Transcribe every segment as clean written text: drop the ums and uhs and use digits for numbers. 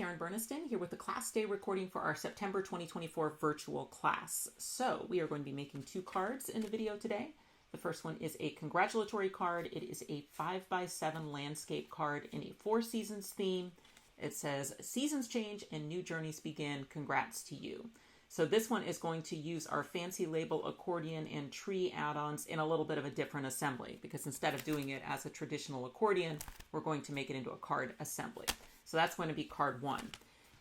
Karen Burniston here with the class day recording for our September 2024 virtual class. So we are going to be making 2 cards in the video today. The first one is a congratulatory card. It is a 5x7 landscape card in a 4 seasons theme. It says, seasons change and new journeys begin. Congrats to you. So this one is going to use our fancy label accordion and tree add-ons in a little bit of a different assembly, because instead of doing it as a traditional accordion, we're going to make it into a card assembly. So that's going to be card 1.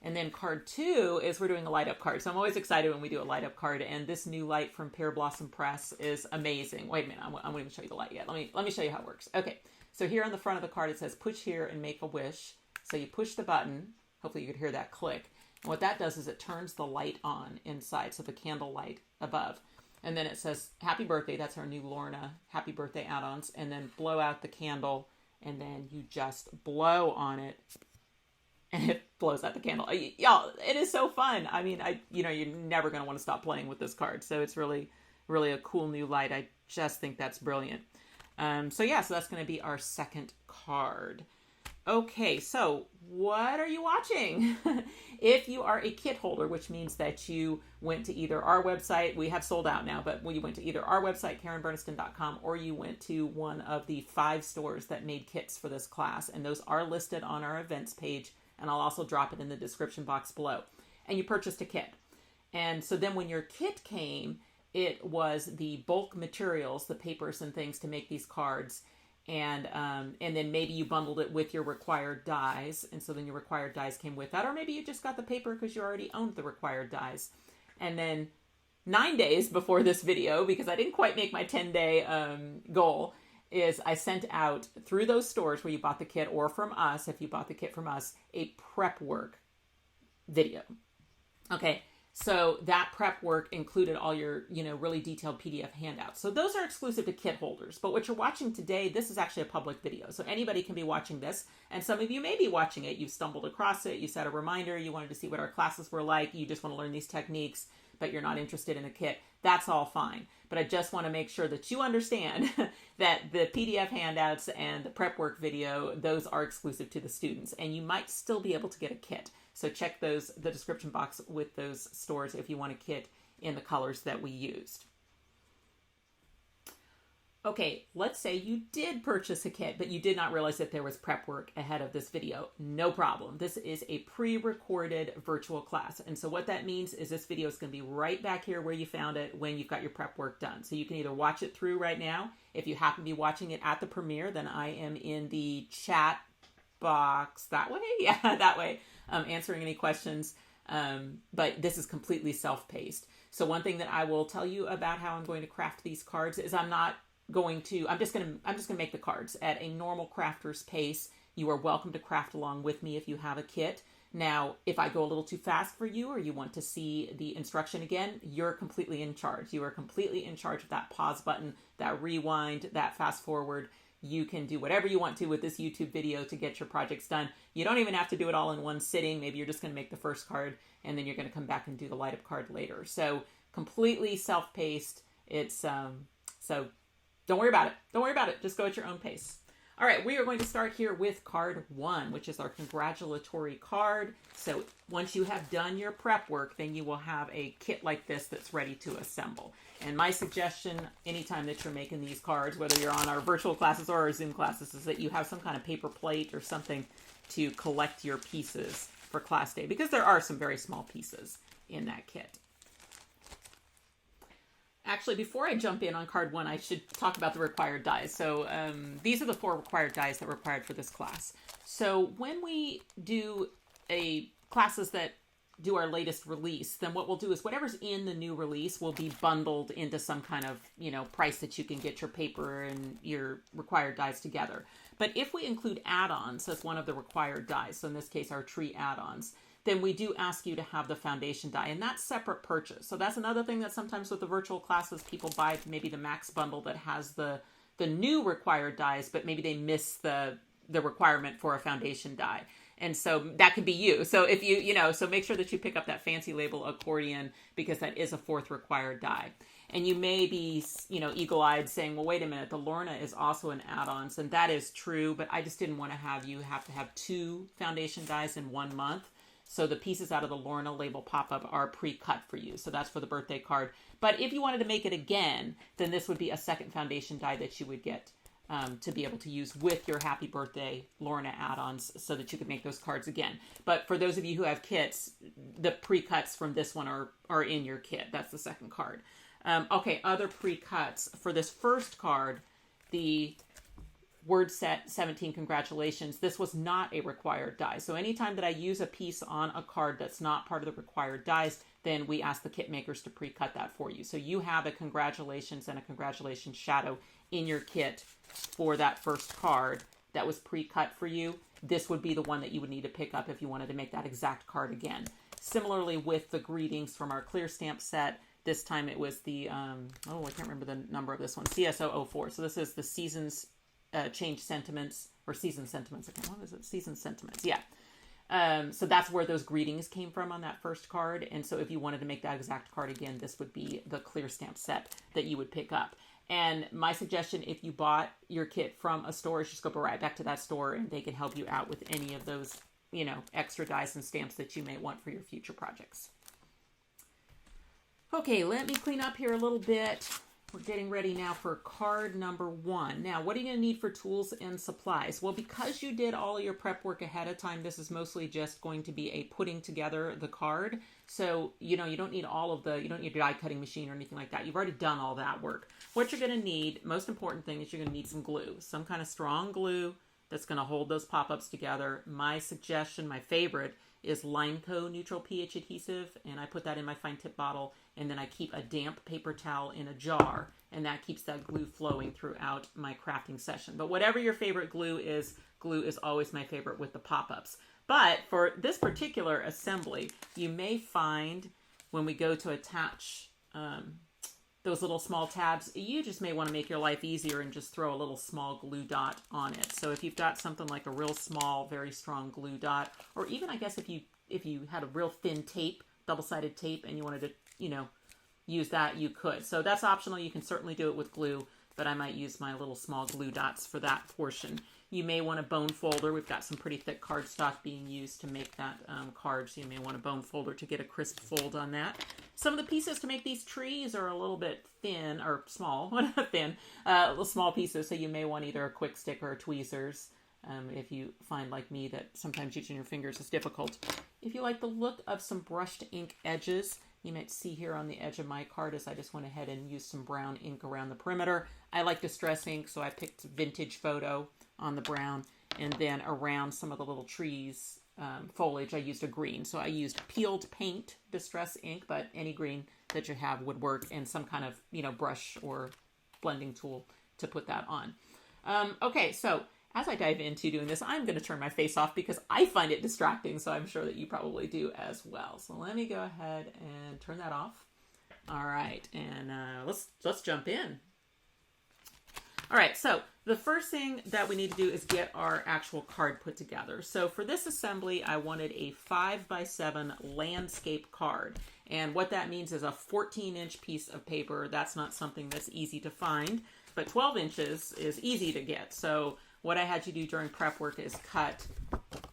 And then card 2 is we're doing a light up card. So I'm always excited when we do a light up card, and this new light from Pear Blossom Press is amazing. Wait a minute, I won't even show you the light yet. Let me show you how it works. Okay, so here on the front of the card it says push here and make a wish. So you push the button, hopefully you could hear that click. And what that does is it turns the light on inside, so the candle light above. And then it says happy birthday, that's our new Lorna happy birthday add-ons, and then blow out the candle, and then you just blow on it and it blows out the candle. Y'all, it is so fun. I mean, you're never going to want to stop playing with this card. So it's really, really a cool new light. I just think that's brilliant. So that's going to be our second card. Okay, so what are you watching? If you are a kit holder, which means that you went to either our website, we have sold out now, but you went to either our website, KarenBurniston.com, or you went to one of the 5 stores that made kits for this class, and those are listed on our events page, and I'll also drop it in the description box below. And you purchased a kit. And so then when your kit came, it was the bulk materials, the papers and things to make these cards. And then maybe you bundled it with your required dies, and so then your required dies came with that, or maybe you just got the paper because you already owned the required dies. And then 9 days before this video, because I didn't quite make my 10-day goal, is I sent out through those stores where you bought the kit, or from us, if you bought the kit from us, a prep work video. Okay. So that prep work included all your, really detailed PDF handouts. So those are exclusive to kit holders. But what you're watching today, this is actually a public video. So anybody can be watching this. And some of you may be watching it. You've stumbled across it. You set a reminder. You wanted to see what our classes were like. You just want to learn these techniques, but you're not interested in a kit. That's all fine. But I just want to make sure that you understand that the PDF handouts and the prep work video, those are exclusive to the students. And you might still be able to get a kit. So check the description box with those stores if you want a kit in the colors that we used. Okay, let's say you did purchase a kit, but you did not realize that there was prep work ahead of this video. No problem. This is a pre-recorded virtual class. And so what that means is this video is going to be right back here where you found it when you've got your prep work done. So you can either watch it through right now. If you happen to be watching it at the premiere, then I am in the chat box that way. Yeah, that way. Answering any questions, but this is completely self-paced. So one thing that I will tell you about how I'm going to craft these cards is I'm just going to make the cards at a normal crafter's pace. You are welcome to craft along with me if you have a kit. Now, if I go a little too fast for you, or you want to see the instruction again, you're completely in charge. You are completely in charge of that pause button, that rewind, that fast forward. You can do whatever you want to with this YouTube video to get your projects done. You don't even have to do it all in one sitting. Maybe you're just going to make the first card and then you're going to come back and do the light up card later. So completely self-paced. It's so don't worry about it. Don't worry about it. Just go at your own pace. All right, we are going to start here with card 1, which is our congratulatory card. So once you have done your prep work, then you will have a kit like this that's ready to assemble. And my suggestion, anytime that you're making these cards, whether you're on our virtual classes or our Zoom classes, is that you have some kind of paper plate or something to collect your pieces for class day, because there are some very small pieces in that kit. Actually, before I jump in on card 1, I should talk about the required dies. So these are the 4 required dies that are required for this class. So when we do classes that do our latest release, then what we'll do is whatever's in the new release will be bundled into some kind of, price that you can get your paper and your required dies together. But if we include add-ons as one of the required dies, so in this case, our tree add-ons, then we do ask you to have the foundation die, and that's separate purchase. So that's another thing that sometimes with the virtual classes, people buy maybe the max bundle that has the new required dies, but maybe they miss the requirement for a foundation die. And so that could be you. So if so make sure that you pick up that fancy label accordion, because that is a 4th required die. And you may be, eagle-eyed saying, well, wait a minute, the Lorna is also an add-ons, and that is true, but I just didn't want to have you have to have 2 foundation dies in 1 month. So the pieces out of the Lorna label pop-up are pre-cut for you. So that's for the birthday card. But if you wanted to make it again, then this would be a second foundation die that you would get to be able to use with your Happy Birthday Lorna add-ons so that you could make those cards again. But for those of you who have kits, the pre-cuts from this one are in your kit. That's the second card. Okay, other pre-cuts. For this first card, the word set 17 congratulations, this was not a required die. So anytime that I use a piece on a card that's not part of the required dies, then we ask the kit makers to pre-cut that for you. So you have a congratulations and a congratulations shadow in your kit for that first card that was pre-cut for you. This would be the one that you would need to pick up if you wanted to make that exact card again. Similarly with the greetings from our clear stamp set, this time it was the, I can't remember the number of this one, CSO04. So this is the seasons change sentiments, or season sentiments. What is it? Season sentiments. Yeah. So that's where those greetings came from on that first card. And so if you wanted to make that exact card again, this would be the clear stamp set that you would pick up. And my suggestion, if you bought your kit from a store, is just go right back to that store and they can help you out with any of those, extra dies and stamps that you may want for your future projects. Okay, let me clean up here a little bit. We're getting ready now for card number 1. Now, what are you going to need for tools and supplies? Well, because you did all of your prep work ahead of time, this is mostly just going to be a putting together the card. So, you don't need you don't need a die cutting machine or anything like that. You've already done all that work. What you're going to need, most important thing, is you're going to need some glue. Some kind of strong glue that's going to hold those pop-ups together. My suggestion, my favorite, is LINECO neutral pH adhesive, and I put that in my fine tip bottle, and then I keep a damp paper towel in a jar, and that keeps that glue flowing throughout my crafting session. But whatever your favorite glue is always my favorite with the pop-ups. But for this particular assembly, you may find when we go to attach those little small tabs, you just may want to make your life easier and just throw a little small glue dot on it. So if you've got something like a real small, very strong glue dot, or even I guess if you had a real thin tape, double-sided tape, and you wanted to, use that, you could. So that's optional. You can certainly do it with glue, but I might use my little small glue dots for that portion. You may want a bone folder. We've got some pretty thick cardstock being used to make that card, so you may want a bone folder to get a crisp fold on that. Some of the pieces to make these trees are a little bit thin, or small, not thin, little small pieces, so you may want either a quick stick or tweezers. If you find, like me, that sometimes using your fingers is difficult. If you like the look of some brushed ink edges, you might see here on the edge of my card as I just went ahead and used some brown ink around the perimeter. I like distress ink, so I picked Vintage Photo on the brown, and then around some of the little trees foliage I used a green. So I used peeled paint distress ink, but any green that you have would work, and some kind of brush or blending tool to put that on. Okay, so as I dive into doing this, I'm going to turn my face off because I find it distracting, so I'm sure that you probably do as well. So let me go ahead and turn that off. All right, and let's jump in. All right, so the first thing that we need to do is get our actual card put together. So for this assembly, I wanted a 5x7 landscape card. And what that means is a 14-inch piece of paper. That's not something that's easy to find, but 12 inches is easy to get. So what I had to do during prep work is cut,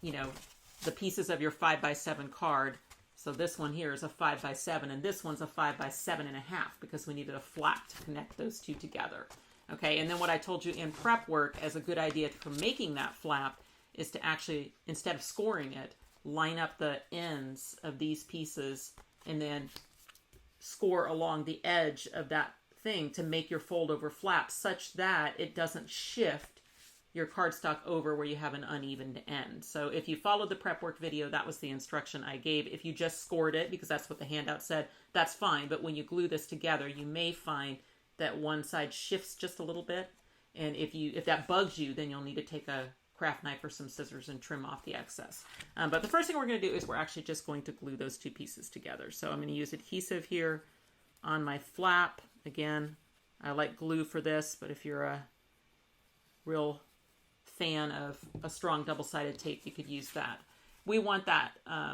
the pieces of your 5x7 card. So this one here is a 5x7, and this one's a 5x7.5 because we needed a flap to connect those two together. Okay, and then what I told you in prep work as a good idea for making that flap is to actually, instead of scoring it, line up the ends of these pieces and then score along the edge of that thing to make your fold over flap such that it doesn't shift your cardstock over where you have an uneven end. So if you followed the prep work video, that was the instruction I gave. If you just scored it, because that's what the handout said, that's fine. But when you glue this together, you may find that one side shifts just a little bit. And if that bugs you, then you'll need to take a craft knife or some scissors and trim off the excess. But the first thing we're going to do is we're actually just going to glue those two pieces together. So I'm going to use adhesive here on my flap. Again, I like glue for this, but if you're a real fan of a strong double-sided tape, you could use that. We want that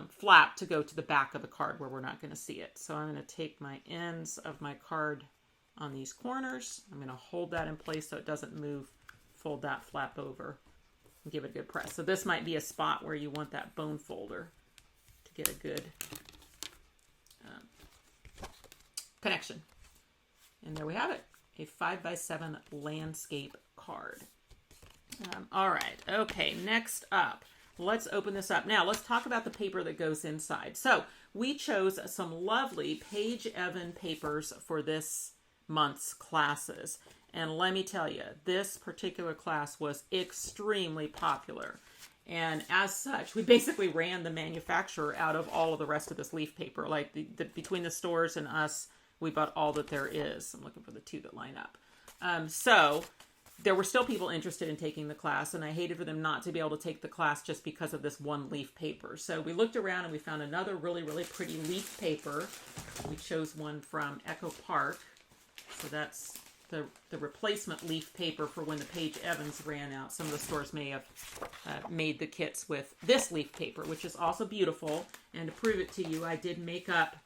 flap to go to the back of the card where we're not going to see it. So I'm going to take my ends of my card on these corners. I'm going to hold that in place so it doesn't move. Fold that flap over and give it a good press. So this might be a spot where you want that bone folder to get a good connection. And there we have it, a 5x7 landscape card. All right, okay, next up, let's open this up. Now, let's talk about the paper that goes inside. So, we chose some lovely Page Evan papers for this month's classes. And let me tell you, this particular class was extremely popular. And as such, we basically ran the manufacturer out of all of the rest of this leaf paper. Like, between the stores and us, we bought all that there is. I'm looking for the two that line up. So there were still people interested in taking the class, and I hated for them not to be able to take the class just because of this one leaf paper. So we looked around and we found another really, really pretty leaf paper. We chose one from Echo Park. So that's the replacement leaf paper for when the Page Evans ran out. Some of the stores may have made the kits with this leaf paper, which is also beautiful. And to prove it to you, I did make up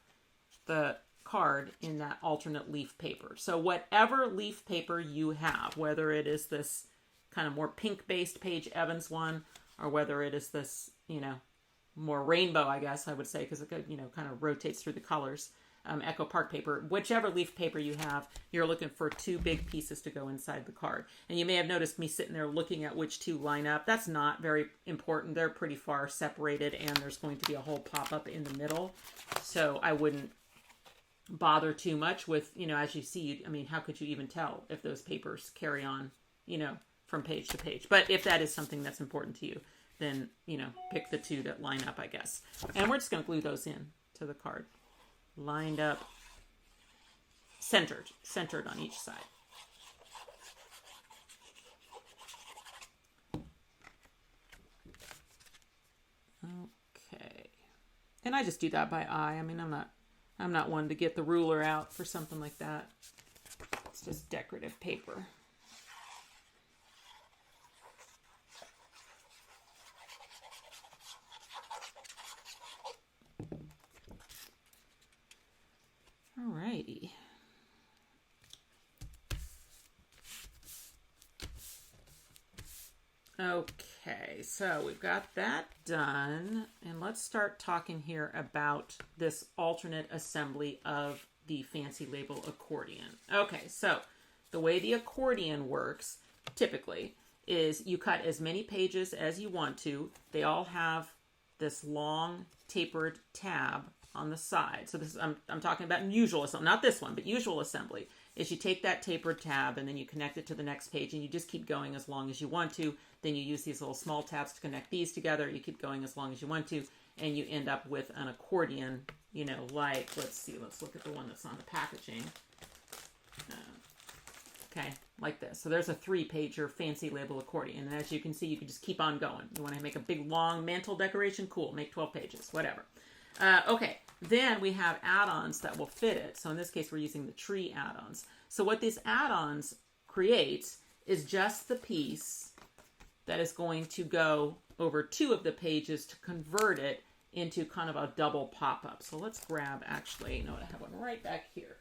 the card in that alternate leaf paper. So whatever leaf paper you have, whether it is this kind of more pink-based Page Evans one, or whether it is this, you know, more rainbow, I guess I would say, because it, you know, kind of rotates through the colors, Echo Park paper, whichever leaf paper you have, you're looking for two big pieces to go inside the card. And you may have noticed me sitting there looking at which two line up. That's not very important. They're pretty far separated, and there's going to be a whole pop-up in the middle. So I wouldn't bother too much with, you know, as you see, I mean, how could you even tell if those papers carry on, you know, from page to page? But if that is something that's important to you, then, you know, pick the two that line up, I guess. And we're just going to glue those in to the card. Lined up, centered on each side. Okay. And I just do that by eye. I mean, I'm not one to get the ruler out for something like that. It's just decorative paper. Alrighty. Okay, so we've got that done, and let's start talking here about this alternate assembly of the fancy label accordion. Okay, so the way the accordion works typically is you cut as many pages as you want to. They all have this long tapered tab on the side. So this is, I'm talking about usual assembly, not this one, but usual assembly is you take that tapered tab and then you connect it to the next page, and you just keep going as long as you want to. Then you use these little small tabs to connect these together. You keep going as long as you want to, and you end up with an accordion, you know, like, let's see, let's look at the one that's on the packaging. Okay, like this. So there's a 3-pager fancy label accordion, and as you can see, you can just keep on going. You want to make a big long mantle decoration? Cool, make 12 pages, whatever. Okay, then we have add-ons that will fit it. So in this case, we're using the tree add-ons. So what these add-ons create is just the piece that is going to go over 2 of the pages to convert it into kind of a double pop-up. So let's grab, actually, you know what, I have one right back here.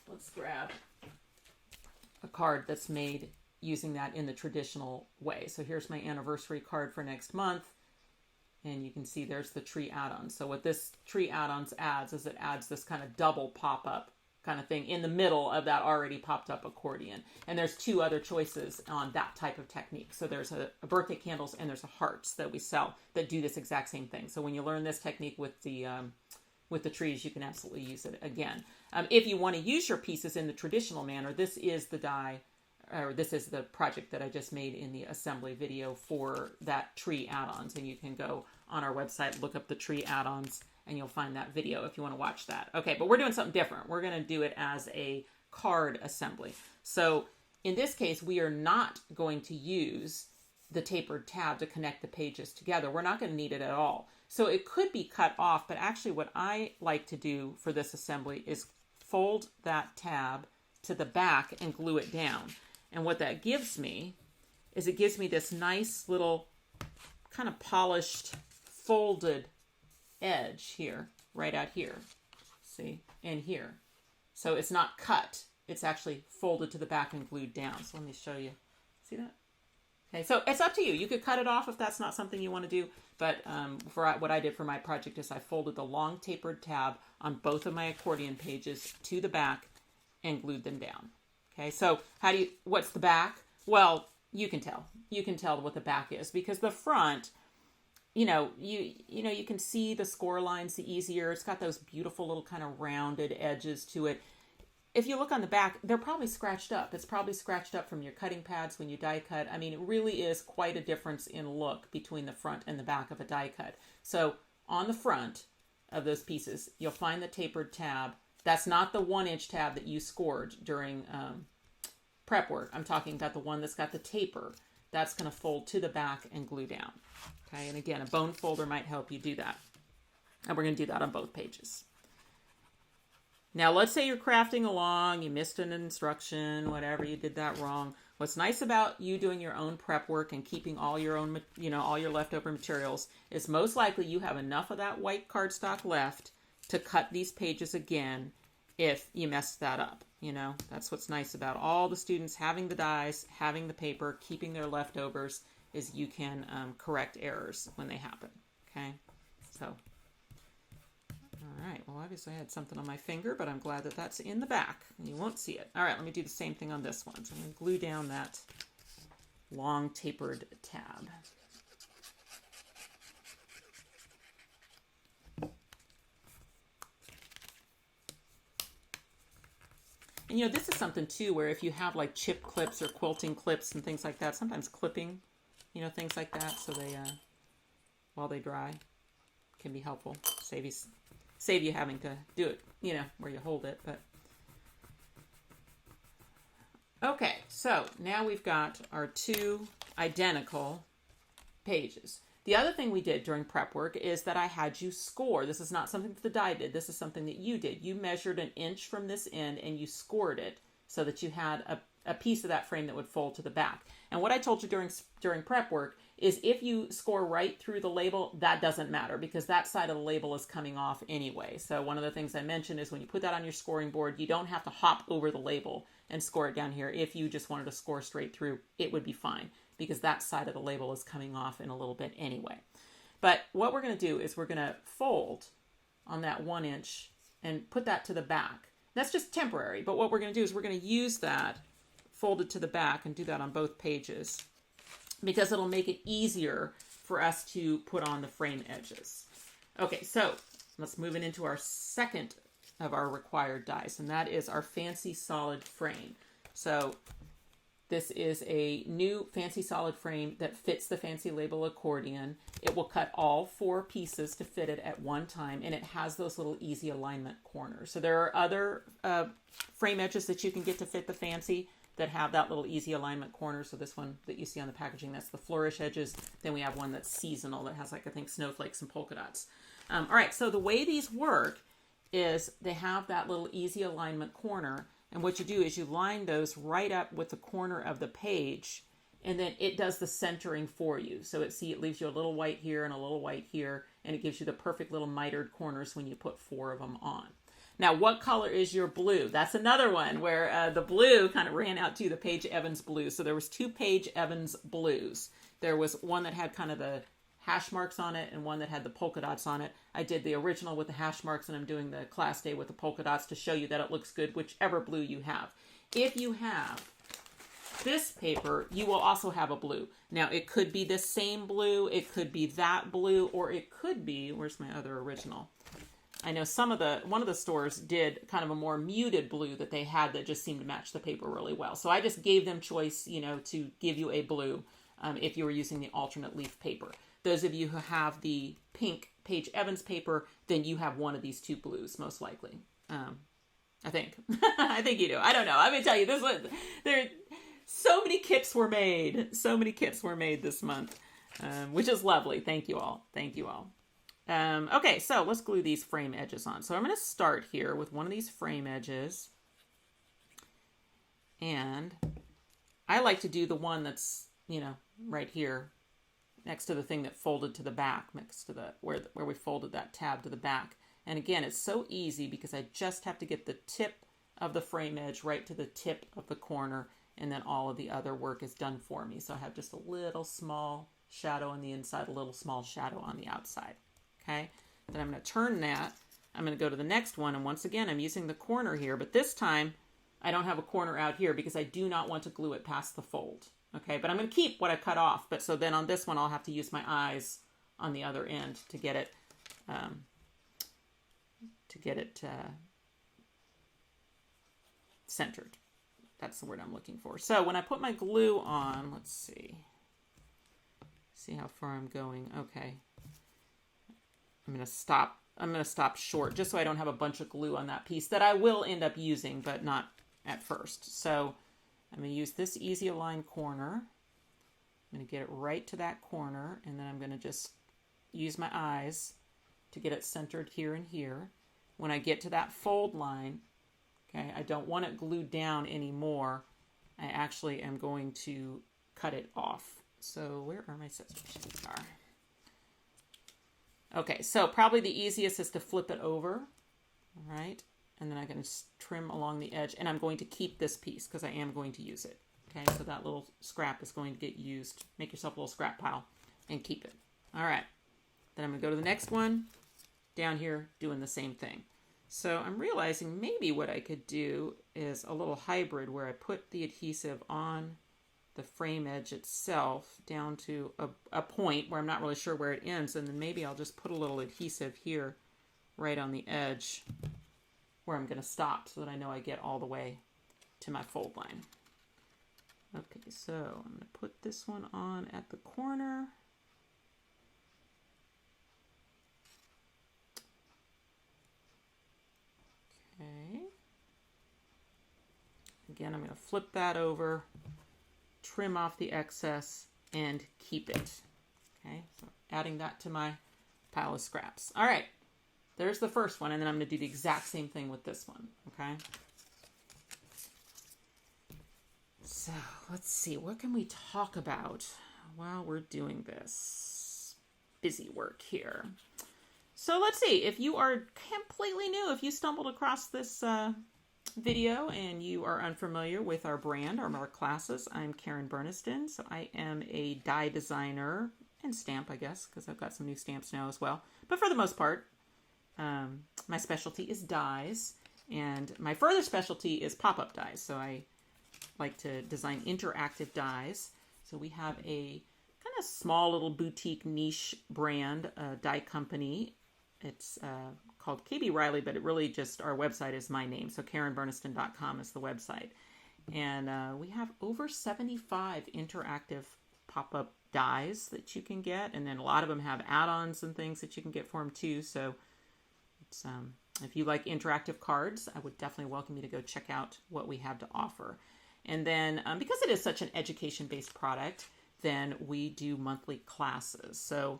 Let's grab a card that's made using that in the traditional way. So here's my anniversary card for next month. And you can see there's the tree add-ons. So what this tree add-ons adds is it adds this kind of double pop-up kind of thing in the middle of that already popped up accordion. And there's 2 other choices on that type of technique. So there's a birthday candles and there's a hearts that we sell that do this exact same thing. So when you learn this technique with the trees, you can absolutely use it again. If you want to use your pieces in the traditional manner, this is the die, or this is the project that I just made in the assembly video for that tree add-ons. And you can go on our website, look up the tree add-ons, and you'll find that video if you want to watch that. Okay, but we're doing something different. We're going to do it as a card assembly. So in this case, we are not going to use the tapered tab to connect the pages together. We're not going to need it at all. So it could be cut off, but actually what I like to do for this assembly is fold that tab to the back and glue it down. And what that gives me is it gives me this nice little kind of polished, folded edge here, right out here. See? And here. So it's not cut. It's actually folded to the back and glued down. So let me show you. See that? Okay, so it's up to you. You could cut it off if that's not something you want to do. But for what I did for my project is I folded the long tapered tab on both of my accordion pages to the back and glued them down. Okay, so what's the back? Well, you can tell. You can tell what the back is because the front, you can see the score lines easier. It's got those beautiful little kind of rounded edges to it. If you look on the back, they're probably scratched up. It's probably scratched up from your cutting pads when you die cut. I mean, it really is quite a difference in look between the front and the back of a die cut. So on the front of those pieces, you'll find the tapered tab. That's not the 1-inch tab that you scored during prep work. I'm talking about the one that's got the taper. That's going to fold to the back and glue down. Okay, and again, a bone folder might help you do that. And we're going to do that on both pages. Now, let's say you're crafting along, you missed an instruction, whatever, you did that wrong. What's nice about you doing your own prep work and keeping all your own, all your leftover materials is most likely you have enough of that white cardstock left to cut these pages again if you messed that up. That's what's nice about all the students having the dies, having the paper, keeping their leftovers, is you can correct errors when they happen. Okay, so... All right, well, obviously I had something on my finger, but I'm glad that that's in the back. And you won't see it. All right, let me do the same thing on this one. So I'm going to glue down that long tapered tab. And this is something too where if you have like chip clips or quilting clips and things like that, sometimes clipping, things like that, so they, while they dry, can be helpful. Save you having to do it, where you hold it. But okay, so now we've got our two identical pages. The other thing we did during prep work is that I had you score. This is not something that the die did. This is something that you did. You measured an inch from this end and you scored it so that you had a piece of that frame that would fold to the back. And what I told you during prep work is if you score right through the label, that doesn't matter because that side of the label is coming off anyway. So one of the things I mentioned is when you put that on your scoring board, you don't have to hop over the label and score it down here. If you just wanted to score straight through, it would be fine because that side of the label is coming off in a little bit anyway. But what we're going to do is we're going to fold on that 1 inch and put that to the back. That's just temporary, but what we're going to do is we're going to use that folded to the back and do that on both pages because it'll make it easier for us to put on the frame edges. Okay, so let's move it into our second of our required dies, and that is our fancy solid frame. So this is a new fancy solid frame that fits the fancy label accordion. It will cut all 4 pieces to fit it at one time, and it has those little easy alignment corners. So there are other frame edges that you can get to fit the fancy that have that little easy alignment corner. So this one that you see on the packaging, that's the flourish edges. Then we have one that's seasonal that has, like, I think, snowflakes and polka dots. All right, so the way these work is they have that little easy alignment corner. And what you do is you line those right up with the corner of the page, and then it does the centering for you. So it leaves you a little white here and a little white here, and it gives you the perfect little mitered corners when you put 4 of them on. Now, what color is your blue? That's another one where the blue kind of ran out to the Paige Evans blue. So there was 2 Paige Evans blues. There was one that had kind of the hash marks on it and one that had the polka dots on it. I did the original with the hash marks, and I'm doing the class day with the polka dots to show you that it looks good, whichever blue you have. If you have this paper, you will also have a blue. Now, it could be this same blue, it could be that blue, or it could be, where's my other original? I know one of the stores did kind of a more muted blue that they had that just seemed to match the paper really well. So I just gave them choice, to give you a blue if you were using the alternate leaf paper. Those of you who have the pink Paige Evans paper, then you have one of these 2 blues, most likely. I think. I think you do. I don't know. I'm going to tell you, so many kits were made. So many kits were made this month, which is lovely. Thank you all. Thank you all. Okay, so let's glue these frame edges on. So I'm going to start here with one of these frame edges. And I like to do the one that's, right here next to the thing that folded to the back, next to where we folded that tab to the back. And again, it's so easy because I just have to get the tip of the frame edge right to the tip of the corner, and then all of the other work is done for me. So I have just a little small shadow on the inside, a little small shadow on the outside. Okay, then I'm going to turn that. I'm going to go to the next one, and once again, I'm using the corner here, but this time I don't have a corner out here because I do not want to glue it past the fold. Okay, but I'm going to keep what I cut off, but so then on this one, I'll have to use my eyes on the other end to get it, centered. That's the word I'm looking for. So when I put my glue on, let's see how far I'm going. Okay. I'm going to stop short just so I don't have a bunch of glue on that piece that I will end up using, but not at first. So I'm going to use this easy align corner. I'm going to get it right to that corner, and then I'm going to just use my eyes to get it centered here and here. When I get to that fold line, okay, I don't want it glued down anymore. I actually am going to cut it off. So where are my scissors? These are. Okay, so probably the easiest is to flip it over, all right? And then I'm going to trim along the edge, and I'm going to keep this piece because I am going to use it. Okay, so that little scrap is going to get used. Make yourself a little scrap pile and keep it. All right, then I'm going to go to the next one, down here, doing the same thing. So I'm realizing maybe what I could do is a little hybrid where I put the adhesive on the frame edge itself down to a point where I'm not really sure where it ends, and then maybe I'll just put a little adhesive here right on the edge where I'm going to stop so that I know I get all the way to my fold line. Okay, so I'm going to put this one on at the corner. Okay. Again, I'm going to flip that over, trim off the excess, and keep it. Okay, so adding that to my pile of scraps. All right, there's the first one, and then I'm going to do the exact same thing with this one. Okay. So let's see, what can we talk about while we're doing this busy work here? So let's see, if you are completely new, if you stumbled across this video and you are unfamiliar with our brand or our classes, I'm Karen Burniston. So I am a die designer and stamp, I guess, because I've got some new stamps now as well. But for the most part, my specialty is dies, and my further specialty is pop-up dies. So I like to design interactive dies. So we have a kind of small little boutique niche brand die company. It's called KB Riley, but it really just, our website is my name. So KarenBurniston.com is the website. And we have over 75 interactive pop-up dies that you can get. And then a lot of them have add-ons and things that you can get for them too. So it's, if you like interactive cards, I would definitely welcome you to go check out what we have to offer. And then because it is such an education-based product, then we do monthly classes. So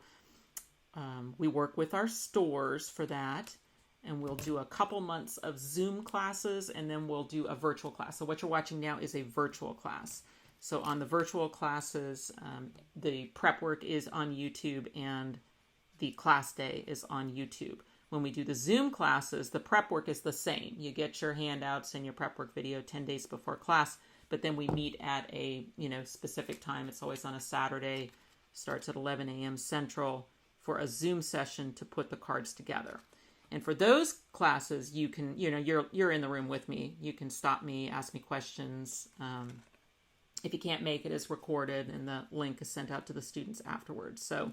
we work with our stores for that, and we'll do a couple months of Zoom classes, and then we'll do a virtual class. So what you're watching now is a virtual class. So on the virtual classes, the prep work is on YouTube, and the class day is on YouTube. When we do the Zoom classes, the prep work is the same. You get your handouts and your prep work video 10 days before class, but then we meet at a specific time. It's always on a Saturday, starts at 11 a.m. Central, for a Zoom session to put the cards together. And for those classes, you can, you're in the room with me. You can stop me, ask me questions. If you can't make it, it's recorded, and the link is sent out to the students afterwards. So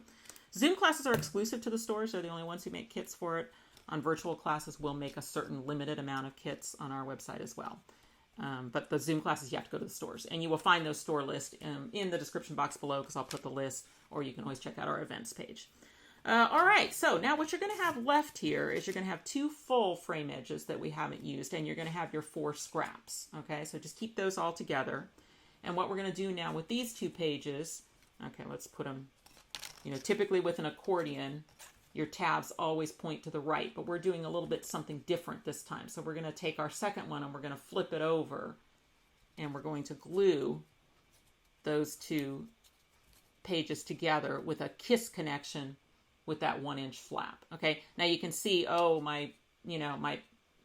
Zoom classes are exclusive to the stores. They're the only ones who make kits for it. On virtual classes, we'll make a certain limited amount of kits on our website as well. But the Zoom classes, you have to go to the stores. And you will find those store lists in the description box below, because I'll put the list, or you can always check out our events page. All right, so now what you're going to have left here is you're going to have 2 full frame edges that we haven't used, and you're going to have your 4 scraps. Okay, so just keep those all together. And what we're going to do now with these 2 pages, okay, let's put them, typically with an accordion, your tabs always point to the right, but we're doing a little bit something different this time. So we're going to take our second one and we're going to flip it over, and we're going to glue those 2 pages together with a kiss connection with that 1-inch flap. Okay, now you can see, my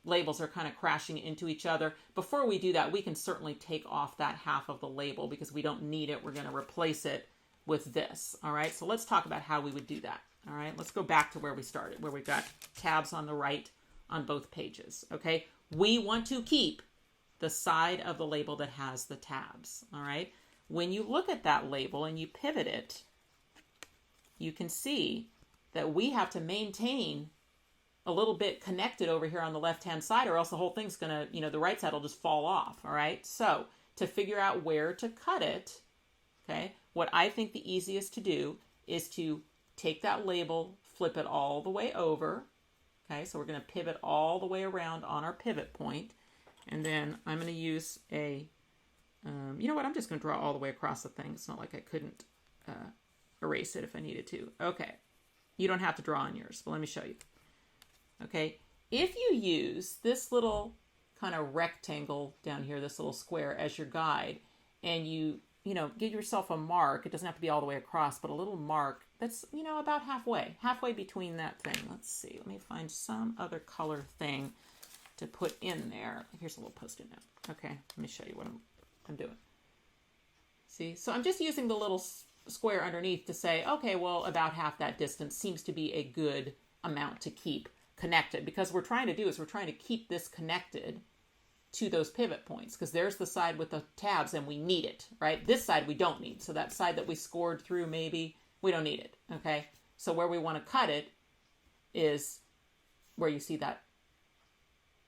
labels are kind of crashing into each other. Before we do that, we can certainly take off that half of the label because we don't need it. We're going to replace it with this. All right, so let's talk about how we would do that. All right, let's go back to where we started, where we've got tabs on the right on both pages. Okay, we want to keep the side of the label that has the tabs. All right, when you look at that label and you pivot it, you can see that we have to maintain a little bit connected over here on the left-hand side, or else the whole thing's gonna, the right side will just fall off. All right, so to figure out where to cut it, okay, what I think the easiest to do is to take that label, flip it all the way over. Okay, so we're going to pivot all the way around on our pivot point. And then I'm going to use a, you know what, I'm just going to draw all the way across the thing. It's not like I couldn't erase it if I needed to. Okay, you don't have to draw on yours, but let me show you. Okay, if you use this little kind of rectangle down here, this little square as your guide, and you give yourself a mark. It doesn't have to be all the way across, but a little mark that's, about halfway between that thing. Let's see. Let me find some other color thing to put in there. Here's a little Post-it note. Okay, let me show you what I'm doing. See, so I'm just using the little square underneath to say, okay, well, about half that distance seems to be a good amount to keep connected, because we're trying to keep this connected to those pivot points, because there's the side with the tabs and we need it, right? This side we don't need. So that side that we scored through, maybe we don't need it. Okay. So where we want to cut it is where you see that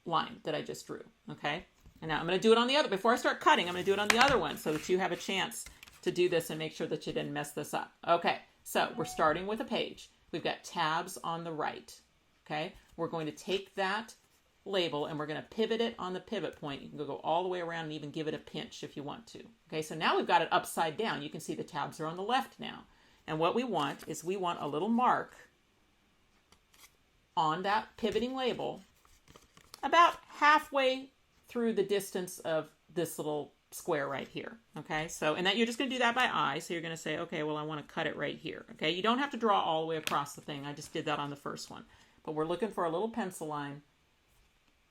line that I just drew. Okay. And now I'm going to do it on the other, before I start cutting, I'm going to do it on the other one so that you have a chance to do this and make sure that you didn't mess this up. Okay. So we're starting with a page. We've got tabs on the right. Okay. We're going to take that label and we're going to pivot it on the pivot point. You can go all the way around and even give it a pinch if you want to. Okay, so now we've got it upside down. You can see the tabs are on the left now. And what we want is we want a little mark on that pivoting label about halfway through the distance of this little square right here. Okay, so, and that you're just going to do that by eye. So you're going to say, okay, well, I want to cut it right here. Okay, you don't have to draw all the way across the thing. I just did that on the first one. But we're looking for a little pencil line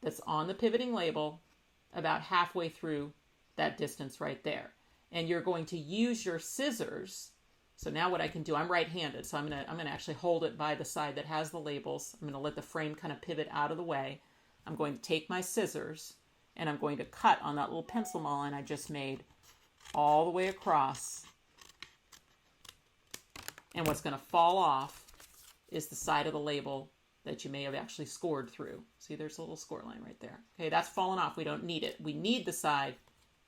that's on the pivoting label about halfway through that distance right there. And you're going to use your scissors. So now what I can do, I'm right-handed, so I'm gonna actually hold it by the side that has the labels. I'm gonna let the frame kind of pivot out of the way. I'm going to take my scissors and I'm going to cut on that little pencil line I just made all the way across. And what's gonna fall off is the side of the label that you may have actually scored through. See, there's a little score line right there. Okay, that's fallen off. We don't need it. We need the side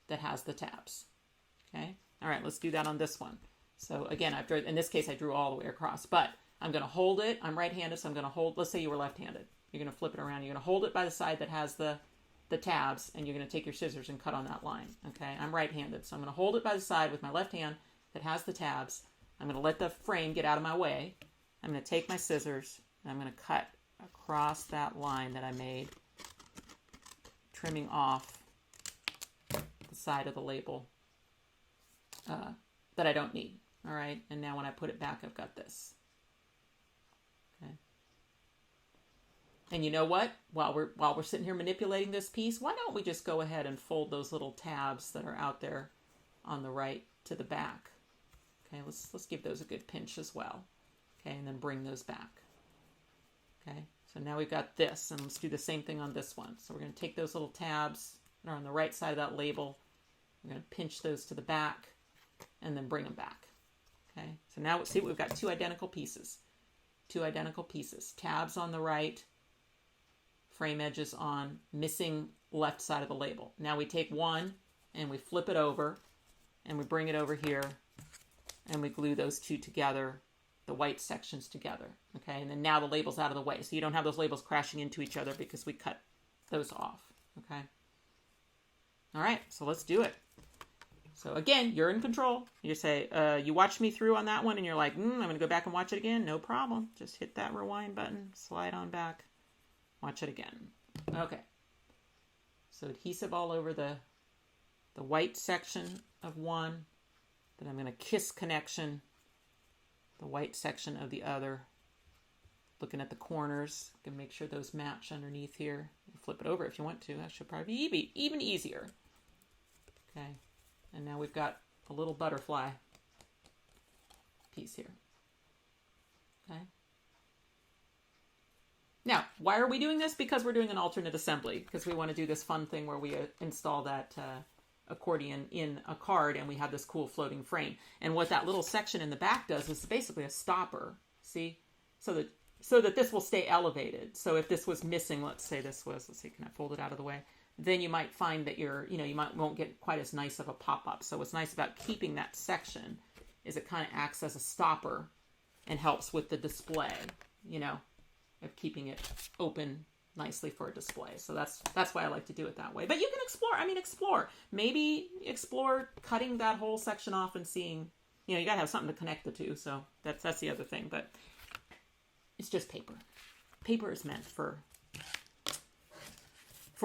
that has the tabs. Okay, all right, let's do that on this one. So again, in this case, I drew all the way across, but I'm going to hold it. I'm right-handed, so I'm going to hold, let's say you were left-handed. You're going to flip it around. You're going to hold it by the side that has the tabs, and you're going to take your scissors and cut on that line. Okay, I'm right-handed, so I'm going to hold it by the side with my left hand that has the tabs. I'm going to let the frame get out of my way. I'm going to take my scissors, and I'm going to cut across that line that I made, trimming off the side of the label that I don't need. All right, and now when I put it back, I've got this. Okay. And you know what? While we're sitting here manipulating this piece, why don't we just go ahead and fold those little tabs that are out there on the right to the back? Okay, let's give those a good pinch as well. Okay, and then bring those back. Okay, so now we've got this, and let's do the same thing on this one. So we're going to take those little tabs that are on the right side of that label. We're going to pinch those to the back and then bring them back. Okay, so now see, we've got two identical pieces. Two identical pieces. Tabs on the right, frame edges on, missing left side of the label. Now we take one and we flip it over and we bring it over here and we glue those two together, the white sections together. Okay, and then now the label's out of the way. So you don't have those labels crashing into each other because we cut those off. Okay. All right, so let's do it. So again, you're in control. You say, you watched me through on that one and you're like, I'm going to go back and watch it again. No problem. Just hit that rewind button, slide on back, watch it again. Okay. So adhesive all over the white section of one. Then I'm going to kiss connection, the white section of the other. Looking at the corners, you can make sure those match underneath here. You flip it over if you want to. That should probably be even easier. Okay, and now we've got a little butterfly piece here. Okay. Now, why are we doing this? Because we're doing an alternate assembly, because we want to do this fun thing where we install that accordion in a card and we have this cool floating frame. And what that little section in the back does is basically a stopper, see? So that this will stay elevated. So if this was missing, let's say, can I fold it out of the way? Then you might find that you won't get quite as nice of a pop-up. So what's nice about keeping that section is it kind of acts as a stopper and helps with the display, of keeping it open nicely for a display. So that's why I like to do it that way. But you can explore. Maybe explore cutting that whole section off and seeing, you got to have something to connect the two. So that's the other thing. But it's just paper. Paper is meant for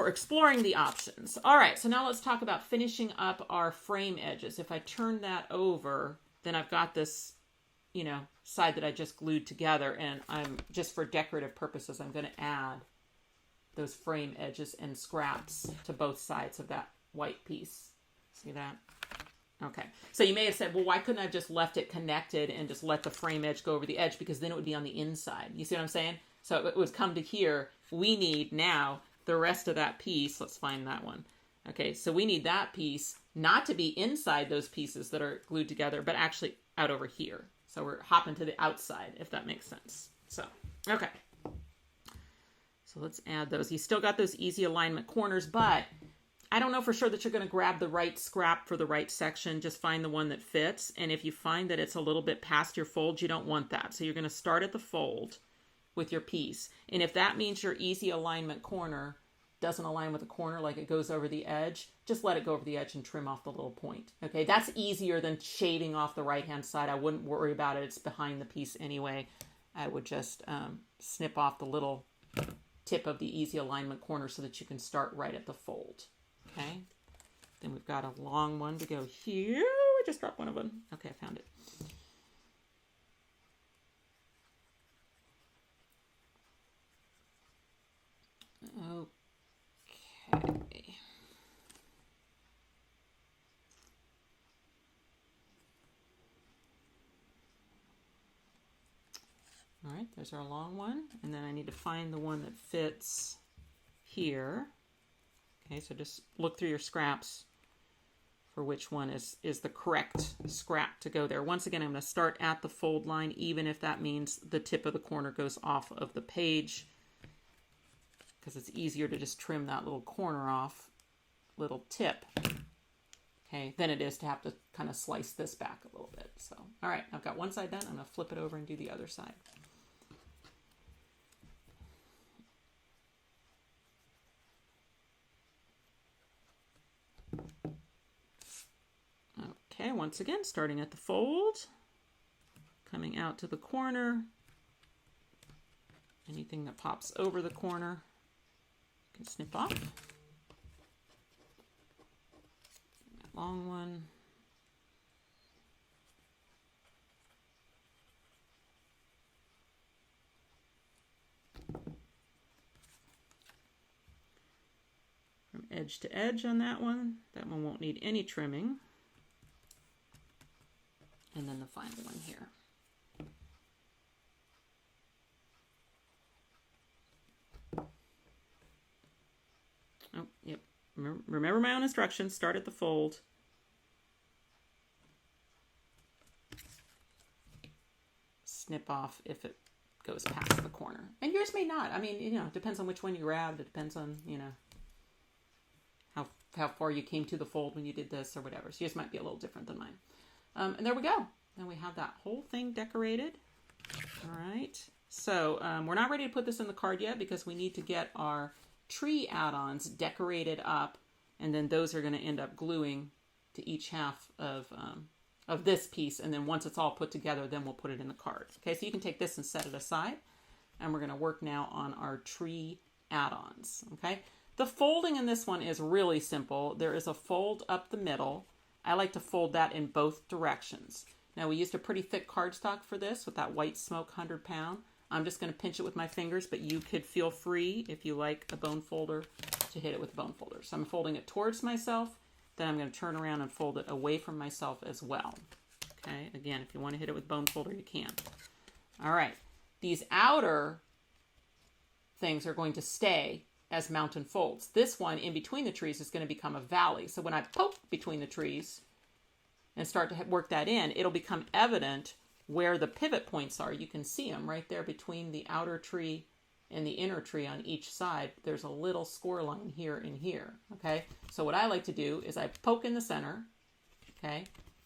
exploring the options. All right, so now let's talk about finishing up our frame edges. If I turn that over, then I've got this, side that I just glued together, and I'm just for decorative purposes, I'm going to add those frame edges and scraps to both sides of that white piece. See that? Okay. So you may have said, well, why couldn't I have just left it connected and just let the frame edge go over the edge, because then it would be on the inside. You see what I'm saying? So it would come to here. We need now the rest of that piece. Let's find that one. Okay. So we need that piece not to be inside those pieces that are glued together, but actually out over here. So we're hopping to the outside, if that makes sense. So, okay. So let's add those. You still got those easy alignment corners, but I don't know for sure that you're going to grab the right scrap for the right section. Just find the one that fits. And if you find that it's a little bit past your fold, you don't want that. So you're going to start at the fold with your piece. And if that means your easy alignment corner doesn't align with the corner, like it goes over the edge, just let it go over the edge and trim off the little point. Okay, that's easier than shaving off the right-hand side. I wouldn't worry about it. It's behind the piece anyway. I would just snip off the little tip of the easy alignment corner so that you can start right at the fold. Okay, then we've got a long one to go here. I just dropped one of them. Okay, I found it. Okay. All right, there's our long one. And then I need to find the one that fits here. Okay, so just look through your scraps for which one is the correct scrap to go there. Once again, I'm going to start at the fold line, even if that means the tip of the corner goes off of the page, because it's easier to just trim that little corner off, little tip, okay, than it is to have to kind of slice this back a little bit. So, all right, I've got one side done. I'm going to flip it over and do the other side. Okay, once again, starting at the fold, coming out to the corner. Anything that pops over the corner, you can snip off. That long one. From edge to edge on that one won't need any trimming. And then the final one here. Oh, yep. Remember my own instructions. Start at the fold. Snip off if it goes past the corner. And yours may not. I mean, it depends on which one you grabbed. It depends on, how far you came to the fold when you did this or whatever. So yours might be a little different than mine. And there we go. Then we have that whole thing decorated. All right. So we're not ready to put this in the card yet because we need to get our tree add-ons decorated up. And then those are going to end up gluing to each half of this piece. And then once it's all put together, then we'll put it in the card. Okay, so you can take this and set it aside. And we're going to work now on our tree add-ons. Okay. The folding in this one is really simple. There is a fold up the middle. I like to fold that in both directions. Now we used a pretty thick cardstock for this with that white smoke 100 pound. I'm just going to pinch it with my fingers, but you could feel free, if you like a bone folder, to hit it with a bone folder. So I'm folding it towards myself, then I'm going to turn around and fold it away from myself as well. Okay, again, if you want to hit it with bone folder, you can. All right, these outer things are going to stay as mountain folds. This one in between the trees is going to become a valley. So when I poke between the trees and start to work that in, it'll become evident where the pivot points are. You can see them right there between the outer tree and the inner tree on each side. There's a little score line here and here, okay? So what I like to do is I poke in the center, okay?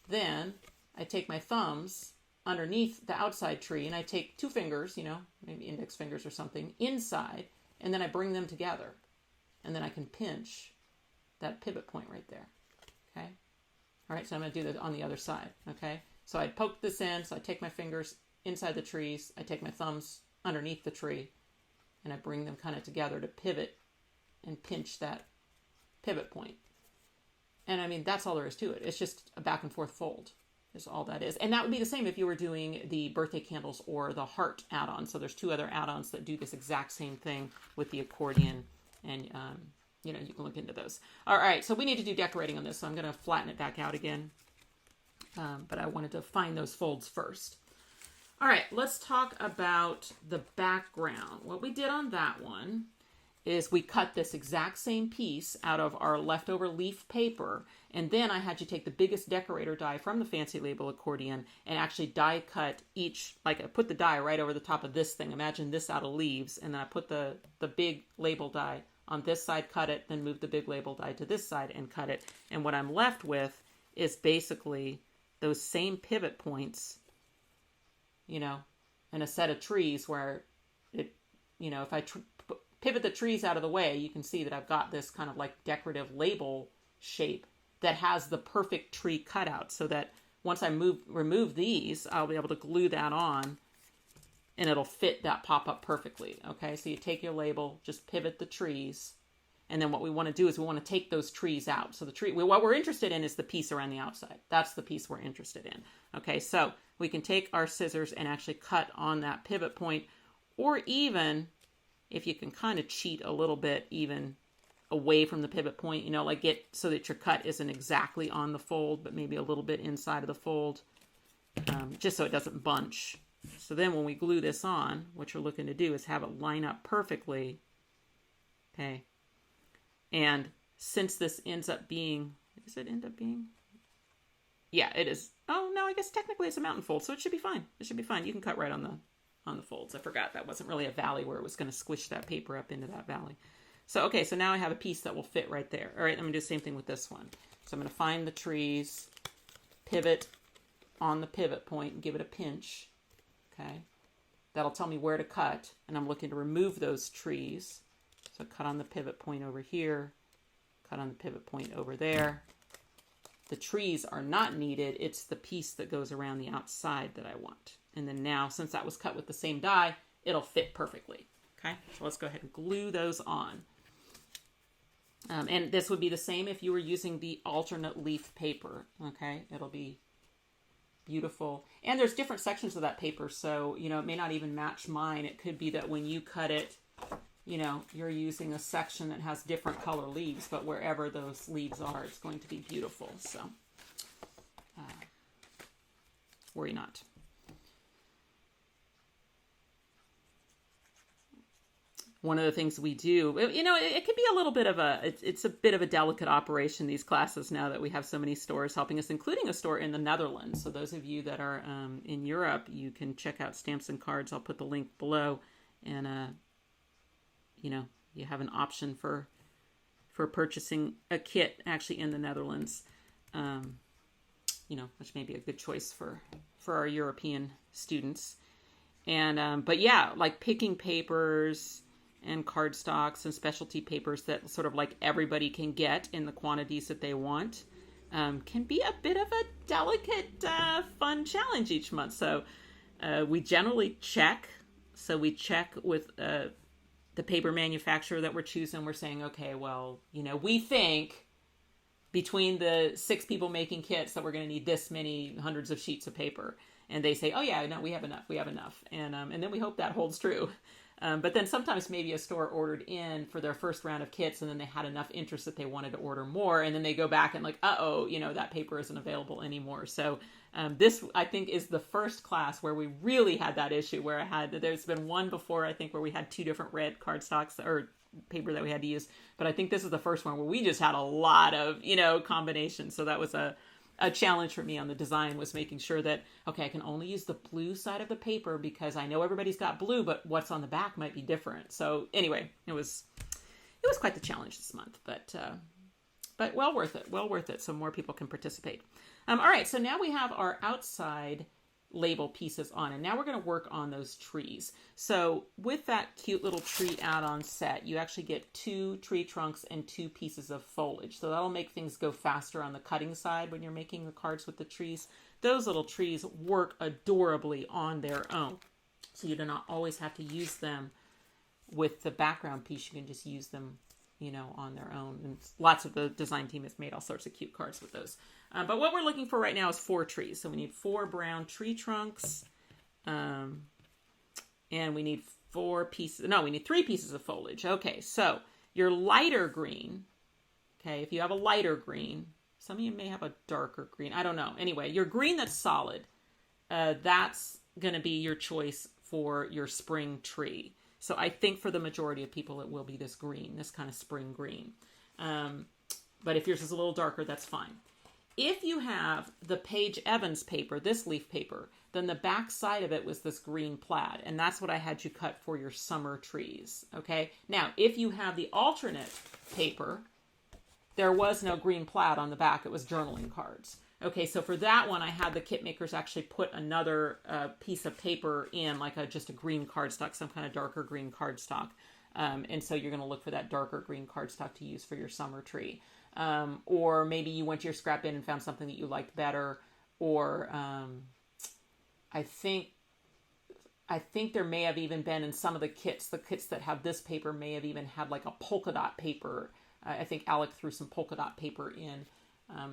Then I take my thumbs underneath the outside tree and I take 2 fingers, you know, maybe index fingers or something, inside, and then I bring them together. And then I can pinch that pivot point right there, okay? All right, so I'm going to do that on the other side, okay? So I poke this in, so I take my fingers inside the trees, I take my thumbs underneath the tree, and I bring them kind of together to pivot and pinch that pivot point. And I mean, that's all there is to it. It's just a back and forth fold is all that is. And that would be the same if you were doing the birthday candles or the heart add-on. So there's 2 other add-ons that do this exact same thing with the accordion, and you know, you can look into those. All right, so we need to do decorating on this, so I'm going to flatten it back out again. But I wanted to find those folds first. All right, let's talk about the background. What we did on that one is we cut this exact same piece out of our leftover leaf paper, and then I had you take the biggest decorator die from the Fancy Label accordion and actually die cut each, like I put the die right over the top of this thing. Imagine this out of leaves, and then I put the big label die on this side, cut it, then move the big label die to this side and cut it. And what I'm left with is basically those same pivot points, you know, in a set of trees where it, you know, if I pivot the trees out of the way, you can see that I've got this kind of like decorative label shape that has the perfect tree cutout, so that once I remove these, I'll be able to glue that on and it'll fit that pop-up perfectly. Okay, so you take your label, just pivot the trees, and then what we want to do is we want to take those trees out. So the tree, what we're interested in is the piece around the outside. That's the piece we're interested in. Okay, so we can take our scissors and actually cut on that pivot point, or even if you can kind of cheat a little bit even away from the pivot point, you know, like get so that your cut isn't exactly on the fold, but maybe a little bit inside of the fold, just so it doesn't bunch. So then when we glue this on, what you're looking to do is have it line up perfectly. Okay. And since this ends up being, does it end up being? Yeah, it is. Oh, no, I guess technically it's a mountain fold, so it should be fine. It should be fine. You can cut right on the folds. I forgot that wasn't really a valley where it was going to squish that paper up into that valley. So, okay, so now I have a piece that will fit right there. All right, I'm going to do the same thing with this one. So I'm going to find the trees, pivot on the pivot point, and give it a pinch. Okay, that'll tell me where to cut, and I'm looking to remove those trees. So cut on the pivot point over here, cut on the pivot point over there. The trees are not needed. It's the piece that goes around the outside that I want. And then now, since that was cut with the same die, it'll fit perfectly. Okay, so let's go ahead and glue those on. And this would be the same if you were using the alternate leaf paper. Okay, it'll be beautiful. And there's different sections of that paper, so, you know, it may not even match mine. It could be that when you cut it, you know, you're using a section that has different color leaves, but wherever those leaves are, it's going to be beautiful. So, worry not. One of the things we do, you know, it could be a little bit of it's a bit of a delicate operation, these classes, now that we have so many stores helping us, including a store in the Netherlands. So those of you that are in Europe, you can check out Stamps and Cards. I'll put the link below, and you know, you have an option for purchasing a kit actually in the Netherlands, you know, which may be a good choice for our European students. And but yeah, like picking papers and cardstocks and specialty papers that sort of like everybody can get in the quantities that they want, can be a bit of a delicate, fun challenge each month. So we generally check. So we check with the paper manufacturer that we're choosing. We're saying, okay, well, you know, we think between the 6 people making kits that we're going to need this many hundreds of sheets of paper. And they say, oh yeah, no, we have enough. And then we hope that holds true. But then sometimes maybe a store ordered in for their first round of kits and then they had enough interest that they wanted to order more. And then they go back and like, uh-oh, that paper isn't available anymore. So this, I think, is the first class where we really had that issue where there's been one before, I think, where we had 2 different red cardstocks or paper that we had to use. But I think this is the first one where we just had a lot of, combinations. So that was a challenge for me on the design, was making sure that, okay, I can only use the blue side of the paper because I know everybody's got blue, but what's on the back might be different. So anyway, it was quite the challenge this month, but well worth it. So more people can participate. All right. So now we have our outside label pieces on, and now we're going to work on those trees. So with that cute little tree add-on set, you actually get 2 tree trunks and 2 pieces of foliage. So that'll make things go faster on the cutting side when you're making the cards with the trees. Those little trees work adorably on their own. So you do not always have to use them with the background piece. You can just use them, on their own. And lots of the design team has made all sorts of cute cards with those. But what we're looking for right now is 4 trees. So we need 4 brown tree trunks. And we need 3 pieces of foliage. Okay, so your lighter green, okay, if you have a lighter green, some of you may have a darker green. I don't know. Anyway, your green that's solid, that's going to be your choice for your spring tree. So I think for the majority of people, it will be this green, this kind of spring green. But if yours is a little darker, that's fine. If you have the Paige Evans paper, this leaf paper, then the back side of it was this green plaid. And that's what I had you cut for your summer trees. Okay. Now, if you have the alternate paper, there was no green plaid on the back. It was journaling cards. Okay. So for that one, I had the kit makers actually put another piece of paper in, like just a green cardstock, some kind of darker green cardstock. And so you're going to look for that darker green cardstock to use for your summer tree. Or maybe you went to your scrap bin and found something that you liked better. Or I think there may have even been in some of the kits that have this paper may have even had like a polka dot paper. I think Alec threw some polka dot paper in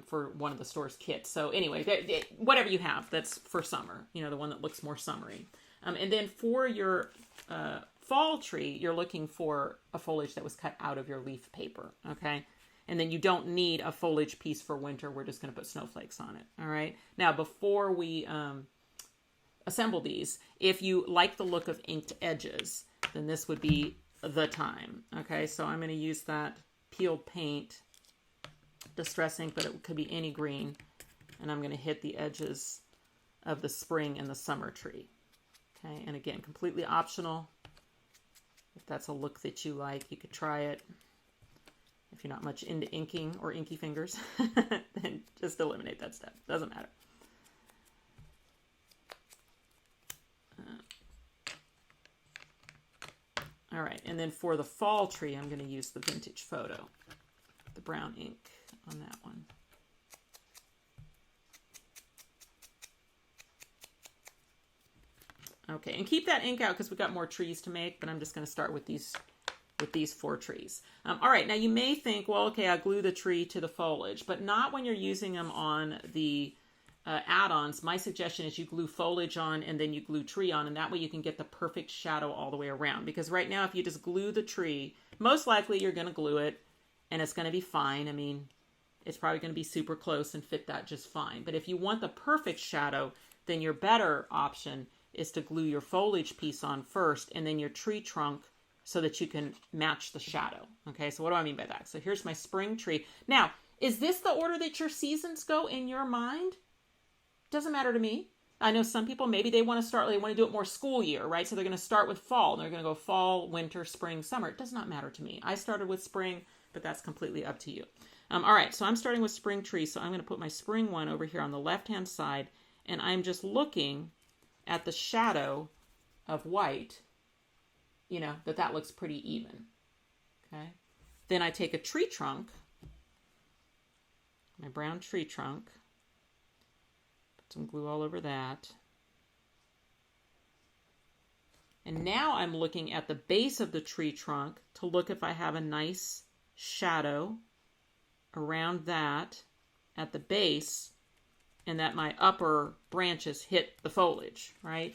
for one of the store's kits. So anyway, whatever you have that's for summer, the one that looks more summery. And then for your fall tree, you're looking for a foliage that was cut out of your leaf paper. Okay. And then you don't need a foliage piece for winter. We're just going to put snowflakes on it. All right. Now, before we assemble these, if you like the look of inked edges, then this would be the time. Okay. So I'm going to use that peeled paint, distress ink, but it could be any green. And I'm going to hit the edges of the spring and the summer tree. Okay. And again, completely optional. If that's a look that you like, you could try it. If you're not much into inking or inky fingers, then just eliminate that step. Doesn't matter. All right, and then for the fall tree, I'm going to use the vintage photo, the brown ink on that one. Okay, and keep that ink out because we've got more trees to make, but I'm just going to start with these 4 trees. All right, now you may think, well, okay, I'll glue the tree to the foliage, but not when you're using them on the add-ons. My suggestion is you glue foliage on and then you glue tree on, and that way you can get the perfect shadow all the way around. Because right now, if you just glue the tree, most likely you're going to glue it and it's going to be fine. I mean, it's probably going to be super close and fit that just fine. But if you want the perfect shadow, then your better option is to glue your foliage piece on first and then your tree trunk so that you can match the shadow. Okay, so what do I mean by that? So here's my spring tree. Now, is this the order that your seasons go in your mind? Doesn't matter to me. I know some people, maybe they want to do it more school year, right? So they're going to start with fall, and they're going to go fall, winter, spring, summer. It does not matter to me. I started with spring, but that's completely up to you. All right, so I'm starting with spring tree, so I'm going to put my spring one over here on the left-hand side, and I'm just looking at the shadow of white, that looks pretty even. Okay. Then I take a tree trunk, my brown tree trunk, put some glue all over that. And now I'm looking at the base of the tree trunk to look if I have a nice shadow around that at the base, and that my upper branches hit the foliage, right?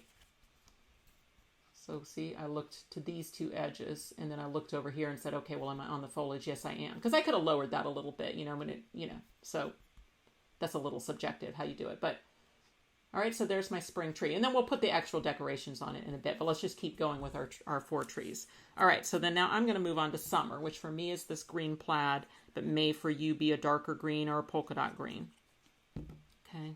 So see, I looked to these two edges, and then I looked over here and said, okay, well, am I on the foliage? Yes, I am. Because I could have lowered that a little bit, you know, when it, you know, so that's a little subjective how you do it. But, all right, so there's my spring tree. And then we'll put the actual decorations on it in a bit, but let's just keep going with our 4 trees. All right, so then now I'm going to move on to summer, which for me is this green plaid, but may for you be a darker green or a polka dot green. Okay.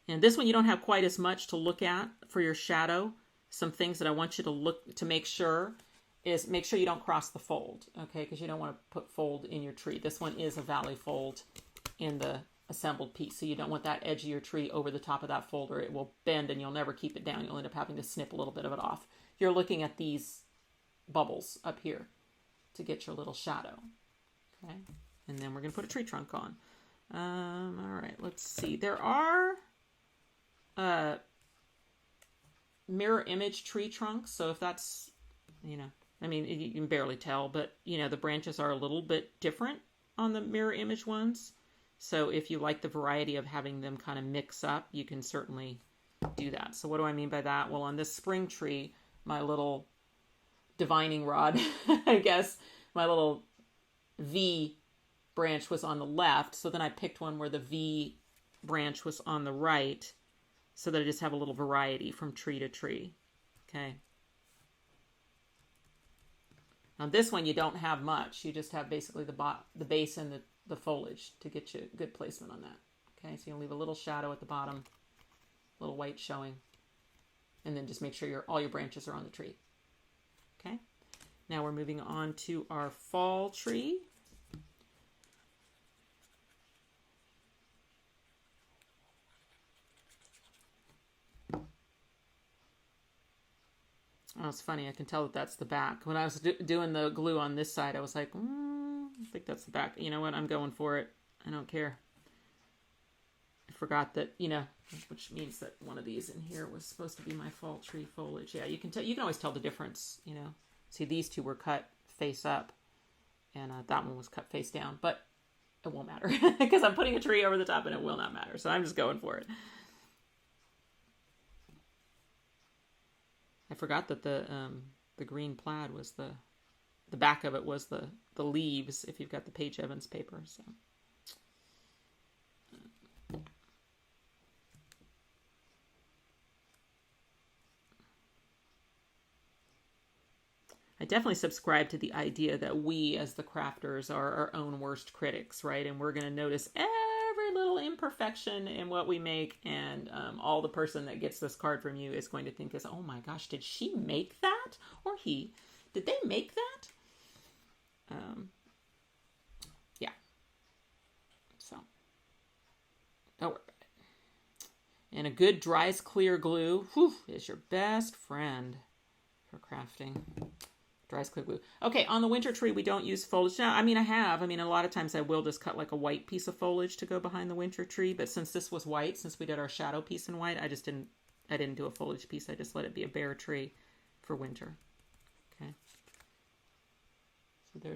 And this one you don't have quite as much to look at for your shadow. Some things that I want you to look to make sure is make sure you don't cross the fold, okay? Because you don't want to put fold in your tree. This one is a valley fold in the assembled piece, so you don't want that edge of your tree over the top of that fold, or it will bend and you'll never keep it down. You'll end up having to snip a little bit of it off. You're looking at these bubbles up here to get your little shadow, okay? And then we're going to put a tree trunk on. All right, let's see. There are mirror image tree trunks, so if that's, you know, I mean, you can barely tell, but, you know, the branches are a little bit different on the mirror image ones. So if you like the variety of having them kind of mix up, you can certainly do that. So what do I mean by that? Well, on this spring tree, my little divining rod, I guess, my little V branch was on the left. So then I picked one where the V branch was on the right, so that I just have a little variety from tree to tree. Okay. Now this one you don't have much. You just have basically the base and the foliage to get you good placement on that. Okay, so you'll leave a little shadow at the bottom, a little white showing, and then just make sure all your branches are on the tree. Okay, now we're moving on to our fall tree. Oh, it's funny. I can tell that that's the back. When I was doing the glue on this side, I was like, I think that's the back. You know what? I'm going for it. I don't care. I forgot that, you know, which means that one of these in here was supposed to be my fall tree foliage. Yeah, you can tell. You can always tell the difference, you know. See, these two were cut face up, and that one was cut face down. But it won't matter because I'm putting a tree over the top, and it will not matter. So I'm just going for it. I forgot that the green plaid was the back of it was the leaves if you've got the Paige Evans paper. So I definitely subscribe to the idea that we as the crafters are our own worst critics, right? And we're going to notice every little imperfection in what we make, and all the person that gets this card from you is going to think is, oh my gosh, did she make that? Or he? Did they make that? Yeah. So, don't worry about it. And a good dries clear glue, is your best friend for crafting. Dries clear glue. Okay, on the winter tree, we don't use foliage. Now, I mean, a lot of times I will just cut like a white piece of foliage to go behind the winter tree, but since this was white, since we did our shadow piece in white, I didn't do a foliage piece. I just let it be a bare tree for winter. Okay.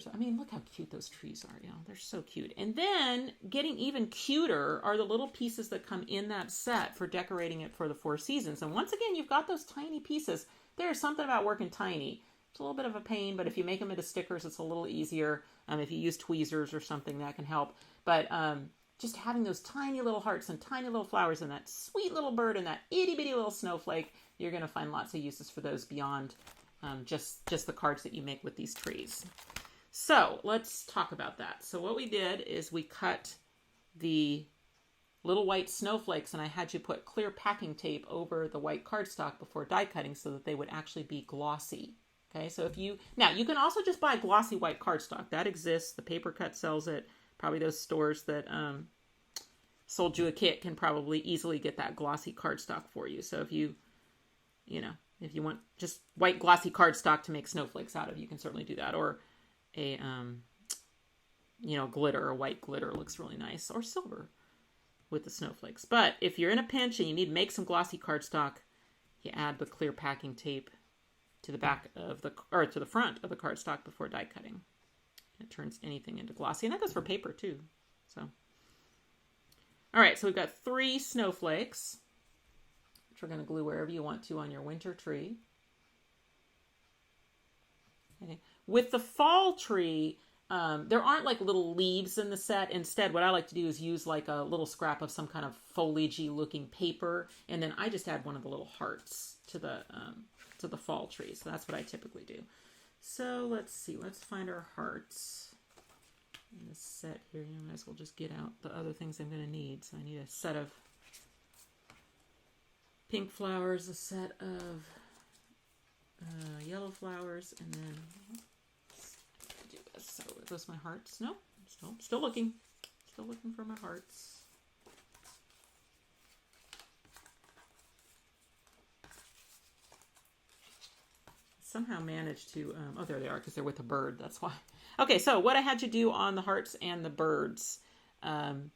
So look how cute those trees are, you know, they're so cute. And then getting even cuter are the little pieces that come in that set for decorating it for the 4 seasons. And once again, you've got those tiny pieces. There's something about working tiny. It's a little bit of a pain, but if you make them into stickers, it's a little easier. If you use tweezers or something, that can help. But just having those tiny little hearts and tiny little flowers and that sweet little bird and that itty bitty little snowflake, you're going to find lots of uses for those beyond just the cards that you make with these trees. So let's talk about that. So what we did is we cut the little white snowflakes, and I had you put clear packing tape over the white cardstock before die cutting so that they would actually be glossy. Okay, so you can also just buy glossy white cardstock. That exists. The Paper Cut sells it. Probably those stores that sold you a kit can probably easily get that glossy cardstock for you. So if you want just white glossy cardstock to make snowflakes out of, you can certainly do that. Or a glitter, or white glitter looks really nice, or silver with the snowflakes. But if you're in a pinch and you need to make some glossy cardstock, you add the clear packing tape to the back of to the front of the cardstock before die cutting. It turns anything into glossy. And that goes for paper too. So, all right, so we've got 3 snowflakes, which we're going to glue wherever you want to on your winter tree. Okay. With the fall tree, there aren't like little leaves in the set. Instead, what I like to do is use like a little scrap of some kind of foliagey looking paper. And then I just add one of the little hearts to the fall tree. So that's what I typically do. So let's see, let's find our hearts in this set here. You might as well just get out the other things I'm going to need. So I need a set of pink flowers, a set of yellow flowers, and then do this. So are those my hearts? No, still looking for my hearts. Somehow managed to, oh, there they are, because they're with a bird, that's why. Okay, so what I had you do on the hearts and the birds, you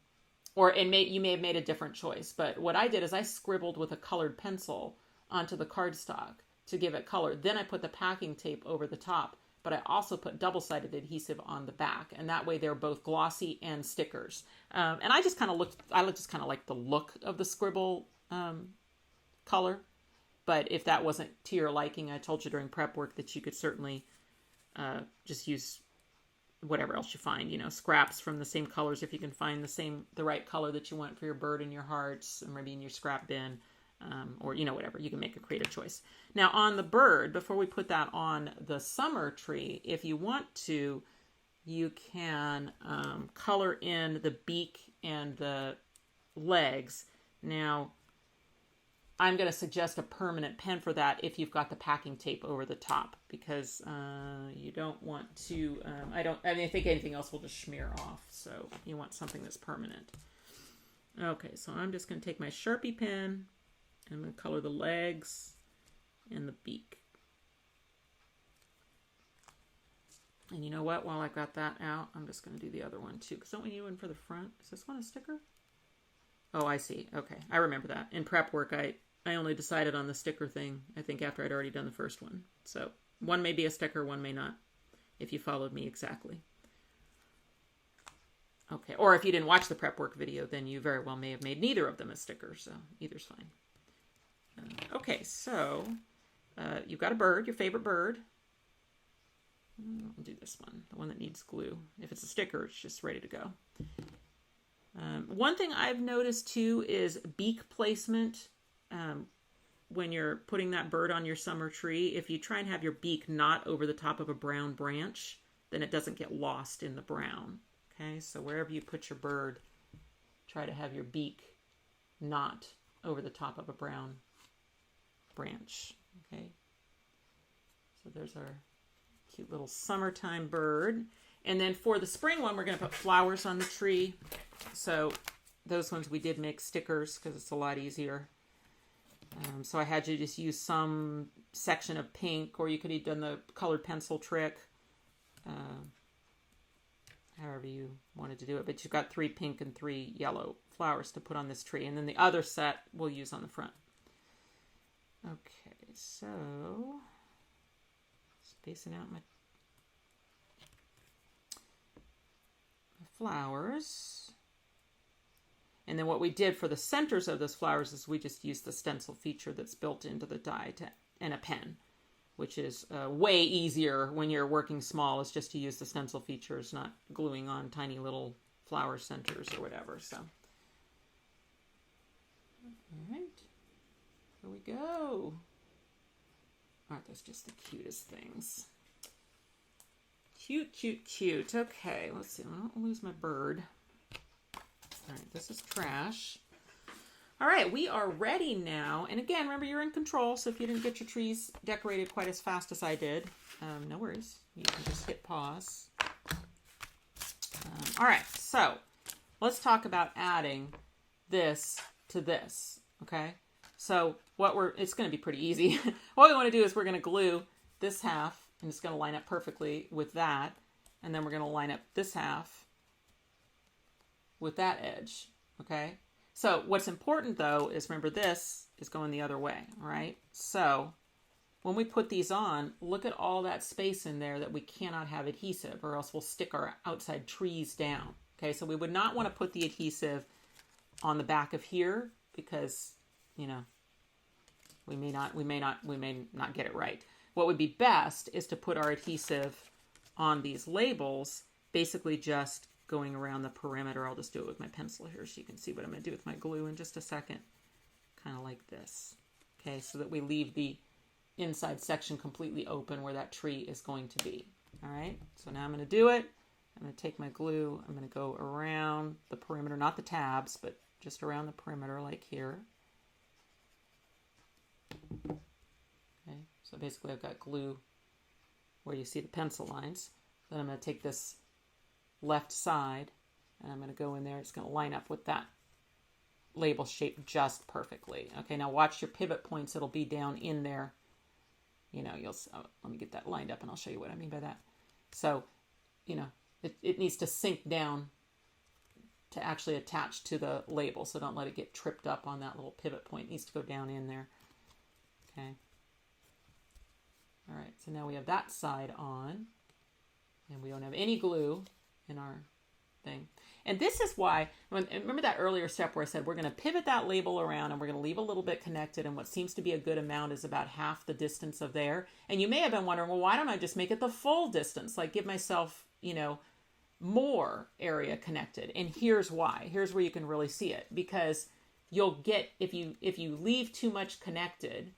may have made a different choice, but what I did is I scribbled with a colored pencil onto the cardstock to give it color. Then I put the packing tape over the top, but I also put double-sided adhesive on the back, and that way they're both glossy and stickers. And I just kind of like the look of the scribble color. But if that wasn't to your liking, I told you during prep work that you could certainly just use whatever else you find, you know, scraps from the same colors if you can find the right color that you want for your bird and your hearts, or maybe in your scrap bin, or, you know, whatever. You can make a creative choice. Now, on the bird, before we put that on the summer tree, if you want to, you can color in the beak and the legs. Now, I'm going to suggest a permanent pen for that if you've got the packing tape over the top, because you don't want to, I think anything else will just smear off. So you want something that's permanent. Okay, so I'm just going to take my Sharpie pen. I'm going to color the legs and the beak. And you know what? While I got that out, I'm just going to do the other one too, because don't we need one for the front? Is this one a sticker? Oh, I see. Okay, I remember that. In prep work, I only decided on the sticker thing, I think, after I'd already done the first one. So one may be a sticker, one may not, if you followed me exactly. Okay, or if you didn't watch the prep work video, then you very well may have made neither of them a sticker, so either's fine. Okay, so you've got a bird, your favorite bird. I'll do this one, the one that needs glue. If it's a sticker, it's just ready to go. One thing I've noticed too is beak placement. When you're putting that bird on your summer tree, if you try and have your beak not over the top of a brown branch, then it doesn't get lost in the brown. Okay, so wherever you put your bird, try to have your beak not over the top of a brown branch. Okay, so there's our cute little summertime bird. And then for the spring one, we're going to put flowers on the tree. So those ones we did make stickers because it's a lot easier. So I had you just use some section of pink, or you could have done the colored pencil trick, however you wanted to do it. But you've got 3 pink and 3 yellow flowers to put on this tree. And then the other set we'll use on the front. Okay, so spacing out my flowers. And then what we did for the centers of those flowers is we just used the stencil feature that's built into the die and a pen, which is way easier when you're working small, is just to use the stencil features, not gluing on tiny little flower centers or whatever. So, all right, here we go. Aren't those just the cutest things? Cute, cute, cute. Okay, let's see. I don't lose my bird. All right, this is trash. All right, we are ready now. And again, remember, you're in control, so if you didn't get your trees decorated quite as fast as I did, no worries. You can just hit pause. All right, so let's talk about adding this to this, okay? So it's going to be pretty easy. What we want to do is we're going to glue this half, and it's going to line up perfectly with that. And then we're going to line up this half with that edge, okay? So what's important though is, remember, this is going the other way, all right? So when we put these on, look at all that space in there that we cannot have adhesive, or else we'll stick our outside trees down. Okay, so we would not want to put the adhesive on the back of here because, you know, we may not get it right. What would be best is to put our adhesive on these labels, basically just going around the perimeter. I'll just do it with my pencil here so you can see what I'm going to do with my glue in just a second. Kind of like this. Okay, so that we leave the inside section completely open where that tree is going to be. All right, so now I'm going to do it. I'm going to take my glue. I'm going to go around the perimeter, not the tabs, but just around the perimeter like here. Okay, so basically I've got glue where you see the pencil lines. Then I'm going to take this left side and I'm going to go in there. It's going to line up with that label shape just perfectly. Okay, now watch your pivot points. It'll be down in there. You know, let me get that lined up and I'll show you what I mean by that. So, you know, it needs to sink down to actually attach to the label. So don't let it get tripped up on that little pivot point. It needs to go down in there. Okay. All right, so now we have that side on and we don't have any glue in our thing. And this is why, remember that earlier step where I said we're going to pivot that label around and we're going to leave a little bit connected, and what seems to be a good amount is about half the distance of there. And you may have been wondering, well, why don't I just make it the full distance? Like give myself, you know, more area connected. And here's why. Here's where you can really see it. Because you'll get, if you leave too much connected,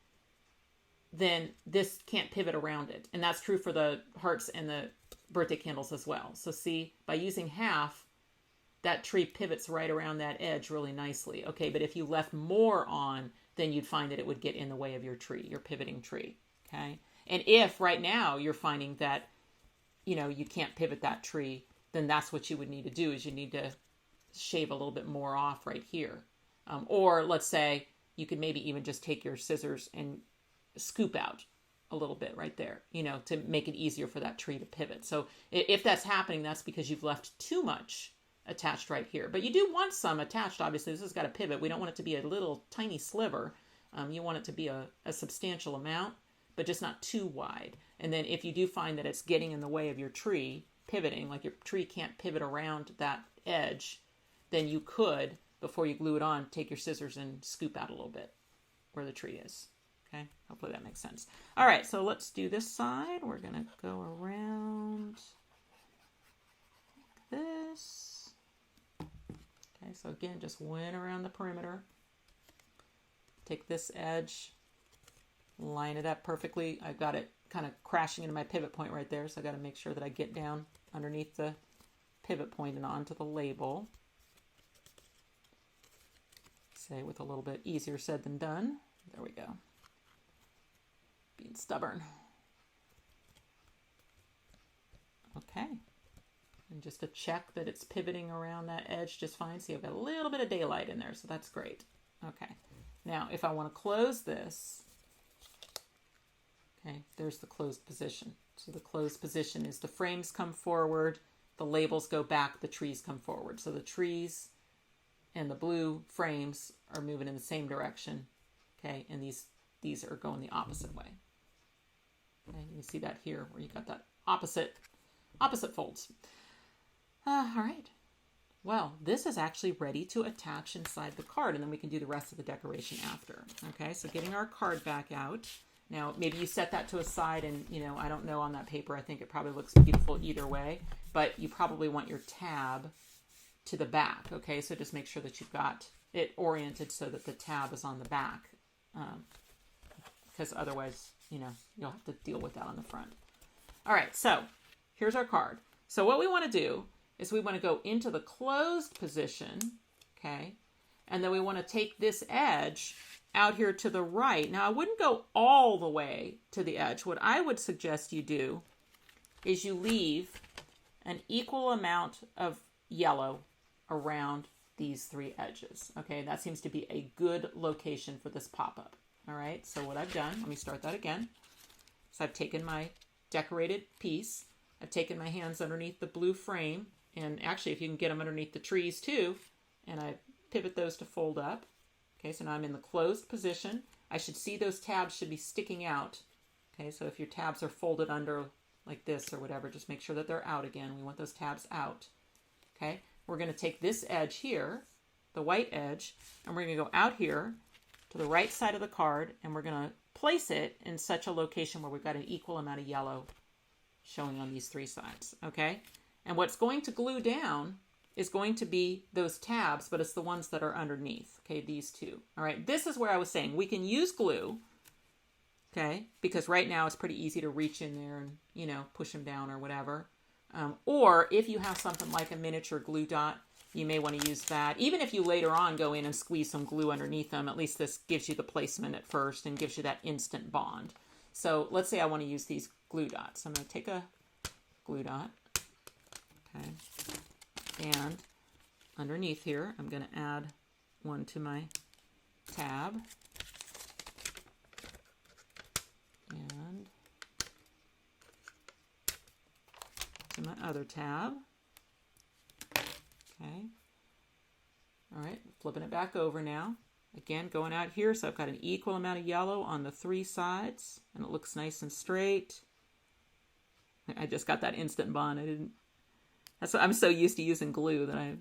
then this can't pivot around it. And that's true for the hearts and the birthday candles as well. So see, by using half, that tree pivots right around that edge really nicely. Okay, but if you left more on, then you'd find that it would get in the way of your tree, your pivoting tree. Okay, and if right now you're finding that, you know, you can't pivot that tree, then that's what you would need to do, is you need to shave a little bit more off right here. Or let's say you could maybe even just take your scissors and scoop out a little bit right there, you know, to make it easier for that tree to pivot. So if that's happening, that's because you've left too much attached right here. But you do want some attached, obviously. This has got to pivot. We don't want it to be a little tiny sliver. You want it to be a substantial amount, but just not too wide. And then if you do find that it's getting in the way of your tree pivoting, like your tree can't pivot around that edge, then you could, before you glue it on, take your scissors and scoop out a little bit where the tree is. Okay, hopefully that makes sense. All right, so let's do this side. We're going to go around like this. Okay, so again, just went around the perimeter. Take this edge, line it up perfectly. I've got it kind of crashing into my pivot point right there, so I got to make sure that I get down underneath the pivot point and onto the label. Say with a little bit easier said than done. There we go. Being stubborn. Okay. And just to check that it's pivoting around that edge just fine. See, I've got a little bit of daylight in there, so that's great. Okay. Now, if I want to close this, okay, there's the closed position. So the closed position is the frames come forward, the labels go back, the trees come forward. So the trees and the blue frames are moving in the same direction, okay, and these are going the opposite way. Okay, you can see that here where you got that opposite folds. All right. Well, this is actually ready to attach inside the card, and then we can do the rest of the decoration after. Okay, so getting our card back out. Now, maybe you set that to a side and, you know, I don't know on that paper. I think it probably looks beautiful either way, but you probably want your tab to the back. Okay, so just make sure that you've got it oriented so that the tab is on the back, because otherwise, you know, you'll have to deal with that on the front. All right, so here's our card. So what we want to do is we want to go into the closed position, okay? And then we want to take this edge out here to the right. Now, I wouldn't go all the way to the edge. What I would suggest you do is you leave an equal amount of yellow around these three edges, okay? That seems to be a good location for this pop-up, all right? So what I've done, let me start that again. So I've taken my decorated piece, I've taken my hands underneath the blue frame, and actually if you can get them underneath the trees too, and I pivot those to fold up. Okay, so now I'm in the closed position. I should see those tabs should be sticking out Okay, so if your tabs are folded under like this or whatever, just make sure that they're out again. We want those tabs out. Okay, we're going to take this edge here, the white edge, and we're going to go out here to the right side of the card, and we're going to place it in such a location where we've got an equal amount of yellow showing on these three sides. Okay, and what's going to glue down is going to be those tabs, but it's the ones that are underneath. Okay, these two. All right, this is where I was saying we can use glue. Okay, because right now it's pretty easy to reach in there and, you know, push them down or whatever. Or if you have something like a miniature glue dot, you may want to use that. Even if you later on go in and squeeze some glue underneath them, at least this gives you the placement at first and gives you that instant bond. So let's say I want to use these glue dots. I'm going to take a glue dot. Okay. And underneath here, I'm going to add one to my tab. And to my other tab. Okay. All right, flipping it back over now. Again, going out here, so I've got an equal amount of yellow on the three sides, and it looks nice and straight. I just got that instant bond. I'm so used to using glue that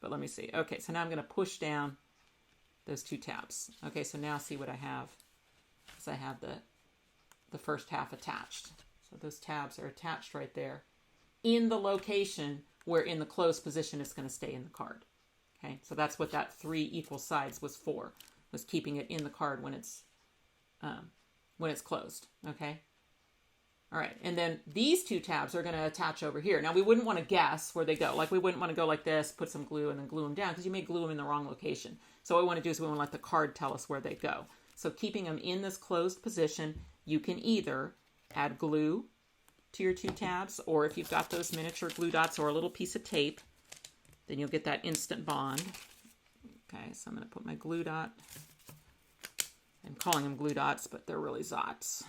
but let me see. Okay, so now I'm going to push down those two tabs. Okay, so now see what I have. I have the first half attached. So those tabs are attached right there in the location where in the closed position it's going to stay in the card. Okay, so that's what that 3 equal sides was for, was keeping it in the card when it's closed. Okay. All right, and then these 2 tabs are going to attach over here. Now we wouldn't want to guess where they go. Like we wouldn't want to go like this, put some glue, and then glue them down, because you may glue them in the wrong location. So what we want to do is we want to let the card tell us where they go. So keeping them in this closed position, you can either add glue to your 2 tabs, or if you've got those miniature glue dots or a little piece of tape, then you'll get that instant bond. Okay, so I'm going to put my glue dot. I'm calling them glue dots, but they're really Zots.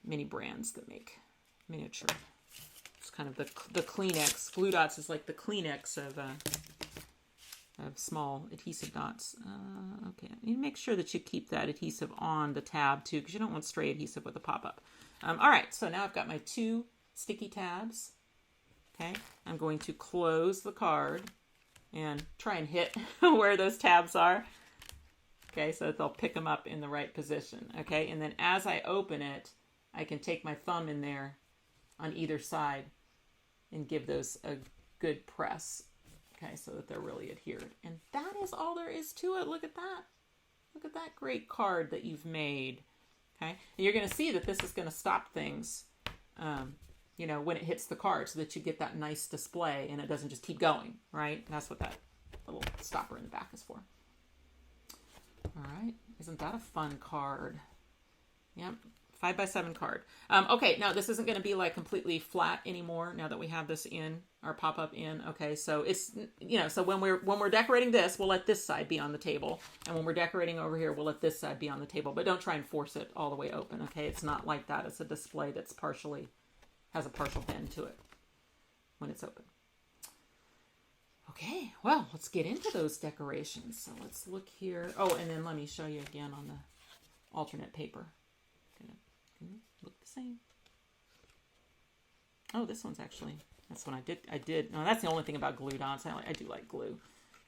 Many brands that make miniature. It's kind of the Kleenex. Glue dots is like the Kleenex of small adhesive dots. Okay, you make sure that you keep that adhesive on the tab too, because you don't want stray adhesive with a pop-up. All right, so now I've got my 2 sticky tabs. Okay, I'm going to close the card and try and hit where those tabs are. Okay, so that they'll pick them up in the right position. Okay, and then as I open it, I can take my thumb in there on either side and give those a good press. Okay, so that they're really adhered. And that is all there is to it. Look at that. Look at that great card that you've made. Okay, and you're going to see that this is going to stop things, you know, when it hits the card, so that you get that nice display and it doesn't just keep going, right? And that's what that little stopper in the back is for. All right, isn't that a fun card? Yep. 5x7 card. Okay, now this isn't going to be like completely flat anymore now that we have this in, our pop-up in. Okay, so it's, you know, so when we're decorating this, we'll let this side be on the table. And when we're decorating over here, we'll let this side be on the table. But don't try and force it all the way open, okay? It's not like that. It's a display that's has a partial bend to it when it's open. Okay, well, let's get into those decorations. So let's look here. Oh, and then let me show you again on the alternate paper. Look the same. Oh, this one's actually, that's one I did. No, that's the only thing about glue dots. I do like glue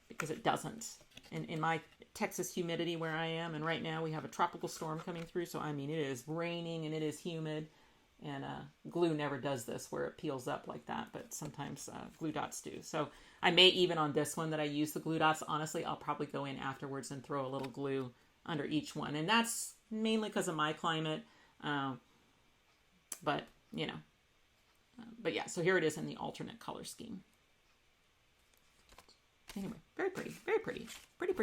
because it doesn't. In my Texas humidity where I am, and right now we have a tropical storm coming through, so I mean, it is raining and it is humid, and glue never does this where it peels up like that, but sometimes glue dots do. So I may, even on this one that I use the glue dots, honestly, I'll probably go in afterwards and throw a little glue under each one. And that's mainly because of my climate. But, you know, but yeah, so here it is in the alternate color scheme. Anyway, very pretty, very pretty,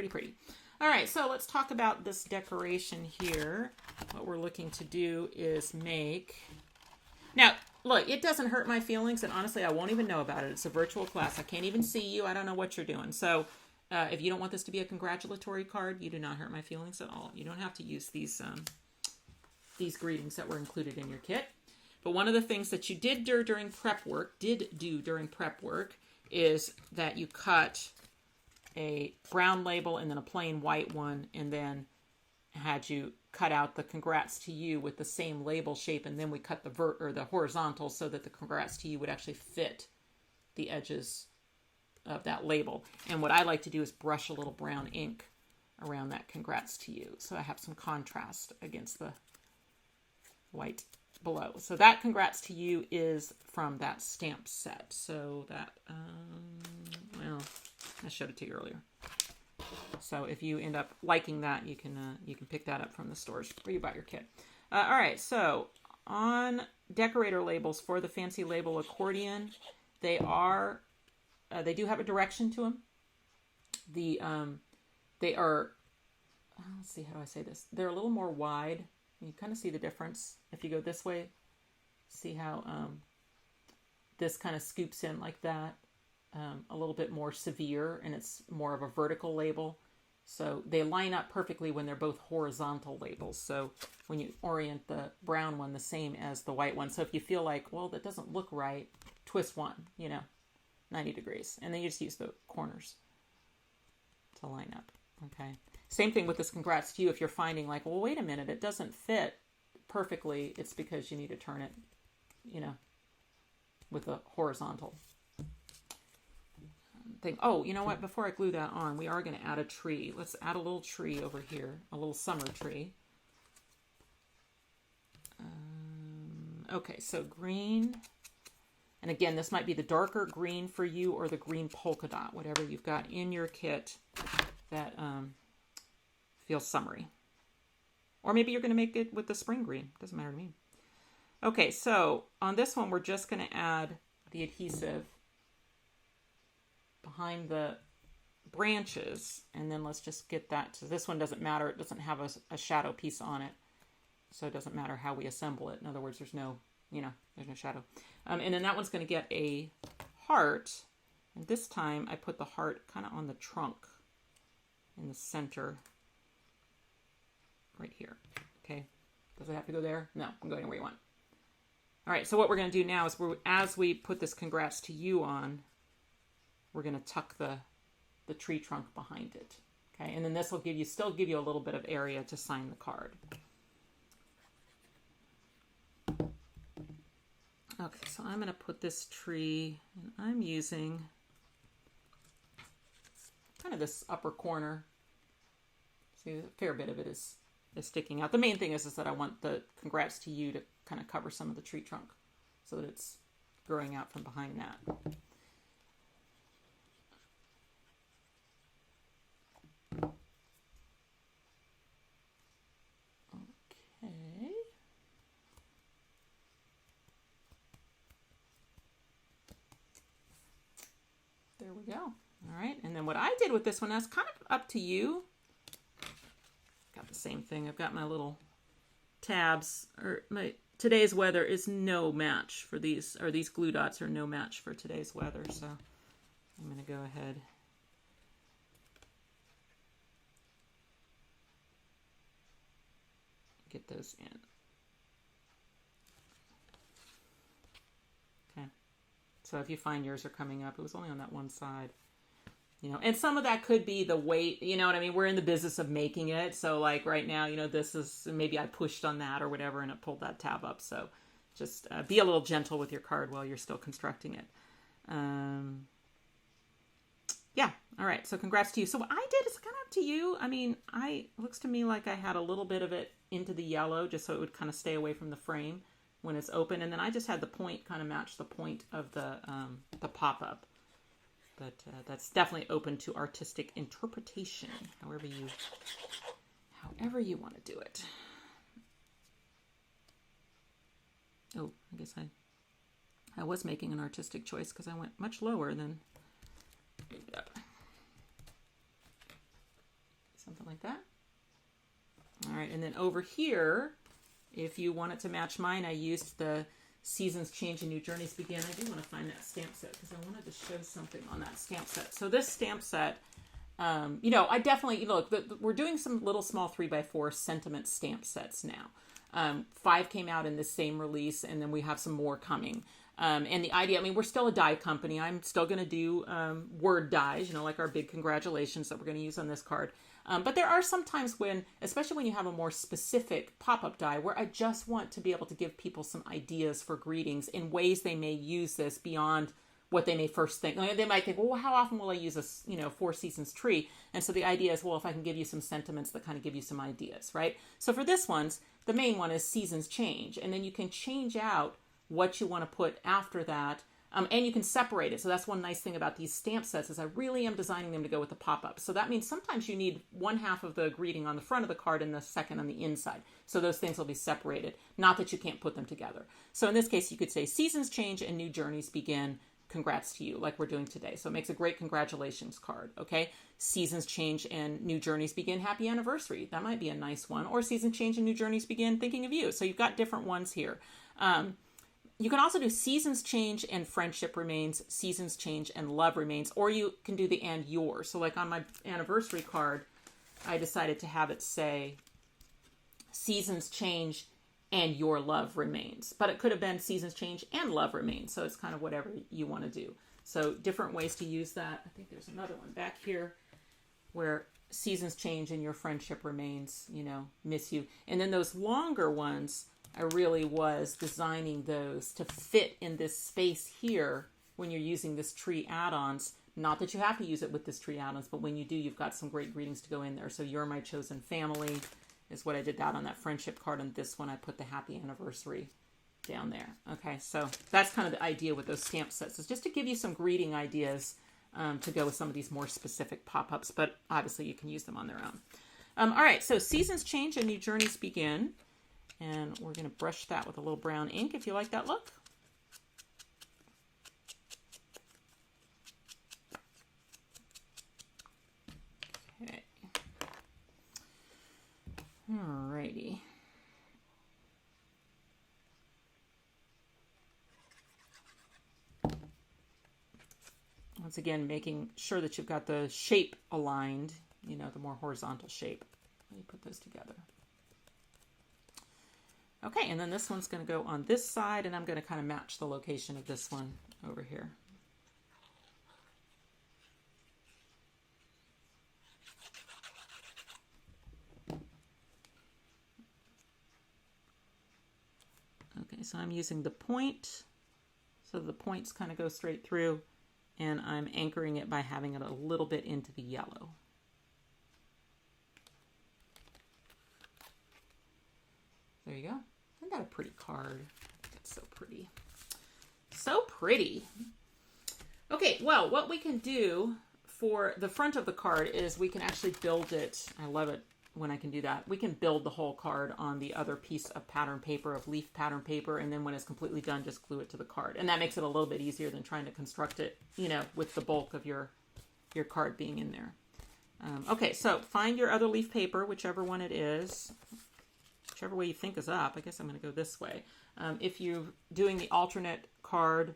pretty. All right, so let's talk about this decoration here. What we're looking to do is make, now, look, it doesn't hurt my feelings, and honestly, I won't even know about it. It's a virtual class. I can't even see you. I don't know what you're doing. So if you don't want this to be a congratulatory card, you do not hurt my feelings at all. You don't have to use these greetings that were included in your kit. But one of the things that you did do during prep work is that you cut a brown label and then a plain white one, and then had you cut out the congrats to you with the same label shape, and then we cut the horizontal so that the congrats to you would actually fit the edges of that label. And what I like to do is brush a little brown ink around that congrats to you, so I have some contrast against the white below. So that congrats to you is from that stamp set. So that, well, I showed it to you earlier. So if you end up liking that, you can pick that up from the stores where you bought your kit. All right, so on decorator labels for the Fancy Label Accordion, they do have a direction to them. They are, let's see, how do I say this? They're a little more wide. You kind of see the difference. If you go this way, see how this kind of scoops in like that. A little bit more severe, and it's more of a vertical label. So they line up perfectly when they're both horizontal labels. So when you orient the brown one the same as the white one. So if you feel like, well, that doesn't look right, twist one, 90 degrees. And then you just use the corners to line up. Okay. Same thing with this congrats to you. If you're finding like, well, wait a minute, it doesn't fit perfectly. It's because you need to turn it, with a horizontal thing. Oh, you know what? Before I glue that on, we are going to add a tree. Let's add a little tree over here, a little summer tree. Okay, so green. And again, this might be the darker green for you or the green polka dot, whatever you've got in your kit that feels summery. Or maybe you're going to make it with the spring green. Doesn't matter to me. Okay, so on this one, we're just going to add the adhesive behind the branches, and then let's just get that. So this one doesn't matter. It doesn't have a shadow piece on it, so it doesn't matter how we assemble it. In other words, there's no shadow. And then that one's going to get a heart, and this time I put the heart kind of on the trunk in the center right here. Okay, does it have to go there? No, I'm going anywhere you want. All right, so what we're going to do now is as we put this congrats to you on, we're going to tuck the tree trunk behind it. Okay, and then this will still give you a little bit of area to sign the card. Okay, so I'm going to put this tree, and I'm using kind of this upper corner. See, a fair bit of it is sticking out. The main thing is that I want the congrats to you to kind of cover some of the tree trunk so that it's growing out from behind that. Okay. There we go. All right, and then what I did with this one, that's kind of up to you. Got the same thing. I've got my little tabs, or today's weather is no match for these, or these glue dots are no match for today's weather. So I'm going to go ahead. Get those in. Okay. So if you find yours are coming up, it was only on that one side. And some of that could be the weight, you know what I mean? We're in the business of making it. So like right now, this is, maybe I pushed on that or whatever, and it pulled that tab up. So just be a little gentle with your card while you're still constructing it. Yeah. All right. So congrats to you. So what I did is kind of up to you. I mean, it looks to me like I had a little bit of it into the yellow just so it would kind of stay away from the frame when it's open. And then I just had the point kind of match the point of the pop-up. But that's definitely open to artistic interpretation, however you want to do it. Oh, I guess I was making an artistic choice because I went much lower than something like that. All right, and then over here, if you want it to match mine, I used the Seasons Change and New Journeys Begin. I do want to find that stamp set because I wanted to show something on that stamp set. So this stamp set, I definitely, look, we're doing some little small 3x4 sentiment stamp sets now. 5 came out in this same release, and then we have some more coming. And the idea, I mean, we're still a die company. I'm still going to do word dies, you know, like our big congratulations that we're going to use on this card. But there are some times when, especially when you have a more specific pop-up die, where I just want to be able to give people some ideas for greetings in ways they may use this beyond what they may first think. They might think, well, how often will I use a, you know, Four Seasons tree? And so the idea is, well, if I can give you some sentiments that kind of give you some ideas, right? So for this one's, the main one is seasons change. And then you can change out what you want to put after that. And you can separate it. So that's one nice thing about these stamp sets is I really am designing them to go with the pop-up. So that means sometimes you need one half of the greeting on the front of the card and the second on the inside. So those things will be separated. Not that you can't put them together. So in this case, you could say seasons change and new journeys begin. Congrats to you, like we're doing today. So it makes a great congratulations card, okay? Seasons change and new journeys begin. Happy anniversary. That might be a nice one. Or seasons change and new journeys begin. Thinking of you. So you've got different ones here. You can also do seasons change and friendship remains, seasons change and love remains, or you can do the and yours. So like on my anniversary card, I decided to have it say seasons change and your love remains. But it could have been seasons change and love remains. So it's kind of whatever you want to do. So different ways to use that. I think there's another one back here where seasons change and your friendship remains, you know, miss you. And then those longer ones, I really was designing those to fit in this space here when you're using this tree add-ons. Not that you have to use it with this tree add-ons, but when you do, you've got some great greetings to go in there. So you're my chosen family is what I did that on that friendship card. And this one, I put the happy anniversary down there. Okay, so that's kind of the idea with those stamp sets, is just to give you some greeting ideas to go with some of these more specific pop-ups, but obviously you can use them on their own. All right, so seasons change and new journeys begin. And we're going to brush that with a little brown ink if you like that look. Okay. Alrighty. Once again, making sure that you've got the shape aligned, you know, the more horizontal shape. Let me put those together. Okay, and then this one's going to go on this side, and I'm going to kind of match the location of this one over here. Okay, so I'm using the point, so the points kind of go straight through, and I'm anchoring it by having it a little bit into the yellow. There you go. Isn't that a pretty card? It's so pretty. So pretty. Okay, well, what we can do for the front of the card is we can actually build it. I love it when I can do that. We can build the whole card on the other piece of pattern paper, of leaf pattern paper, and then when it's completely done, just glue it to the card. And that makes it a little bit easier than trying to construct it, you know, with the bulk of your card being in there. Okay, so find your other leaf paper, whichever one it is. Whichever way you think is up. I guess I'm going to go this way. If you're doing the alternate card,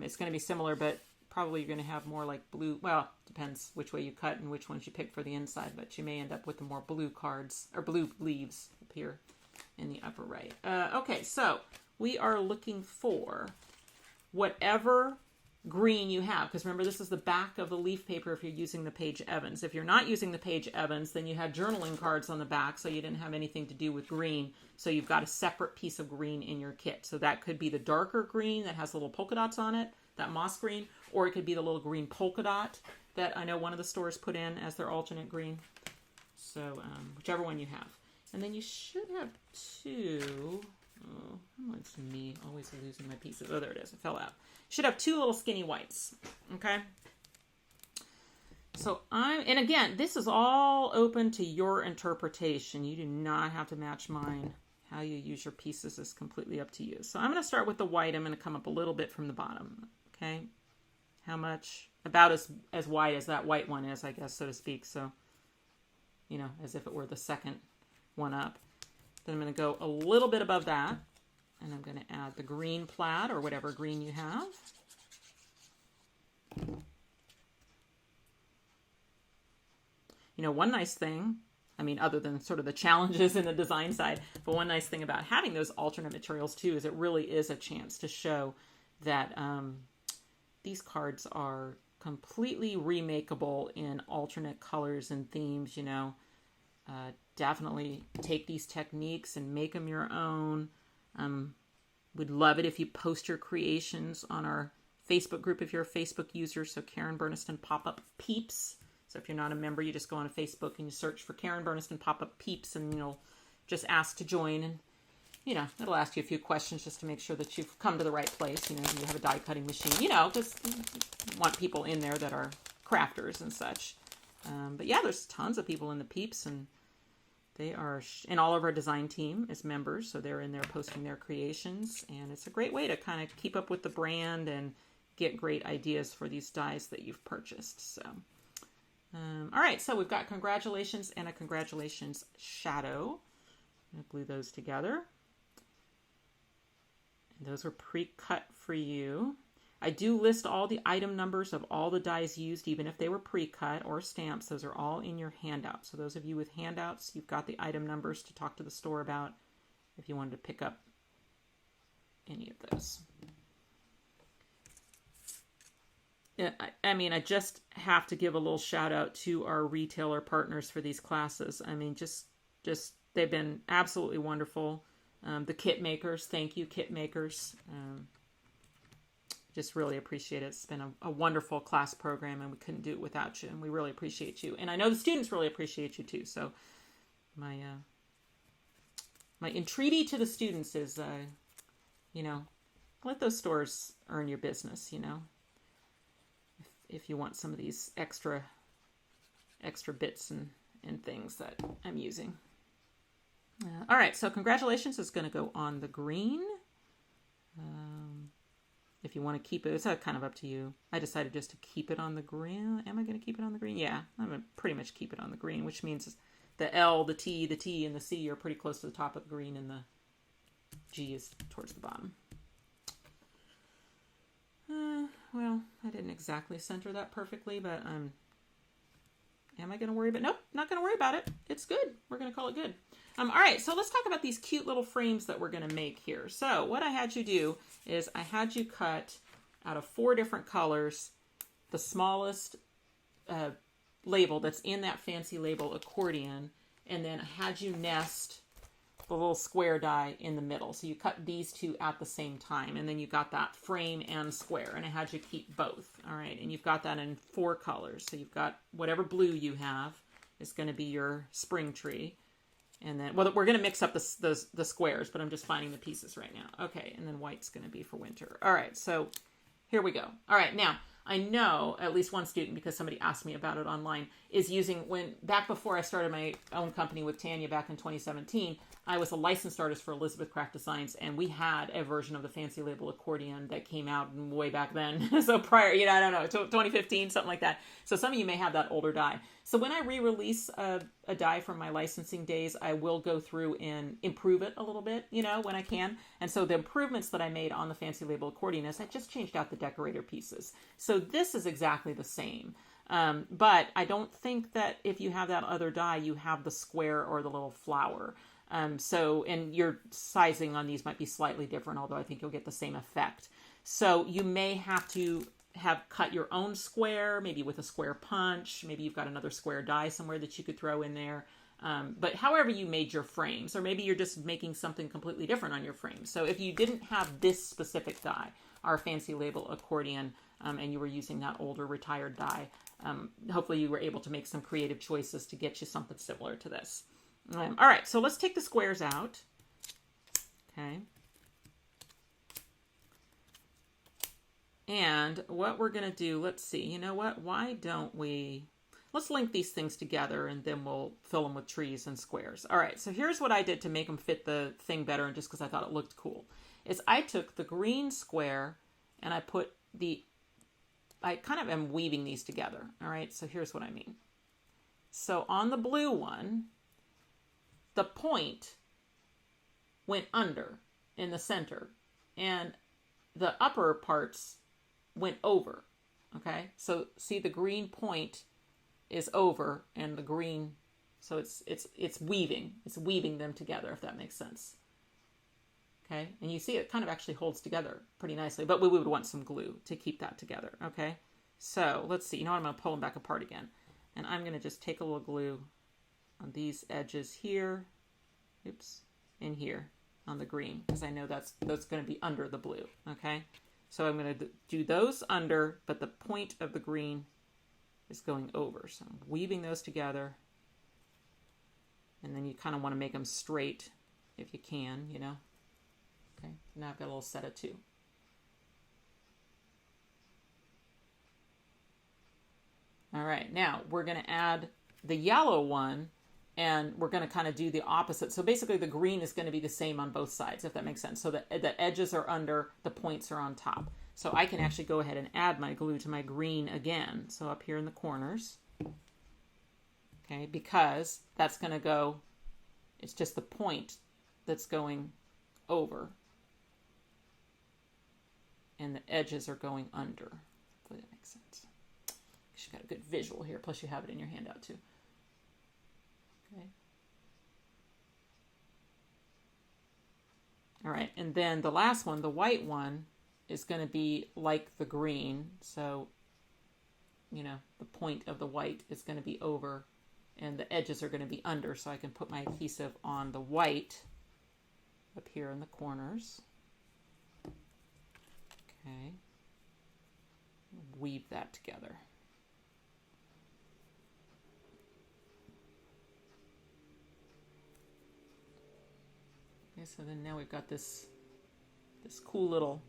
it's going to be similar, but probably you're going to have more like blue. Well, depends which way you cut and which ones you pick for the inside, but you may end up with the more blue cards, or blue leaves up here in the upper right. Okay, so we are looking for whatever green you have, because remember, this is the back of the leaf paper if you're using the Page Evans. If you're not using the Page Evans, then you had journaling cards on the back, so you didn't have anything to do with green, so you've got a separate piece of green in your kit. So that could be the darker green that has little polka dots on it, that moss green, or it could be the little green polka dot that I know one of the stores put in as their alternate green. So whichever one you have. And then you should have two. Oh, it's me always losing my pieces. Oh, there it is. It fell out. Should have two little skinny whites. Okay. So and again, this is all open to your interpretation. You do not have to match mine. How you use your pieces is completely up to you. So I'm going to start with the white. I'm going to come up a little bit from the bottom. Okay. How much? About as wide as that white one is, I guess, so to speak. So, you know, as if it were the second one up. Then I'm going to go a little bit above that, and I'm going to add the green plaid, or whatever green you have. You know, one nice thing, I mean, other than sort of the challenges in the design side, but one nice thing about having those alternate materials too is it really is a chance to show that these cards are completely remakeable in alternate colors and themes, you know. Definitely take these techniques and make them your own. We'd love it if you post your creations on our Facebook group if you're a Facebook user. So Karen Burniston Pop-Up Peeps. So if you're not a member, you just go on Facebook and you search for Karen Burniston Pop-Up Peeps, and you'll just ask to join. And, you know, it'll ask you a few questions just to make sure that you've come to the right place. You know, you have a die cutting machine, you know, because you want people in there that are crafters and such. But yeah, there's tons of people in the Peeps, and they are, and all of our design team is members, so they're in there posting their creations, and it's a great way to kind of keep up with the brand and get great ideas for these dies that you've purchased. So, all right, so we've got congratulations and a congratulations shadow. I'm going to glue those together. And those were pre-cut for you. I do list all the item numbers of all the dies used, even if they were pre-cut or stamps. Those are all in your handout. So those of you with handouts, you've got the item numbers to talk to the store about if you wanted to pick up any of those. Yeah, I mean, I just have to give a little shout out to our retailer partners for these classes. I mean, just they've been absolutely wonderful. The kit makers, thank you, kit makers. Just really appreciate it. It's been a wonderful class program, and we couldn't do it without you, and we really appreciate you. And I know the students really appreciate you too. So my entreaty to the students is, you know, let those stores earn your business, you know, if you want some of these extra bits and things that I'm using. All right, so congratulations is going to go on the green. If you want to keep it, it's kind of up to you. I decided just to keep it on the green. Am I going to keep it on the green? Yeah, I'm going to pretty much keep it on the green, which means the L, the T, and the C are pretty close to the top of the green, and the G is towards the bottom. Well, I didn't exactly center that perfectly, but am I going to worry about it? Nope, not going to worry about it. It's good. We're going to call it good. All right, so let's talk about these cute little frames that we're going to make here. So what I had you do is I had you cut out of 4 different colors the smallest label that's in that fancy label accordion, and then I had you nest the little square die in the middle. So you cut these 2 at the same time, and then you got that frame and square, and I had you keep both. All right, and you've got that in 4 colors. So you've got whatever blue you have is going to be your spring tree. And then, well, we're going to mix up the squares, but I'm just finding the pieces right now. Okay, and then white's going to be for winter. All right, so here we go. All right, now, I know at least one student, because somebody asked me about it online, is using, back before I started my own company with Tanya back in 2017, I was a licensed artist for Elizabeth Craft Designs, and we had a version of the fancy label accordion that came out way back then. So prior, you know, I don't know, 2015, something like that. So some of you may have that older die. So when I re-release a die from my licensing days, I will go through and improve it a little bit, you know, when I can. And so the improvements that I made on the fancy label accordion is I just changed out the decorator pieces. So this is exactly the same. But I don't think that if you have that other die, you have the square or the little flower. And your sizing on these might be slightly different, although I think you'll get the same effect. So you may have to have cut your own square, maybe with a square punch. Maybe you've got another square die somewhere that you could throw in there. But however you made your frames, or maybe you're just making something completely different on your frame. So if you didn't have this specific die, our fancy label accordion, and you were using that older retired die, hopefully you were able to make some creative choices to get you something similar to this. All right, so let's take the squares out. Okay. And what we're going to do, let's see, you know what? Why don't let's link these things together, and then we'll fill them with trees and squares. All right, so here's what I did to make them fit the thing better, and just because I thought it looked cool, is I took the green square and I kind of am weaving these together. All right, so here's what I mean. So on the blue one, the point went under in the center, and the upper parts went over. Okay, so see, the green point is over, and the green, so it's weaving them together, if that makes sense. Okay, and you see it kind of actually holds together pretty nicely, but we would want some glue to keep that together. Okay, so let's see. You know what? I'm going to pull them back apart again. And I'm going to just take a little glue on these edges here. Oops, in here on the green, because I know that's going to be under the blue. Okay, so I'm going to do those under, but the point of the green is going over. So I'm weaving those together. And then you kind of want to make them straight if you can, you know. Okay, now I've got a little set of two. All right, now we're going to add the yellow one, and we're going to kind of do the opposite. So basically the green is going to be the same on both sides, if that makes sense. So the edges are under, the points are on top. So I can actually go ahead and add my glue to my green again. So up here in the corners. Okay, because that's going to go, it's just the point that's going over. And the edges are going under. Hopefully that makes sense. You've got a good visual here, plus you have it in your handout too. Okay. All right, and then the last one, the white one, is going to be like the green. So, you know, the point of the white is going to be over and the edges are going to be under, so I can put my adhesive on the white up here in the corners. Okay. Weave that together. Okay, so then now we've got this cool little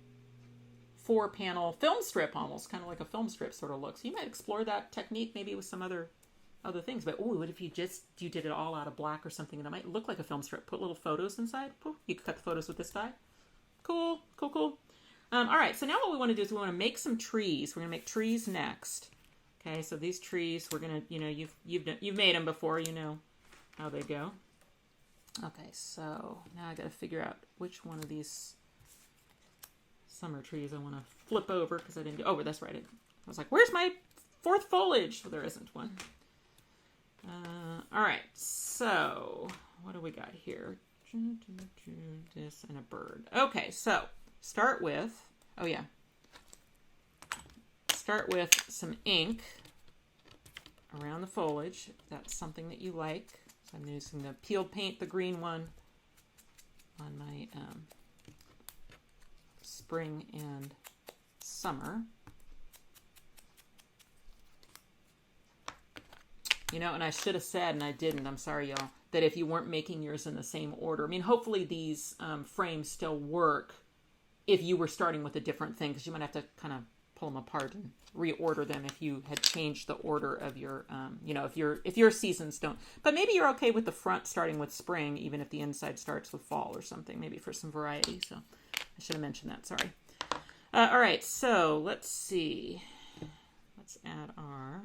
4-panel film strip, almost kind of like a film strip sort of look. So you might explore that technique maybe with some other things. But ooh, what if you did it all out of black or something, and it might look like a film strip? Put little photos inside. Poof, you could cut the photos with this die. Cool, cool, cool. All right, so now what we want to do is we want to make some trees. We're going to make trees next. Okay, so these trees, we're going to, you know, you've made them before, you know how they go. Okay, so now I got to figure out which one of these summer trees I want to flip over, because I didn't do, oh, that's right. I was like, where's my fourth foliage? Well, there isn't one. All right, so what do we got here? This and a bird. Okay, so start with, oh yeah, start with some ink around the foliage, if that's something that you like. So I'm using the peeled paint, the green one, on my spring and summer. You know, and I should have said, and I didn't, I'm sorry, y'all, that if you weren't making yours in the same order, I mean, hopefully these frames still work if you were starting with a different thing, because you might have to kind of pull them apart and reorder them if you had changed the order of your, you know, if your seasons don't. But maybe you're okay with the front starting with spring, even if the inside starts with fall or something, maybe for some variety. So I should have mentioned that, sorry. All right, so let's see. Let's add our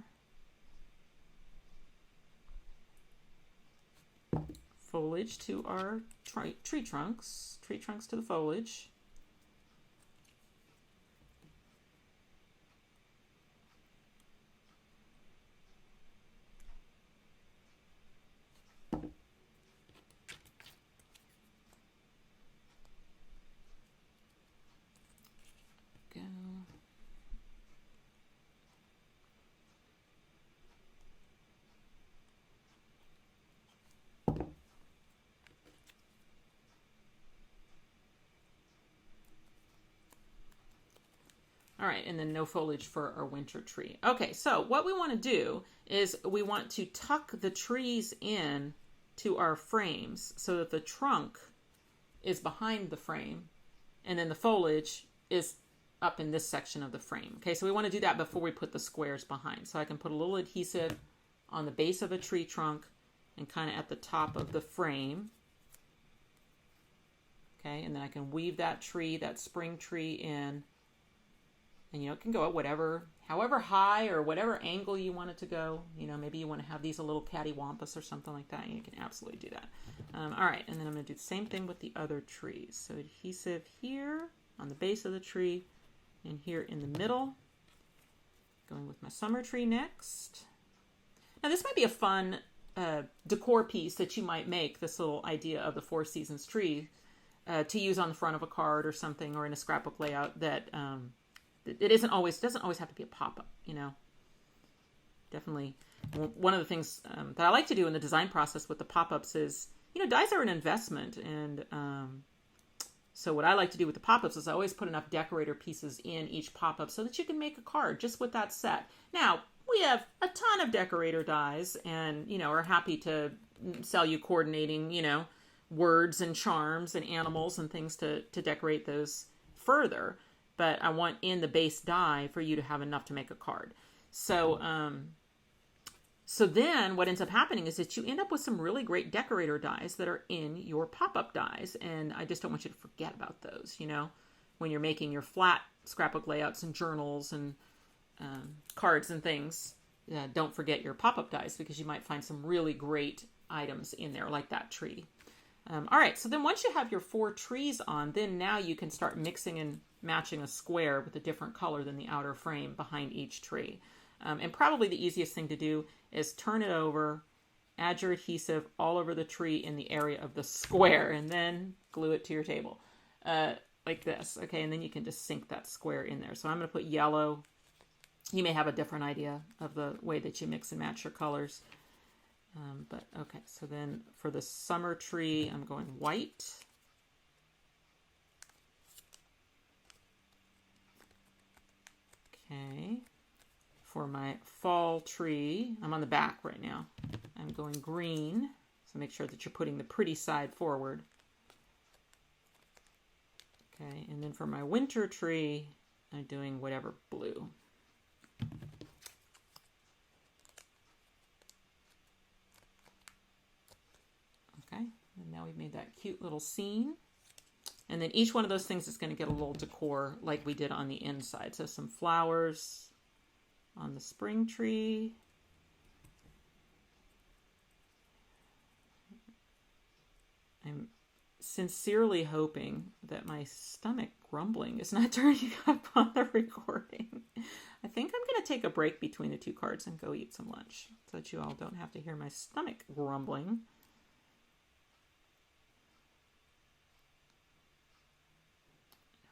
foliage to our tree trunks to the foliage. Go. All right, and then no foliage for our winter tree. Okay, so what we want to do is we want to tuck the trees in to our frames so that the trunk is behind the frame and then the foliage is up in this section of the frame. Okay, so we want to do that before we put the squares behind. So I can put a little adhesive on the base of a tree trunk and kind of at the top of the frame. Okay, and then I can weave that tree, that spring tree in. And, you know, it can go at however high or whatever angle you want it to go. You know, maybe you want to have these a little cattywampus or something like that. And you can absolutely do that. All right, and then I'm going to do the same thing with the other trees. So adhesive here on the base of the tree and here in the middle. Going with my summer tree next. Now, this might be a fun decor piece that you might make, this little idea of the Four Seasons tree. to use on the front of a card or something, or in a scrapbook layout, that it doesn't always have to be a pop-up, you know. Definitely one of the things that I like to do in the design process with the pop-ups is, you know, dies are an investment. And so what I like to do with the pop-ups is I always put enough decorator pieces in each pop-up so that you can make a card just with that set. Now, we have a ton of decorator dies and, you know, are happy to sell you coordinating, you know, words and charms and animals and things to decorate those further. But I want in the base die for you to have enough to make a card. So, so then what ends up happening is that you end up with some really great decorator dies that are in your pop-up dies. And I just don't want you to forget about those, you know, when you're making your flat scrapbook layouts and journals and cards and things. Don't forget your pop-up dies, because you might find some really great items in there, like that tree. All right, so then once you have your 4 trees on, then now you can start mixing and matching a square with a different color than the outer frame behind each tree. And probably the easiest thing to do is turn it over, add your adhesive all over the tree in the area of the square, and then glue it to your table like this. Okay, and then you can just sink that square in there. So I'm going to put yellow. You may have a different idea of the way that you mix and match your colors. But okay, so then for the summer tree, I'm going white. Okay. For my fall tree, I'm on the back right now. I'm going green. So make sure that you're putting the pretty side forward. Okay, and then for my winter tree, I'm doing whatever blue. Okay, and now we've made that cute little scene. And then each one of those things is going to get a little decor like we did on the inside. So some flowers on the spring tree. I'm sincerely hoping that my stomach grumbling is not turning up on the recording. I think I'm going to take a break between the 2 cards and go eat some lunch so that you all don't have to hear my stomach grumbling.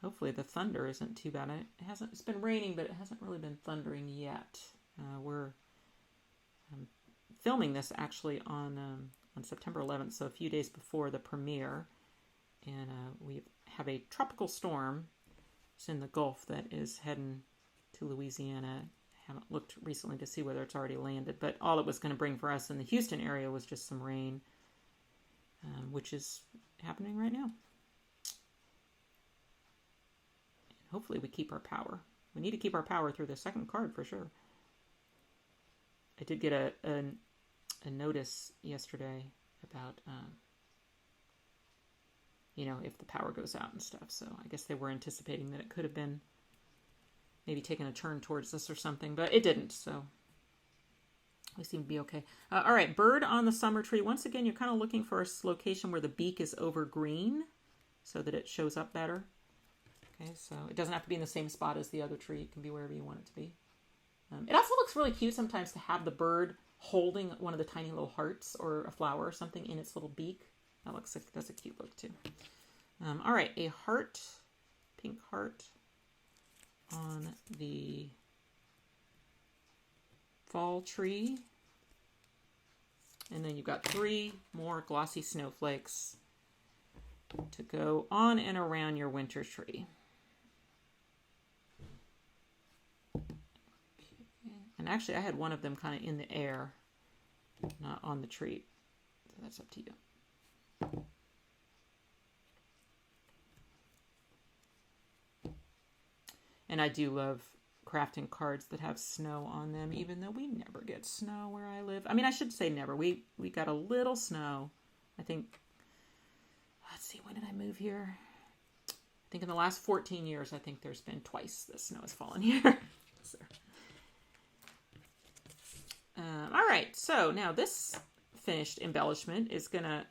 Hopefully the thunder isn't too bad. It's been raining, but it hasn't really been thundering yet. We're filming this actually on September 11th, so a few days before the premiere. And we have a tropical storm. It's in the Gulf that is heading to Louisiana. I haven't looked recently to see whether it's already landed, but all it was going to bring for us in the Houston area was just some rain, which is happening right now. Hopefully we keep our power. We need to keep our power through the second card for sure. I did get a notice yesterday about, you know, if the power goes out and stuff. So I guess they were anticipating that it could have been maybe taking a turn towards us or something, but it didn't. So we seem to be okay. All right, bird on the summer tree. Once again, you're kind of looking for a location where the beak is over green so that it shows up better. Okay, so it doesn't have to be in the same spot as the other tree. It can be wherever you want it to be. It also looks really cute sometimes to have the bird holding one of the tiny little hearts or a flower or something in its little beak. That looks like that's a cute look too. All right, a heart, pink heart on the fall tree. And then you've got 3 more glossy snowflakes to go on and around your winter tree. And actually I had one of them kind of in the air, not on the tree. So that's up to you. And I do love crafting cards that have snow on them, even though we never get snow where I live. I mean, I should say never. We got a little snow. I think, let's see, when did I move here? I think in the last 14 years, I think there's been twice the snow has fallen here. So. All right, so now this finished embellishment is going to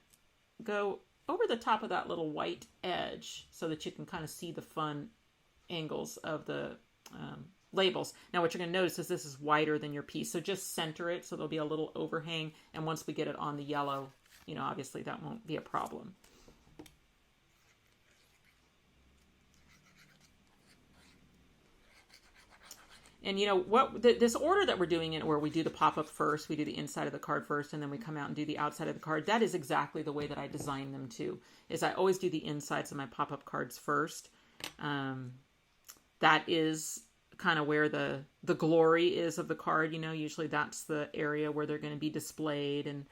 go over the top of that little white edge so that you can kind of see the fun angles of the labels. Now what you're going to notice is this is wider than your piece, so just center it so there'll be a little overhang, and once we get it on the yellow, you know, obviously that won't be a problem. And you know what, this order that we're doing it, where we do the pop-up first, we do the inside of the card first, and then we come out and do the outside of the card, that is exactly the way that I design them too, is I always do the insides of my pop-up cards first. That is kind of where the glory is of the card, you know, usually that's the area where they're going to be displayed, and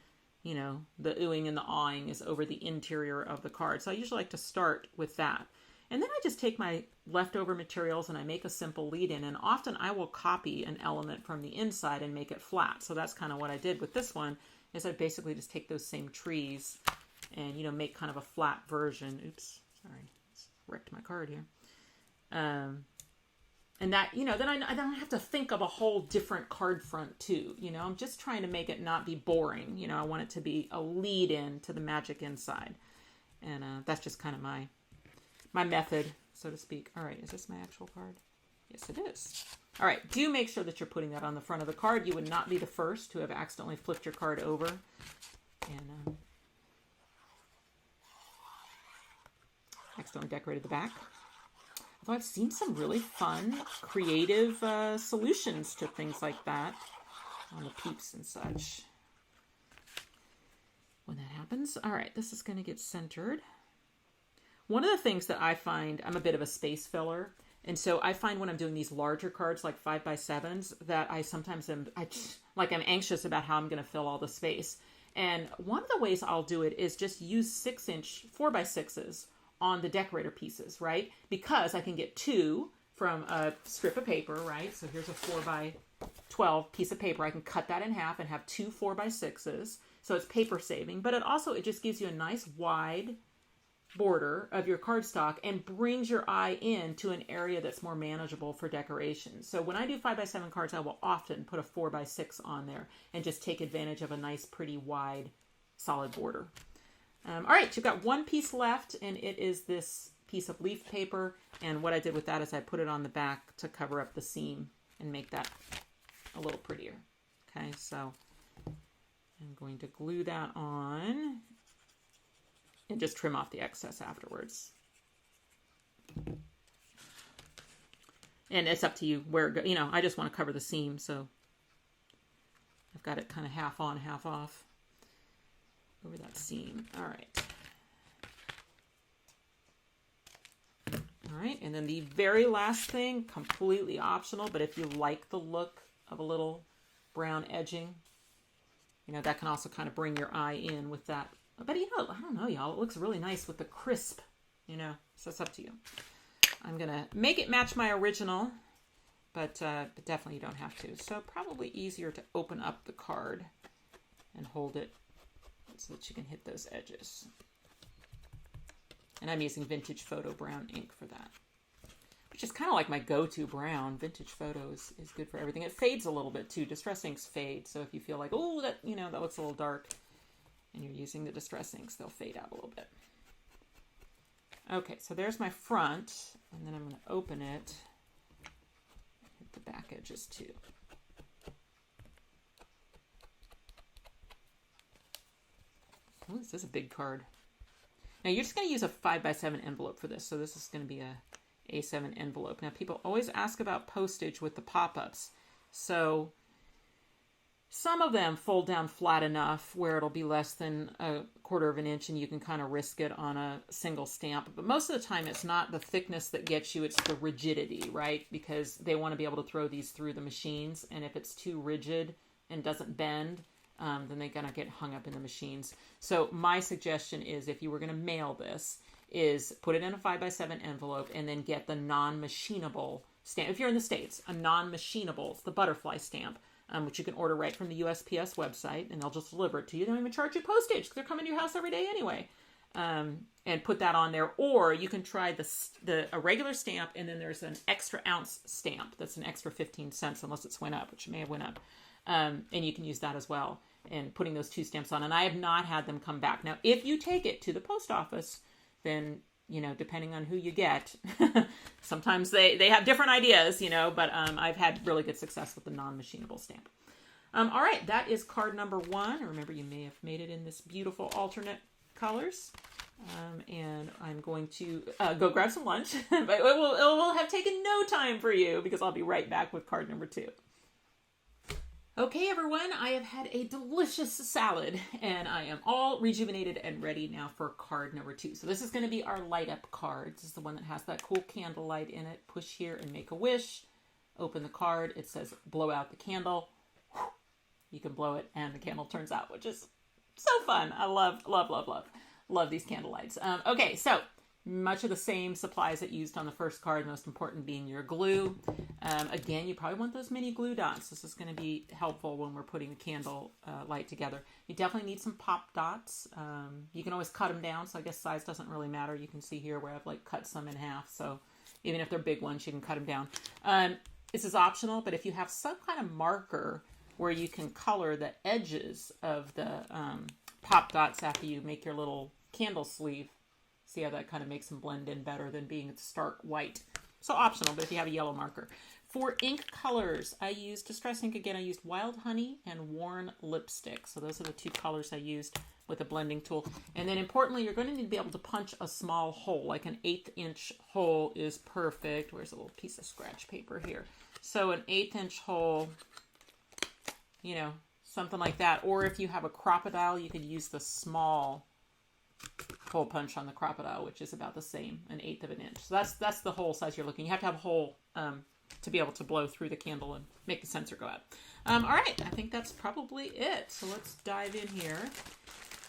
you know, the oohing and the awing is over the interior of the card. So I usually like to start with that. And then I just take my leftover materials and I make a simple lead-in, and often I will copy an element from the inside and make it flat. So that's kind of what I did with this one, is I basically just take those same trees and, you know, make kind of a flat version. Oops, sorry, wrecked my card here. And that, you know, then I don't have to think of a whole different card front too. You know, I'm just trying to make it not be boring. You know, I want it to be a lead-in to the magic inside. And that's just kind of my method, so to speak. All right, is this my actual card? Yes, it is. All right, do make sure that you're putting that on the front of the card. You would not be the first to have accidentally flipped your card over. And accidentally decorated the back. Although I've seen some really fun, creative solutions to things like that on the peeps and such. When that happens. All right, this is going to get centered. One of the things that I find, I'm a bit of a space filler. And so I find when I'm doing these larger cards, like 5x7s, that I sometimes I'm anxious about how I'm going to fill all the space. And one of the ways I'll do it is just use 6-inch 4x6s on the decorator pieces, right? Because I can get 2 from a strip of paper, right? So here's a 4x12 piece of paper. I can cut that in half and have 2 4x6s. So it's paper saving, but it just gives you a nice wide border of your cardstock and brings your eye in to an area that's more manageable for decoration. So when I do 5x7 cards, I will often put a 4x6 on there and just take advantage of a nice, pretty wide, solid border. All right, you've got one piece left, and it is this piece of leaf paper. And what I did with that is I put it on the back to cover up the seam and make that a little prettier. Okay, so I'm going to glue that on and just trim off the excess afterwards. And it's up to you where it goes. You know, I just want to cover the seam, so I've got it kind of half on, half off over that seam. All right. All right, and then the very last thing, completely optional, but if you like the look of a little brown edging, you know, that can also kind of bring your eye in with that. But, you know, I don't know, y'all. It looks really nice with the crisp, you know. So it's up to you. I'm going to make it match my original, but definitely you don't have to. So probably easier to open up the card and hold it so that you can hit those edges. And I'm using Vintage Photo Brown ink for that, which is kind of like my go-to brown. Vintage Photo is good for everything. It fades a little bit too. Distress inks fade. So if you feel like, oh, that, you know, that looks a little dark, and you're using the Distress inks, they'll fade out a little bit. Okay, so there's my front, and then I'm going to open it, hit the back edges too. Oh, this is a big card. Now you're just going to use a 5x7 envelope for this, so this is going to be a A7 envelope. Now people always ask about postage with the pop-ups, so some of them fold down flat enough where it'll be less than 1/4 of an inch and you can kind of risk it on a single stamp. But most of the time it's not the thickness that gets you, it's the rigidity, right? Because they want to be able to throw these through the machines, and if it's too rigid and doesn't bend, then they're going to get hung up in the machines. So my suggestion is, if you were going to mail this, is put it in a 5x7 envelope and then get the non-machinable stamp. If you're in the States, a non-machinable, it's the butterfly stamp, which you can order right from the USPS website, and they'll just deliver it to you. They don't even charge you postage because they're coming to your house every day anyway. And put that on there. Or you can try a regular stamp, and then there's an extra ounce stamp that's an extra 15 cents, unless it's went up, which may have went up. And you can use that as well, and putting those 2 stamps on. And I have not had them come back. Now, if you take it to the post office, then, you know, depending on who you get, sometimes they have different ideas, you know, but I've had really good success with the non-machinable stamp. All right, that is card number 1. Remember, you may have made it in this beautiful alternate colors. And I'm going to go grab some lunch, but it will have taken no time for you because I'll be right back with card number 2. Okay, everyone, I have had a delicious salad and I am all rejuvenated and ready now for card number 2. So this is going to be our light up card. This is the one that has that cool candle light in it. Push here and make a wish. Open the card. It says blow out the candle. You can blow it and the candle turns out, which is so fun. I love these candle lights. Okay, so much of the same supplies that used on the first card, most important being your glue. Again, you probably want those mini glue dots. This is going to be helpful when we're putting the candle light together. You definitely need some pop dots. You can always cut them down, so I guess size doesn't really matter. You can see here where I've like cut some in half, so even if they're big ones, you can cut them down. This is optional, but if you have some kind of marker where you can color the edges of the pop dots after you make your little candle sleeve, see how that kind of makes them blend in better than being stark white. So optional, but if you have a yellow marker. For ink colors, I used Distress ink again. I used Wild Honey and Worn Lipstick. So those are the 2 colors I used with a blending tool. And then importantly, you're going to need to be able to punch a small hole, like an 1/8 inch hole is perfect. Where's a little piece of scratch paper here? So an 1/8 inch hole, you know, something like that. Or if you have a crocodile, you could use the small hole punch on the crocodile, which is about the same, an 1/8 of an inch. So that's the hole size you're looking. You have to have a hole to be able to blow through the candle and make the sensor go out. All right, I think that's probably it. So let's dive in here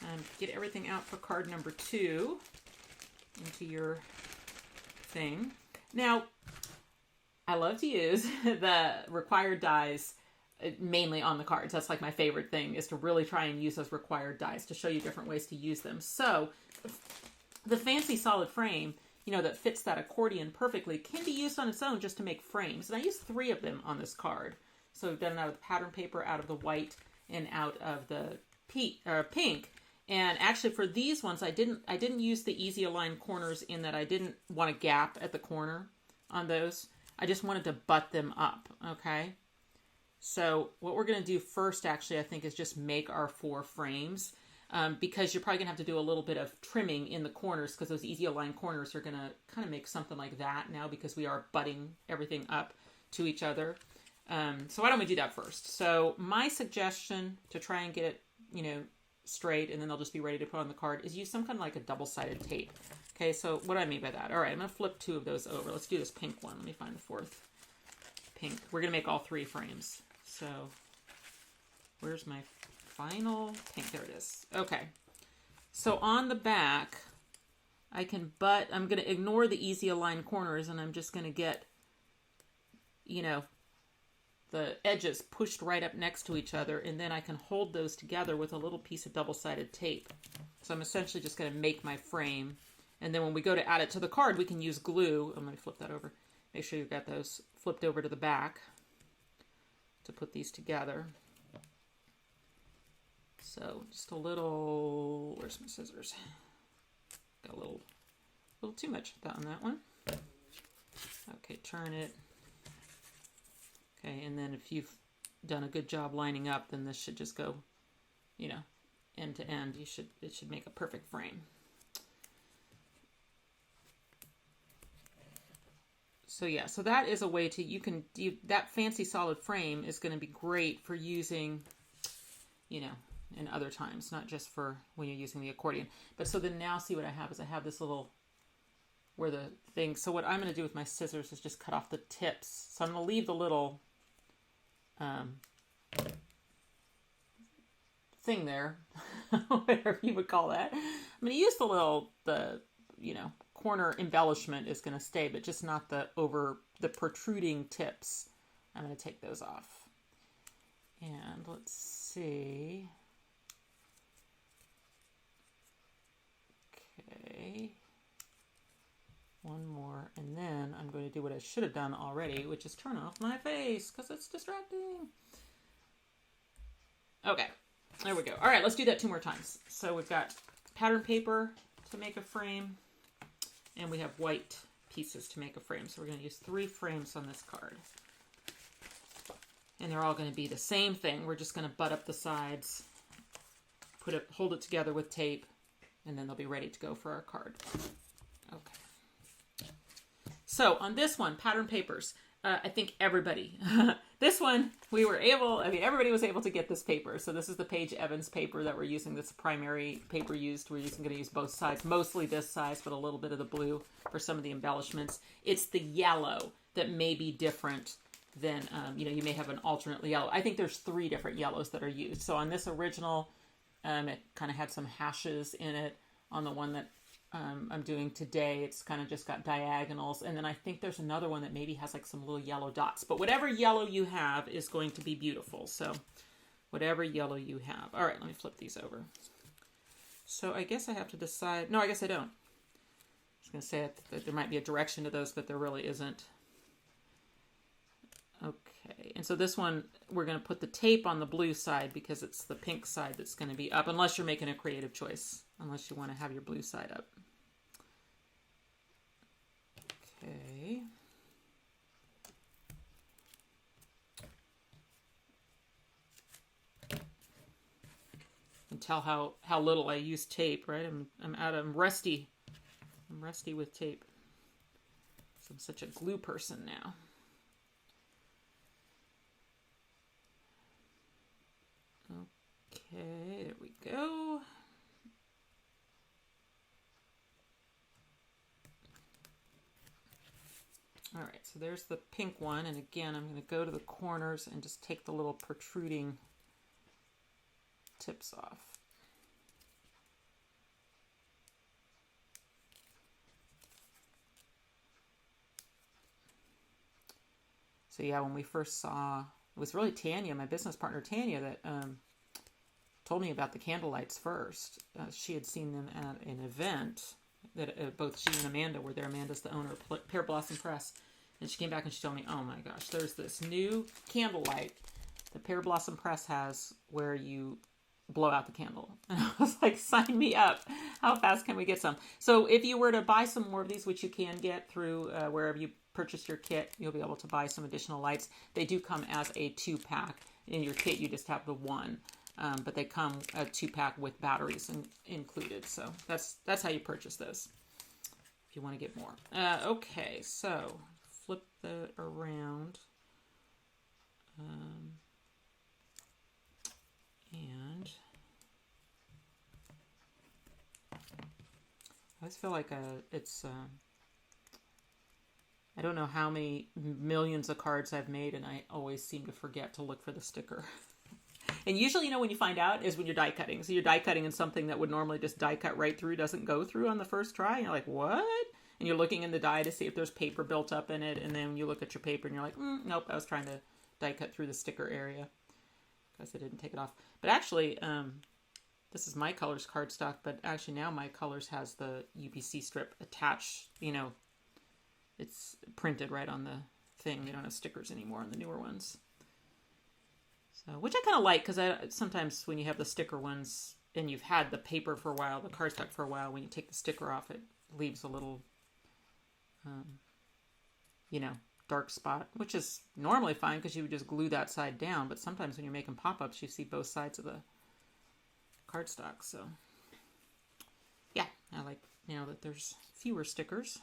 and get everything out for card number 2 into your thing. Now, I love to use the required dies mainly on the cards. That's like my favorite thing, is to really try and use those required dies to show you different ways to use them. So the fancy solid frame, you know, that fits that accordion perfectly can be used on its own just to make frames. And I used 3 of them on this card. So I've done it out of the pattern paper, out of the white, and out of the pink. And actually for these ones, I didn't use the easy align corners in that I didn't want a gap at the corner on those. I just wanted to butt them up, okay? So what we're going to do first, actually, I think, is just make our 4 frames, because you're probably going to have to do a little bit of trimming in the corners, because those easy align corners are going to kind of make something like that now, because we are butting everything up to each other. So why don't we do that first? So my suggestion to try and get it, you know, straight, and then they'll just be ready to put on the card, is use some kind of like a double-sided tape. Okay, so what do I mean by that? All right, I'm going to flip 2 of those over. Let's do this pink one. Let me find the 4th pink. We're going to make all 3 frames. So where's my final pink? There it is. Okay. So on the back, I'm going to ignore the easy align corners, and I'm just going to get, you know, the edges pushed right up next to each other, and then I can hold those together with a little piece of double-sided tape. So I'm essentially just going to make my frame, and then when we go to add it to the card, we can use glue. I'm going to flip that over. Make sure you've got those flipped over to the back to put these together. So just a little, where's my scissors? Got a little too much on that one. Okay, turn it. Okay, and then if you've done a good job lining up, then this should just go, you know, end to end. It should make a perfect frame. So yeah, so that is a way to, that fancy solid frame is going to be great for using, you know, in other times, not just for when you're using the accordion. But so then now see what I have is I have this little, where the thing, so what I'm going to do with my scissors is just cut off the tips. So I'm going to leave the little thing there, whatever you would call that. I'm going to use the you know, corner embellishment is going to stay, but just not the protruding tips. I'm going to take those off. And let's see. Okay. One more, and then I'm going to do what I should have done already, which is turn off my face, because it's distracting. Okay, there we go. All right, let's do that 2 more times. So we've got pattern paper to make a frame, and we have white pieces to make a frame. So we're going to use 3 frames on this card. And they're all going to be the same thing. We're just going to butt up the sides, hold it together with tape, and then they'll be ready to go for our card. Okay. So on this one, pattern papers, I think everybody, this one, everybody was able to get this paper. So this is the Paige Evans paper that we're using. This primary paper used. We're going to use both sides, mostly this size, but a little bit of the blue for some of the embellishments. It's the yellow that may be different than, you may have an alternate yellow. I think there's 3 different yellows that are used. So on this original, it kind of had some hashes in it. On the one that I'm doing today, it's kind of just got diagonals. And then I think there's another one that maybe has like some little yellow dots. But whatever yellow you have is going to be beautiful. So whatever yellow you have. All right, let me flip these over. So I guess I have to decide. No, I guess I don't. I was going to say that there might be a direction to those, but there really isn't. Okay, and so this one, we're going to put the tape on the blue side because it's the pink side that's going to be up, unless you're making a creative choice, unless you want to have your blue side up. Okay. You can tell how little I use tape, right? I'm rusty. I'm rusty with tape. So I'm such a glue person now. Okay, there we go. All right, so there's the pink one. And again, I'm going to go to the corners and just take the little protruding tips off. So yeah, when we first saw, it was really Tanya, my business partner Tanya, that told me about the candle lights first. She had seen them at an event that both she and Amanda were there. Amanda's the owner of Pear Blossom Press. And she came back and she told me, oh my gosh, there's this new candle light the Pear Blossom Press has where you blow out the candle. And I was like, sign me up. How fast can we get some? So if you were to buy some more of these, which you can get through wherever you purchase your kit, you'll be able to buy some additional lights. They do come as a 2-pack. In your kit, you just have the one. But they come a 2-pack with batteries included. So that's how you purchase those if you want to get more. Okay, so flip that around. And I always feel like it's... I don't know how many millions of cards I've made, and I always seem to forget to look for the sticker. And usually, when you find out is when you're die cutting. So you're die cutting and something that would normally just die cut right through doesn't go through on the first try. And you're like, what? And you're looking in the die to see if there's paper built up in it. And then you look at your paper and you're like, nope, I was trying to die cut through the sticker area because I didn't take it off. But actually, this is My Colors cardstock, but actually now My Colors has the UPC strip attached. It's printed right on the thing. They don't have stickers anymore on the newer ones. So, which I kind of like, because sometimes when you have the sticker ones and you've had the paper for a while, the cardstock for a while, when you take the sticker off, it leaves a little, dark spot, which is normally fine because you would just glue that side down. But sometimes when you're making pop-ups, you see both sides of the cardstock. So, yeah, I like now that there's fewer stickers.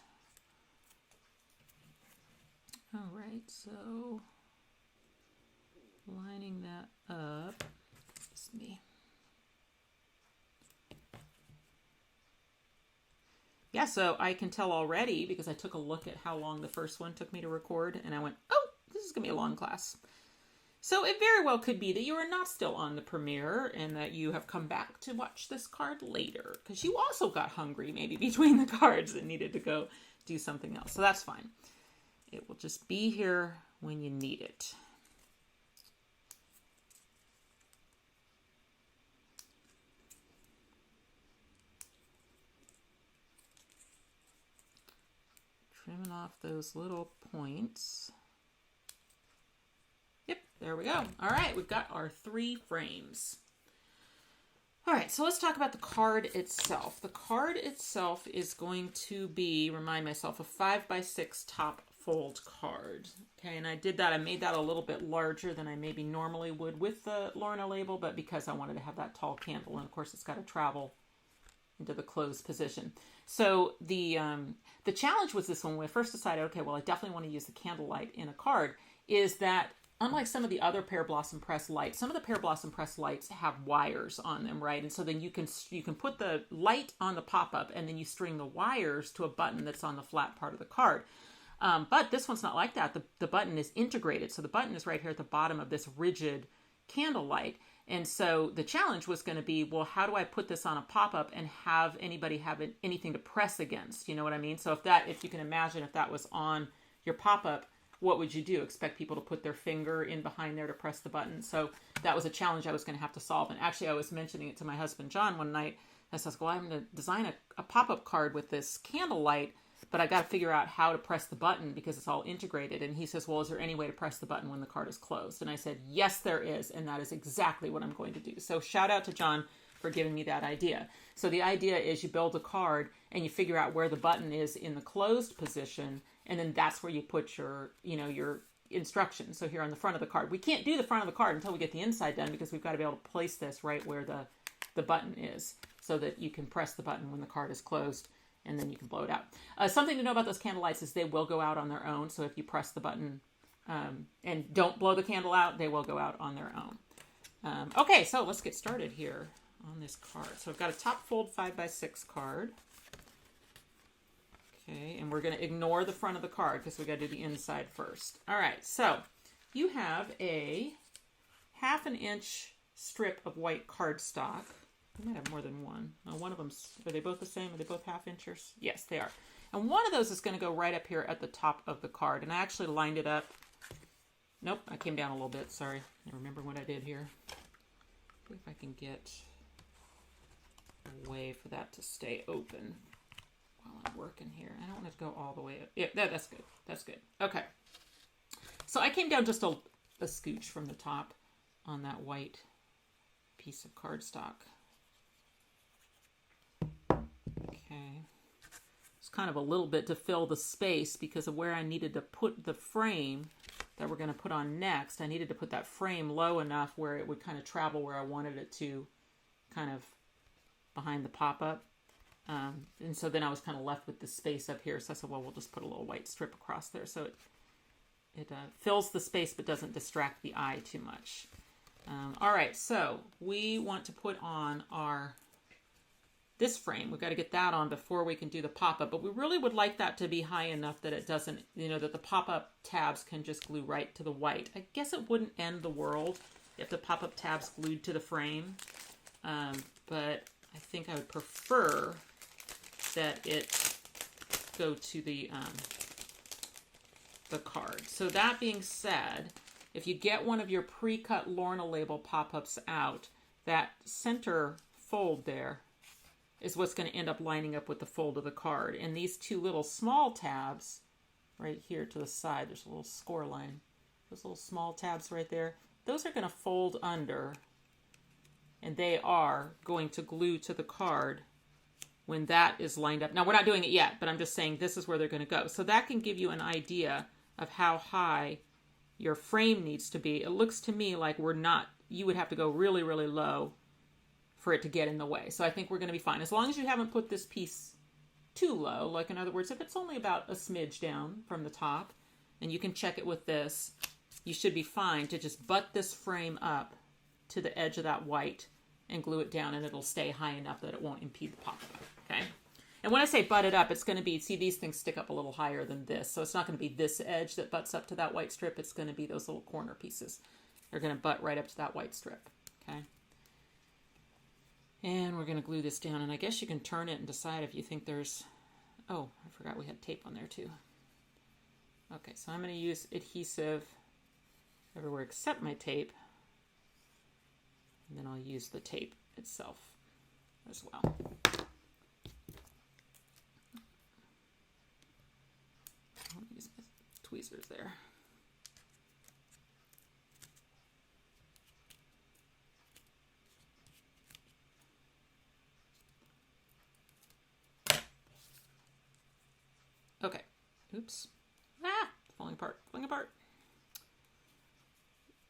All right, so lining that up. It's me. Yeah, so I can tell already because I took a look at how long the first one took me to record, and I went, oh, this is going to be a long class. So it very well could be that you are not still on the premiere and that you have come back to watch this card later because you also got hungry maybe between the cards and needed to go do something else. So that's fine. It will just be here when you need it. Trimming off those little points. Yep, there we go. All right, we've got our 3 frames. All right, so let's talk about the card itself. The card itself is going to be, remind myself, a 5x6 top fold card. Okay, and I made that a little bit larger than I maybe normally would with the Lorna label, but because I wanted to have that tall candle, and of course it's got to travel, into the closed position. So the challenge was this one when I first decided, okay, well, I definitely want to use the candlelight in a card, is that unlike some of the other Pear Blossom Press lights, some of the Pear Blossom Press lights have wires on them, right? And so then you can put the light on the pop-up and then you string the wires to a button that's on the flat part of the card. But this one's not like that. The button is integrated. So the button is right here at the bottom of this rigid candlelight. And so the challenge was going to be, well, how do I put this on a pop-up and have anybody have anything to press against? You know what I mean? So if you can imagine if that was on your pop-up, what would you do? Expect people to put their finger in behind there to press the button? So that was a challenge I was going to have to solve. And actually, I was mentioning it to my husband, John, one night. I said, well, I'm going to design a pop-up card with this candlelight, but I got to figure out how to press the button because it's all integrated. And he says, well, is there any way to press the button when the card is closed? And I said, yes, there is. And that is exactly what I'm going to do. So shout out to John for giving me that idea. So the idea is you build a card and you figure out where the button is in the closed position. And then that's where you put your instructions. So here on the front of the card, we can't do the front of the card until we get the inside done because we've got to be able to place this right where the button is so that you can press the button when the card is closed and then you can blow it out. Something to know about those candle lights is they will go out on their own. So if you press the button and don't blow the candle out, they will go out on their own. Okay, so let's get started here on this card. So I've got a top fold 5x6 card. Okay, and we're going to ignore the front of the card because we got to do the inside first. All right, so you have a 1/2 inch strip of white cardstock. You might have more than one. No, one of them's, are they both the same? Are they both 1/2 inchers? Yes, they are. And one of those is going to go right up here at the top of the card. And I actually lined it up. Nope, I came down a little bit. Sorry. I remember what I did here. See if I can get a way for that to stay open while I'm working here. I don't want it to go all the way up. Yeah, that's good. That's good. Okay. So I came down just a scooch from the top on that white piece of cardstock. Okay. It's kind of a little bit to fill the space because of where I needed to put the frame that we're going to put on next. I needed to put that frame low enough where it would kind of travel where I wanted it to, kind of behind the pop-up. And so then I was kind of left with the space up here. So I said, well, we'll just put a little white strip across there. So it fills the space but doesn't distract the eye too much. All right, so we want to put on this frame. We've got to get that on before we can do the pop-up. But we really would like that to be high enough that it doesn't, that the pop-up tabs can just glue right to the white. I guess it wouldn't end the world if the pop-up tabs glued to the frame. But I think I would prefer that it go to the card. So that being said, if you get one of your pre-cut Lorna label pop-ups out, that center fold there is what's going to end up lining up with the fold of the card. And these two little small tabs right here to the side, there's a little score line. Those little small tabs right there, those are going to fold under, and they are going to glue to the card when that is lined up. Now, we're not doing it yet, but I'm just saying this is where they're going to go. So that can give you an idea of how high your frame needs to be. It looks to me like you would have to go really, really low for it to get in the way. So I think we're going to be fine. As long as you haven't put this piece too low, like in other words, if it's only about a smidge down from the top, and you can check it with this, you should be fine to just butt this frame up to the edge of that white and glue it down, and it'll stay high enough that it won't impede the pop-up, okay? And when I say butt it up, it's going to be, see, these things stick up a little higher than this, so it's not going to be this edge that butts up to that white strip. It's going to be those little corner pieces. They're going to butt right up to that white strip, okay? And we're going to glue this down, and I guess you can turn it and decide if you think there's, oh, I forgot we had tape on there too. Okay, so I'm going to use adhesive everywhere except my tape, and then I'll use the tape itself as well. I'll use my tweezers there. Okay. Oops. Falling apart. Falling apart.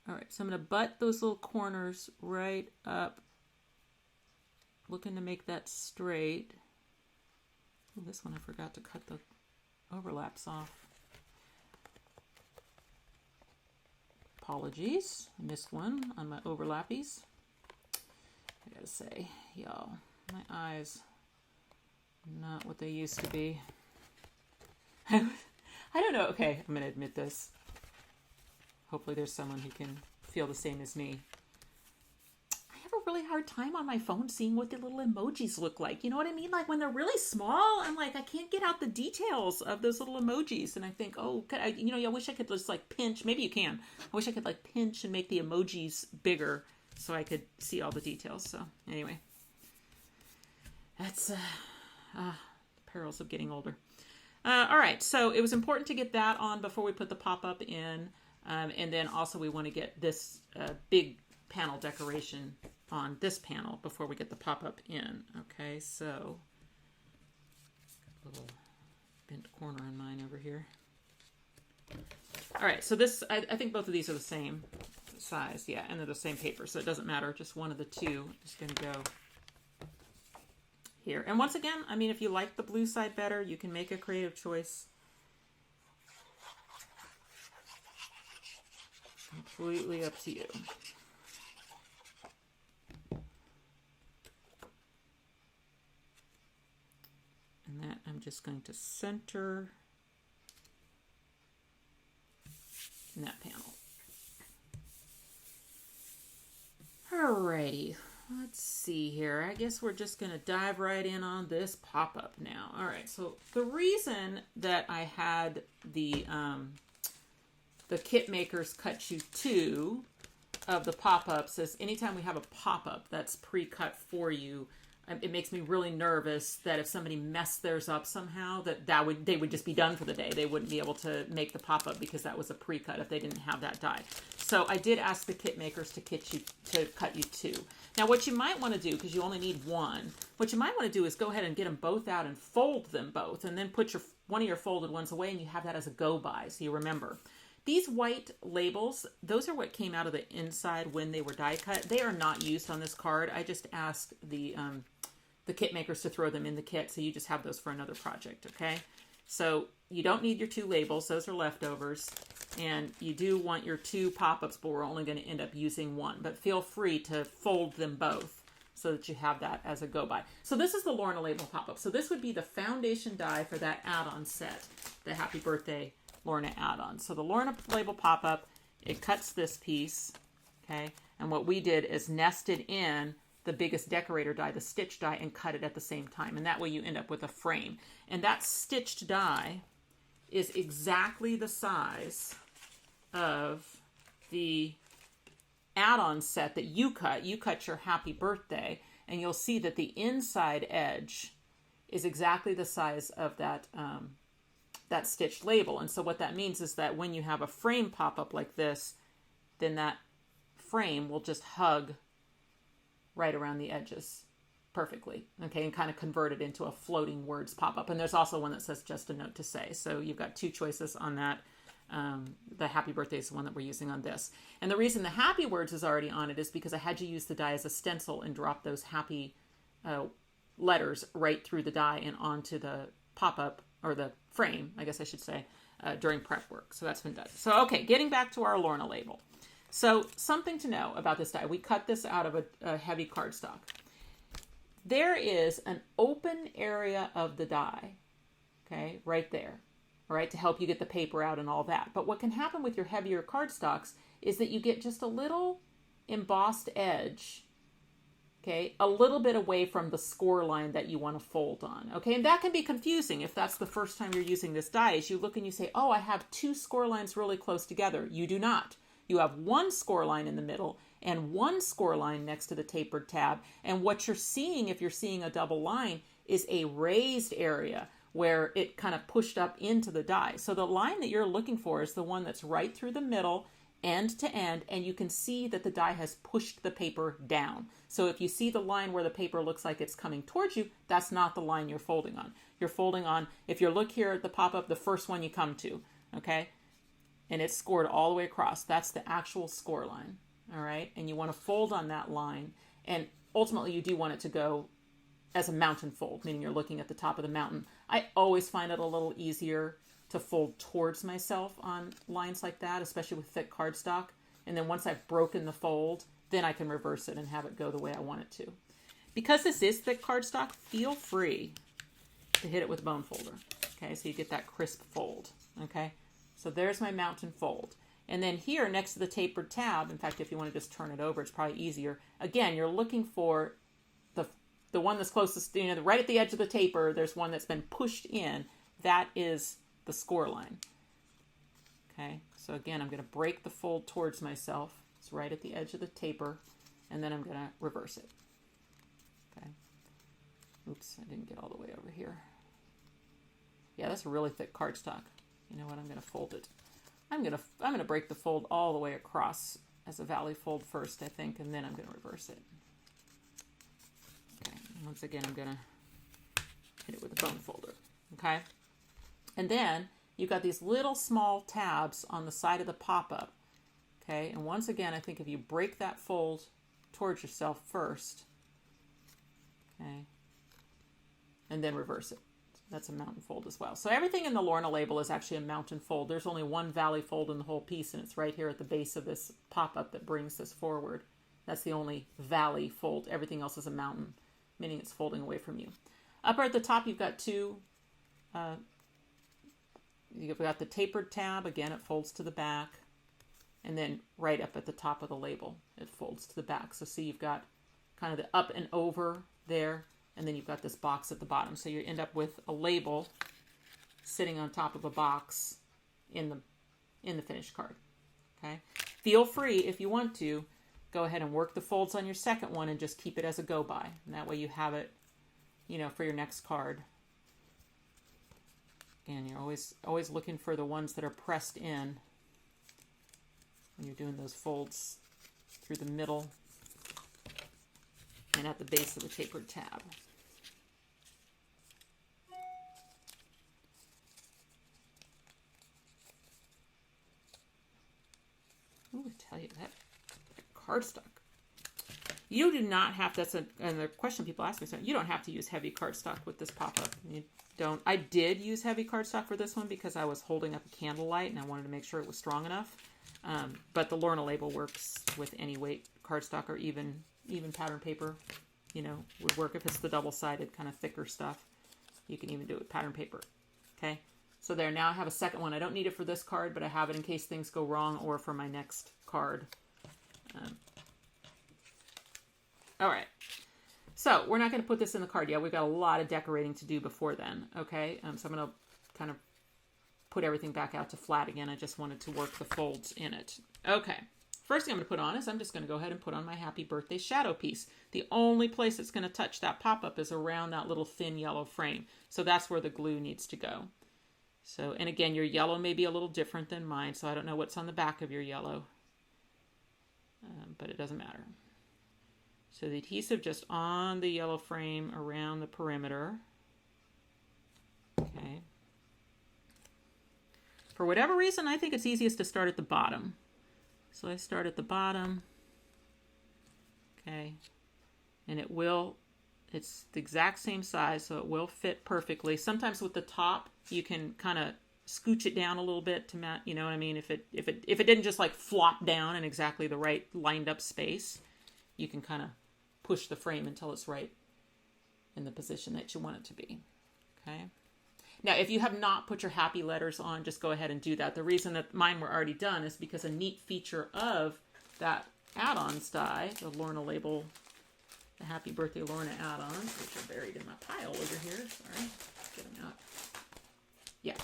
All right. So I'm going to butt those little corners right up looking to make that straight. Ooh, this one I forgot to cut the overlaps off. Apologies, I missed one on my overlappies. I gotta say, y'all, my eyes, not what they used to be. I don't know. Okay, I'm gonna admit this. Hopefully there's someone who can feel the same as me. I have a really hard time on my phone seeing what the little emojis look like. You know what I mean? Like when they're really small, I'm like, I can't get out the details of those little emojis. And I think, oh, I wish I could just like pinch. Maybe you can. I wish I could like pinch and make the emojis bigger so I could see all the details. So anyway, that's perils of getting older. All right, so it was important to get that on before we put the pop-up in. And then also we want to get this big panel decoration on this panel before we get the pop-up in. Okay, so a little bent corner on mine over here. All right, so this, I think both of these are the same size. Yeah, and they're the same paper, so it doesn't matter. Just one of the two is going to go here. And once again, I mean, if you like the blue side better, you can make a creative choice. Completely up to you. And that I'm just going to center in that panel. Alrighty, let's see here. I guess we're just going to dive right in on this pop-up now. All right, so the reason that I had the kit makers cut you two of the pop-ups is anytime we have a pop-up that's pre-cut for you, it makes me really nervous that if somebody messed theirs up somehow, they would just be done for the day. They wouldn't be able to make the pop-up because that was a pre-cut if they didn't have that die. So I did ask the kit makers to cut you two. Now what you might want to do, because you only need one, what you might want to do is go ahead and get them both out and fold them both, and then put one of your folded ones away, and you have that as a go-by, so you remember. These white labels, those are what came out of the inside when they were die cut. They are not used on this card. I just asked the kit makers to throw them in the kit, so you just have those for another project, okay? So you don't need your two labels. Those are leftovers. And you do want your two pop-ups, but we're only going to end up using one. But feel free to fold them both so that you have that as a go-by. So this is the Lorna label pop-up. So this would be the foundation die for that add-on set, the Happy Birthday Lorna add-on. So the Lorna label pop-up, it cuts this piece, okay? And what we did is nested in the biggest decorator die, the stitch die, and cut it at the same time. And that way you end up with a frame. And that stitched die is exactly the size of the add-on set that you cut. You cut your Happy Birthday, and you'll see that the inside edge is exactly the size of that that stitched label. And so what that means is that when you have a frame pop up like this, then that frame will just hug right around the edges perfectly, okay, and kind of convert it into a floating words pop up. And there's also one that says just a note to say. So you've got two choices on that. The Happy Birthday is the one that we're using on this. And the reason the happy words is already on it is because I had to use the die as a stencil and drop those happy letters right through the die and onto the pop-up, or the frame, I guess I should say, during prep work. So that's been done. So, okay, getting back to our Lorna label. So something to know about this die. We cut this out of a heavy cardstock. There is an open area of the die, okay, right there, all right, to help you get the paper out and all that. But what can happen with your heavier cardstocks is that you get just a little embossed edge, okay, a little bit away from the score line that you want to fold on, okay? And that can be confusing if that's the first time you're using this die, is you look and you say, oh, I have two score lines really close together. You do not. You have one score line in the middle and one score line next to the tapered tab. And what you're seeing, if you're seeing a double line, is a raised area where it kind of pushed up into the die. So the line that you're looking for is the one that's right through the middle, end to end, and you can see that the die has pushed the paper down. So if you see the line where the paper looks like it's coming towards you, that's not the line you're folding on. You're folding on, if you look here at the pop-up, the first one you come to, okay? And it's scored all the way across. That's the actual score line, all right? And you want to fold on that line. And ultimately, you do want it to go as a mountain fold, meaning you're looking at the top of the mountain. I always find it a little easier to fold towards myself on lines like that, especially with thick cardstock. And then once I've broken the fold, then I can reverse it and have it go the way I want it to. Because this is thick cardstock, feel free to hit it with a bone folder. Okay, so you get that crisp fold. Okay, so there's my mountain fold. And then here next to the tapered tab, in fact, if you want to just turn it over, it's probably easier. Again, you're looking for the one that's closest, right at the edge of the taper, there's one that's been pushed in. That is the score line. Okay, so again, I'm going to break the fold towards myself. It's right at the edge of the taper, and then I'm going to reverse it. Okay. Oops, I didn't get all the way over here. Yeah, that's a really thick cardstock. You know what? I'm going to fold it. I'm going to break the fold all the way across as a valley fold first, I think, and then I'm going to reverse it. Okay. And once again, I'm going to hit it with a bone folder. Okay. And then you've got these little small tabs on the side of the pop-up. Okay. And once again, I think if you break that fold towards yourself first, okay, and then reverse it. That's a mountain fold as well. So everything in the Lorna label is actually a mountain fold. There's only one valley fold in the whole piece, and it's right here at the base of this pop-up that brings this forward. That's the only valley fold. Everything else is a mountain, meaning it's folding away from you. Up at the top, you've got you've got the tapered tab. Again, it folds to the back. And then right up at the top of the label, it folds to the back. So see, you've got kind of the up and over there. And then you've got this box at the bottom. So you end up with a label sitting on top of a box in the finished card. Okay. Feel free, if you want to, go ahead and work the folds on your second one and just keep it as a go-by. And that way you have it, for your next card. Again, you're always looking for the ones that are pressed in when you're doing those folds through the middle and at the base of the tapered tab. Ooh, I tell you, that cardstock. You do not have, and the question people ask me, so you don't have to use heavy cardstock with this pop-up. You don't. I did use heavy cardstock for this one because I was holding up a candlelight and I wanted to make sure it was strong enough. But the Lorna label works with any weight cardstock or even pattern paper, would work if it's the double-sided kind of thicker stuff. You can even do it with pattern paper. Okay. So there, now I have a second one. I don't need it for this card, but I have it in case things go wrong or for my next card. All right. So we're not going to put this in the card yet. We've got a lot of decorating to do before then. Okay. So I'm going to kind of put everything back out to flat again. I just wanted to work the folds in it. Okay. First thing I'm going to put on is I'm just going to go ahead and put on my Happy Birthday shadow piece. The only place it's going to touch that pop-up is around that little thin yellow frame. So that's where the glue needs to go. So, and again, your yellow may be a little different than mine, so I don't know what's on the back of your yellow, but it doesn't matter. So the adhesive just on the yellow frame around the perimeter. Okay. For whatever reason, I think it's easiest to start at the bottom. So I start at the bottom. Okay. And it's the exact same size, so it will fit perfectly. Sometimes with the top, you can kind of scooch it down a little bit to match, you know what I mean? If it didn't just like flop down in exactly the right lined up space, you can kind of push the frame until it's right in the position that you want it to be. Okay. Now, if you have not put your happy letters on, just go ahead and do that. The reason that mine were already done is because a neat feature of that add-ons die, the Lorna label, the Happy Birthday Lorna add-ons, which are buried in my pile over here. Sorry, get them out. Yeah.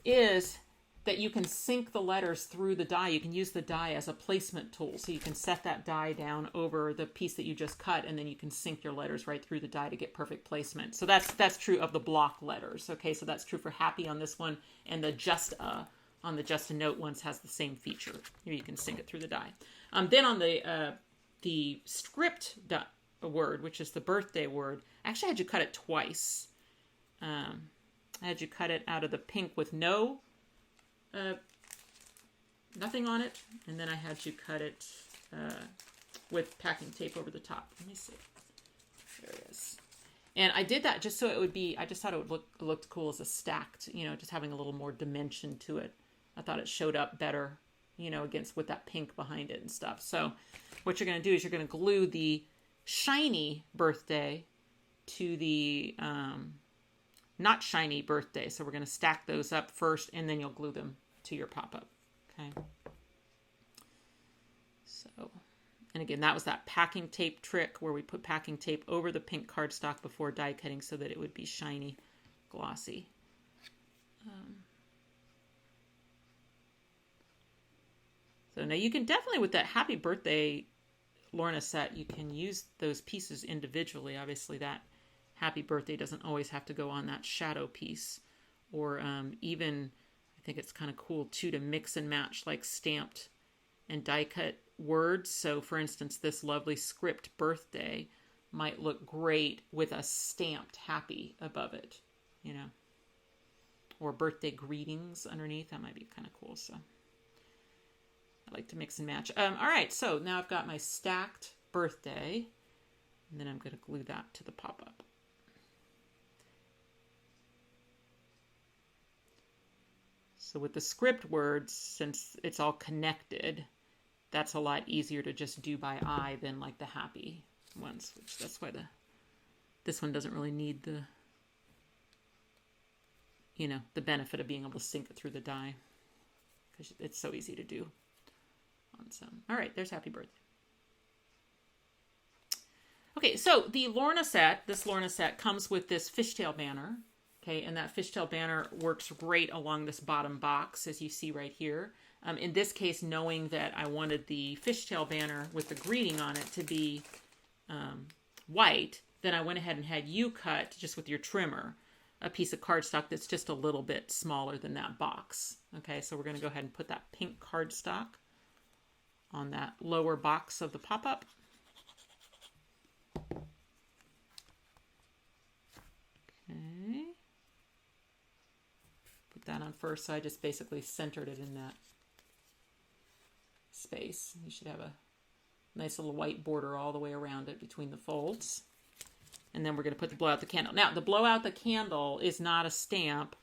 Is that you can sync the letters through the die. You can use the die as a placement tool. So you can set that die down over the piece that you just cut, and then you can sync your letters right through the die to get perfect placement. So that's true of the block letters. Okay, so that's true for Happy on this one, and the Just on the Just a Note ones has the same feature. Here you can sync it through the die. Then on the script word, which is the birthday word, I actually had you cut it twice. I had you cut it out of the pink with nothing on it, and then I had you cut it with packing tape over the top. Let me see. There it is. And I did that just so it would be, I just thought it would looked cool as a stacked, you know, just having a little more dimension to it. I thought it showed up better, you know, against with that pink behind it and stuff. So what you're going to do is you're going to glue the shiny birthday to the not shiny birthday. So we're going to stack those up first, and then you'll glue them to your pop-up. Okay. So, and again, that was that packing tape trick where we put packing tape over the pink cardstock before die cutting so that it would be shiny, glossy. So now you can definitely, with that Happy Birthday Lorna set, you can use those pieces individually. Obviously that Happy Birthday doesn't always have to go on that shadow piece. Or even, I think it's kind of cool too to mix and match like stamped and die cut words. So for instance, this lovely script birthday might look great with a stamped happy above it, you know, or birthday greetings underneath. That might be kind of cool. So I like to mix and match. All right, so now I've got my stacked birthday, and then I'm going to glue that to the pop-up. So with the script words, since it's all connected, that's a lot easier to just do by eye than like the happy ones, which that's why this one doesn't really need the, you know, the benefit of being able to sink it through the die, because it's so easy to do on some. All right, there's Happy Birthday. Okay, so the Lorna set, this Lorna set comes with this fishtail banner. Okay, and that fishtail banner works great along this bottom box, as you see right here. In this case, knowing that I wanted the fishtail banner with the greeting on it to be white, then I went ahead and had you cut, just with your trimmer, a piece of cardstock that's just a little bit smaller than that box. Okay, so we're going to go ahead and put that pink cardstock on that lower box of the pop-up. Okay. Put that on first, so I just basically centered it in that space. You should have a nice little white border all the way around it between the folds. And then we're going to put the blow out the candle. Now, the blow out the candle is not a stamp.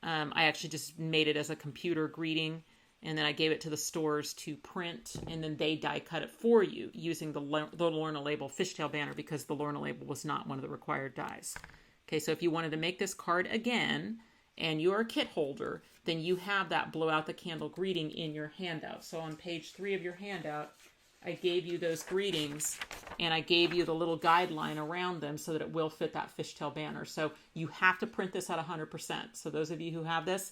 I actually just made it as a computer greeting, and then I gave it to the stores to print, and then they die cut it for you using the Lorna label fishtail banner, because the Lorna label was not one of the required dies. Okay, so if you wanted to make this card again, and you're a kit holder, then you have that blow out the candle greeting in your handout. So on page 3 of your handout, I gave you those greetings, and I gave you the little guideline around them so that it will fit that fishtail banner. So you have to print this at 100%. So those of you who have this,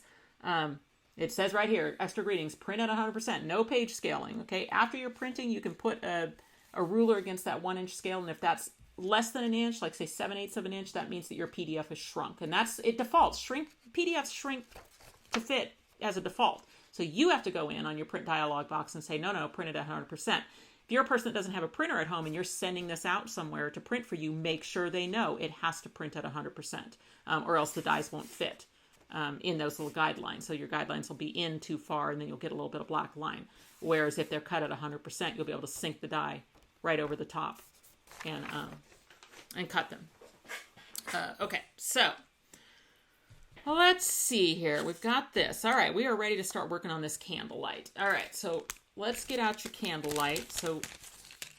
it says right here, extra greetings, print at 100%, no page scaling. Okay, after you're printing, you can put a ruler against that 1-inch scale, and if that's less than an inch, like say 7/8 of an inch, that means that your PDF is shrunk, and that's it defaults. PDFs shrink to fit as a default. So you have to go in on your print dialog box and say, no, print it at 100%. If you're a person that doesn't have a printer at home and you're sending this out somewhere to print for you, make sure they know it has to print at 100%, or else the dies won't fit in those little guidelines. So your guidelines will be in too far, and then you'll get a little bit of black line. Whereas if they're cut at 100%, you'll be able to sink the die right over the top and cut them. Okay, so let's see here. We've got this. All right, we are ready to start working on this candlelight. All right, so let's get out your candlelight. So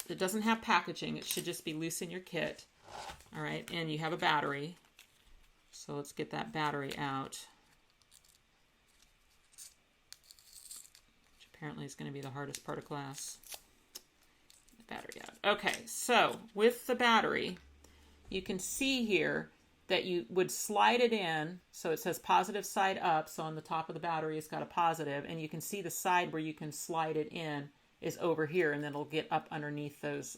it doesn't have packaging. It should just be loose in your kit. All right, and you have a battery. So let's get that battery out. Which apparently is going to be the hardest part of class. Get the battery out. Okay, so with the battery, you can see here that you would slide it in. So it says positive side up. So on the top of the battery, it's got a positive, and you can see the side where you can slide it in is over here, and then it'll get up underneath those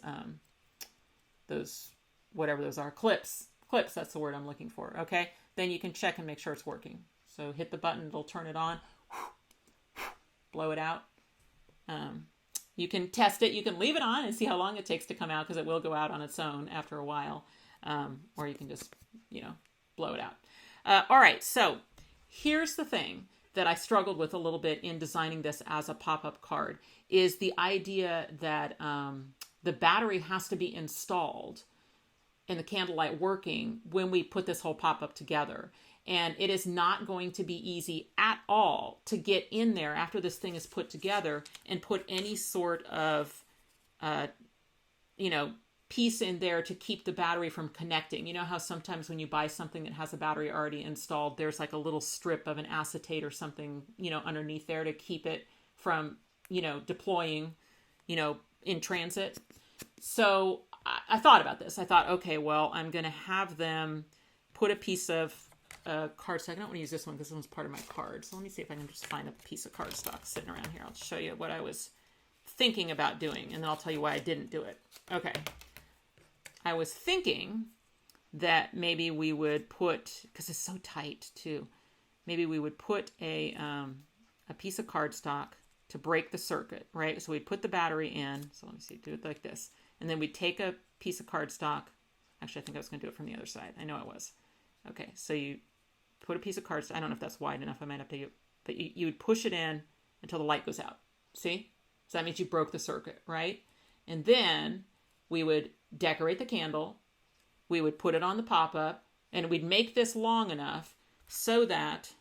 whatever those are, clips, that's the word I'm looking for. Okay. Then you can check and make sure it's working. So hit the button, it'll turn it on, blow it out. You can test it. You can leave it on and see how long it takes to come out, because it will go out on its own after a while. Or you can just, blow it out. All right. So here's the thing that I struggled with a little bit in designing this as a pop-up card, is the idea that the battery has to be installed and the candlelight working when we put this whole pop-up together. And it is not going to be easy at all to get in there after this thing is put together and put any sort of, piece in there to keep the battery from connecting. You know how sometimes when you buy something that has a battery already installed, there's like a little strip of an acetate or something, underneath there to keep it from, deploying, in transit. So I thought about this. I thought, okay, well, I'm going to have them put a piece of cardstock. I don't want to use this one because this one's part of my card. So let me see if I can just find a piece of cardstock sitting around here. I'll show you what I was thinking about doing, and then I'll tell you why I didn't do it. Okay. I was thinking that maybe we would put, because it's so tight too, maybe we would put a piece of cardstock to break the circuit, right? So we'd put the battery in. So let me see, do it like this. And then we'd take a piece of cardstock. Actually, I think I was going to do it from the other side. I know I was. Okay, so you put a piece of cardstock. I don't know if that's wide enough. I might have to, but you would push it in until the light goes out. See? So that means you broke the circuit, right? And then we would decorate the candle. We would put it on the pop-up, and we'd make this long enough so that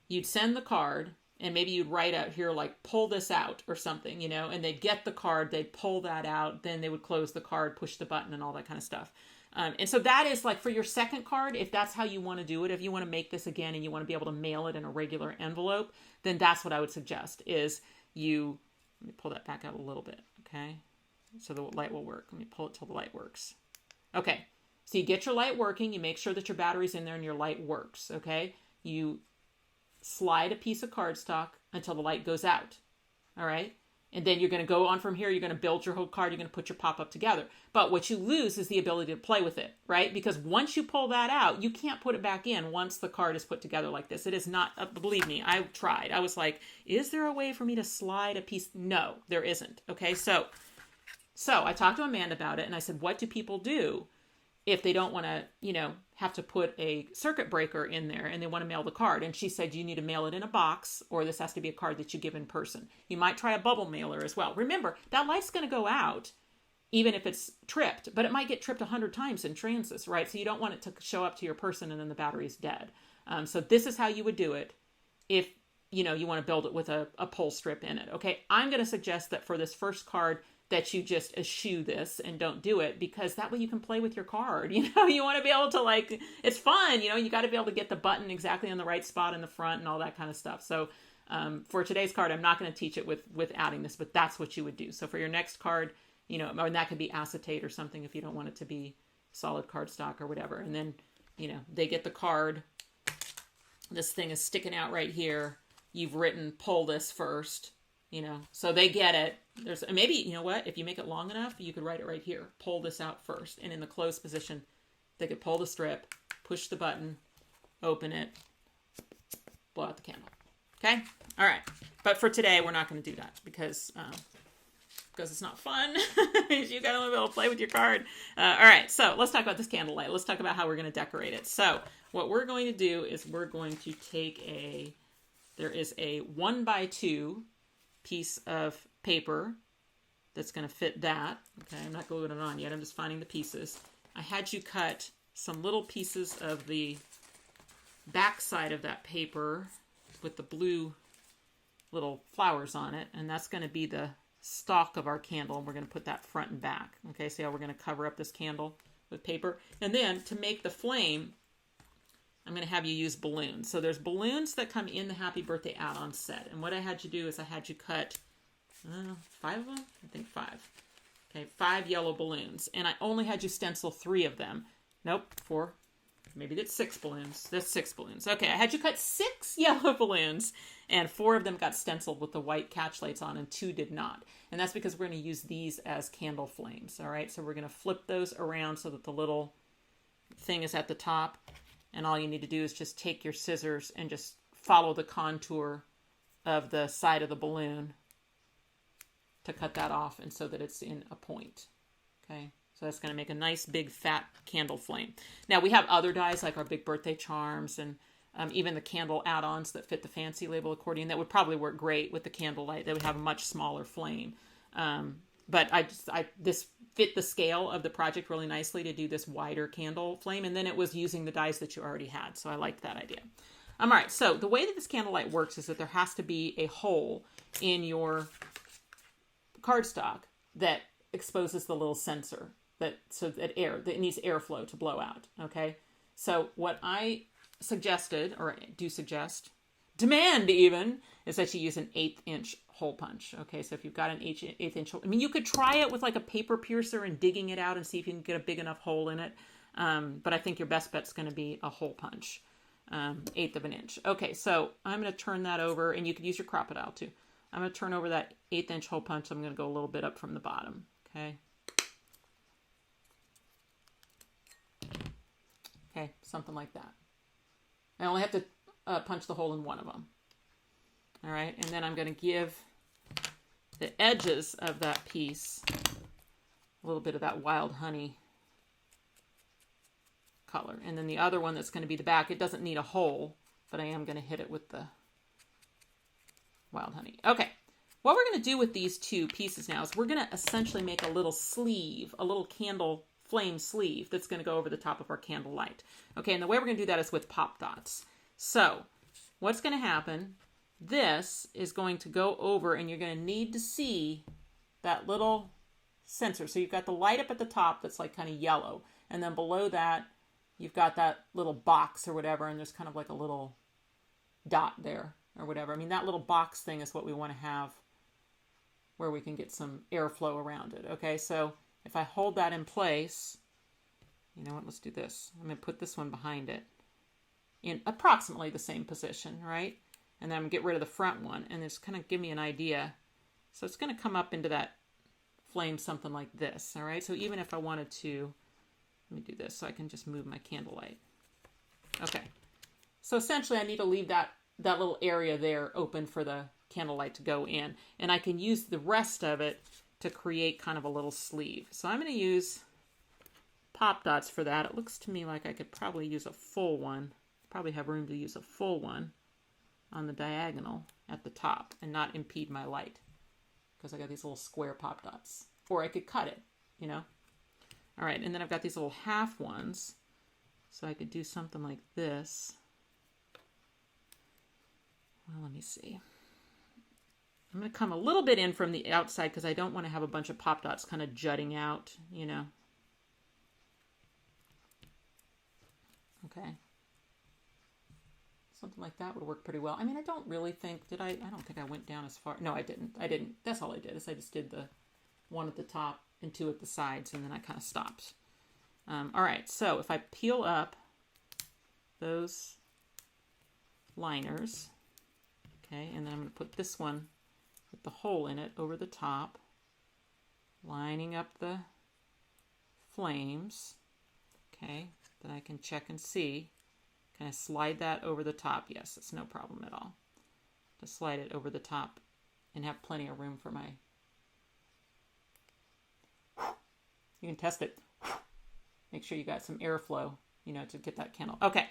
you'd send the card, and maybe you'd write out here, like, pull this out or something, and they'd get the card, they'd pull that out, then they would close the card, push the button, and all that kind of stuff. And so that is like for your second card, if that's how you want to do it, if you want to make this again and you want to be able to mail it in a regular envelope, then that's what I would suggest is let me pull that back out a little bit, okay? So the light will work. Let me pull it till the light works. Okay, so you get your light working, you make sure that your battery's in there and your light works, okay? You slide a piece of cardstock until the light goes out, all right? And then you're going to go on from here. You're going to build your whole card. You're going to put your pop-up together. But what you lose is the ability to play with it, right? Because once you pull that out, you can't put it back in once the card is put together like this. It is not, believe me, I tried. I was like, is there a way for me to slide a piece? No, there isn't. Okay, so I talked to Amanda about it, and I said, what do people do if they don't want to, have to put a circuit breaker in there and they want to mail the card? And she said, you need to mail it in a box, or this has to be a card that you give in person. You might try a bubble mailer as well. Remember, that light's going to go out even if it's tripped, but it might get tripped 100 times in transit, right? So you don't want it to show up to your person and then the battery's dead. So this is how you would do it if, you want to build it with a pull strip in it. Okay, I'm going to suggest that for this first card, that you just eschew this and don't do it, because that way you can play with your card. You want to be able to, it's fun, you got to be able to get the button exactly on the right spot in the front and all that kind of stuff. So for today's card, I'm not going to teach it with adding this, but that's what you would do. So for your next card, and that could be acetate or something if you don't want it to be solid cardstock or whatever. And then, they get the card. This thing is sticking out right here. You've written, pull this first. So they get it. There's maybe, if you make it long enough, you could write it right here. Pull this out first. And in the closed position, they could pull the strip, push the button, open it, blow out the candle. Okay? All right. But for today, we're not going to do that because it's not fun. You got to be able to play with your card. All right. So let's talk about this candlelight. Let's talk about how we're going to decorate it. So what we're going to do is we're going to take there is a 1x2 piece of paper that's going to fit that. Okay, I'm not gluing it on yet. I'm just finding the pieces. I had you cut some little pieces of the back side of that paper with the blue little flowers on it, and that's going to be the stalk of our candle, and we're going to put that front and back. Okay, see how we're going to cover up this candle with paper? And then to make the flame, I'm going to have you use balloons. So there's balloons that come in the Happy Birthday add-on set. And what I had you do is I had you cut 5 of them? I think 5. Okay, 5 yellow balloons. And I only had you stencil 3 of them. Nope, 4. Maybe that's 6 balloons. That's 6 balloons. Okay, I had you cut 6 yellow balloons, and 4 of them got stenciled with the white catch lights on, and 2 did not. And that's because we're going to use these as candle flames. All right, so we're going to flip those around so that the little thing is at the top. And all you need to do is just take your scissors and just follow the contour of the side of the balloon to cut that off, and so that it's in a point. Okay, so that's going to make a nice big fat candle flame. Now we have other dies like our big birthday charms and even the candle add-ons that fit the fancy label accordion that would probably work great with the candlelight. They would have a much smaller flame. But this fit the scale of the project really nicely to do this wider candle flame. And then it was using the dies that you already had. So I liked that idea. All right, so the way that this candlelight works is that there has to be a hole in your cardstock that exposes the little sensor so that it needs airflow to blow out. Okay, so what I suggested, or do suggest, demand even, is that you use an 1/8 inch hole punch. Okay, so if you've got an 1/8 inch hole, I mean, you could try it with like a paper piercer and digging it out and see if you can get a big enough hole in it. But I think your best bet's going to be a hole punch, 1/8 of an inch. Okay, so I'm going to turn that over, and you could use your crocodile too. I'm going to turn over that 1/8 inch hole punch. I'm going to go a little bit up from the bottom. Okay. Okay, something like that. I only have to punch the hole in one of them. All right, and then I'm going to give the edges of that piece a little bit of that wild honey color. And then the other one that's going to be the back, it doesn't need a hole, but I am going to hit it with the wild honey. Okay, what we're going to do with these two pieces now is we're going to essentially make a little sleeve, a little candle flame sleeve that's going to go over the top of our candle light. Okay, and the way we're going to do that is with pop dots. So what's going to happen, this is going to go over, and you're going to need to see that little sensor. So you've got the light up at the top that's like kind of yellow, and then below that you've got that little box or whatever, and there's kind of like a little dot there or whatever. I mean, that little box thing is what we want to have where we can get some airflow around it. Okay, so if I hold that in place, you know what, let's do this. I'm going to put this one behind it in approximately the same position, right? And then I'm going to get rid of the front one, and just kind of give me an idea. So it's going to come up into that flame something like this, all right? So even if I wanted to, let me do this so I can just move my candlelight. Okay, so essentially I need to leave that little area there open for the candlelight to go in, and I can use the rest of it to create kind of a little sleeve. So I'm going to use pop dots for that. It looks to me like I could probably use a full one. Probably have room to use a full one on the diagonal at the top and not impede my light because I got these little square pop dots. Or I could cut it, you know. All right, and then I've got these little half ones. So I could do something like this. Well, let me see. I'm going to come a little bit in from the outside because I don't want to have a bunch of pop dots kind of jutting out, you know. Okay. Something like that would work pretty well. I mean, I don't really think, I don't think I went down as far. No, I didn't. That's all I did is I just did the one at the top and two at the sides, and then I kind of stopped. All right, so if I peel up those liners, okay, and then I'm going to put this one with the hole in it over the top, lining up the flames, okay, that I can check and see. Kind of slide that over the top. Yes, it's no problem at all to slide it over the top and have plenty of room for my... You can test it. Make sure you got some airflow, you know, to get that candle. Okay,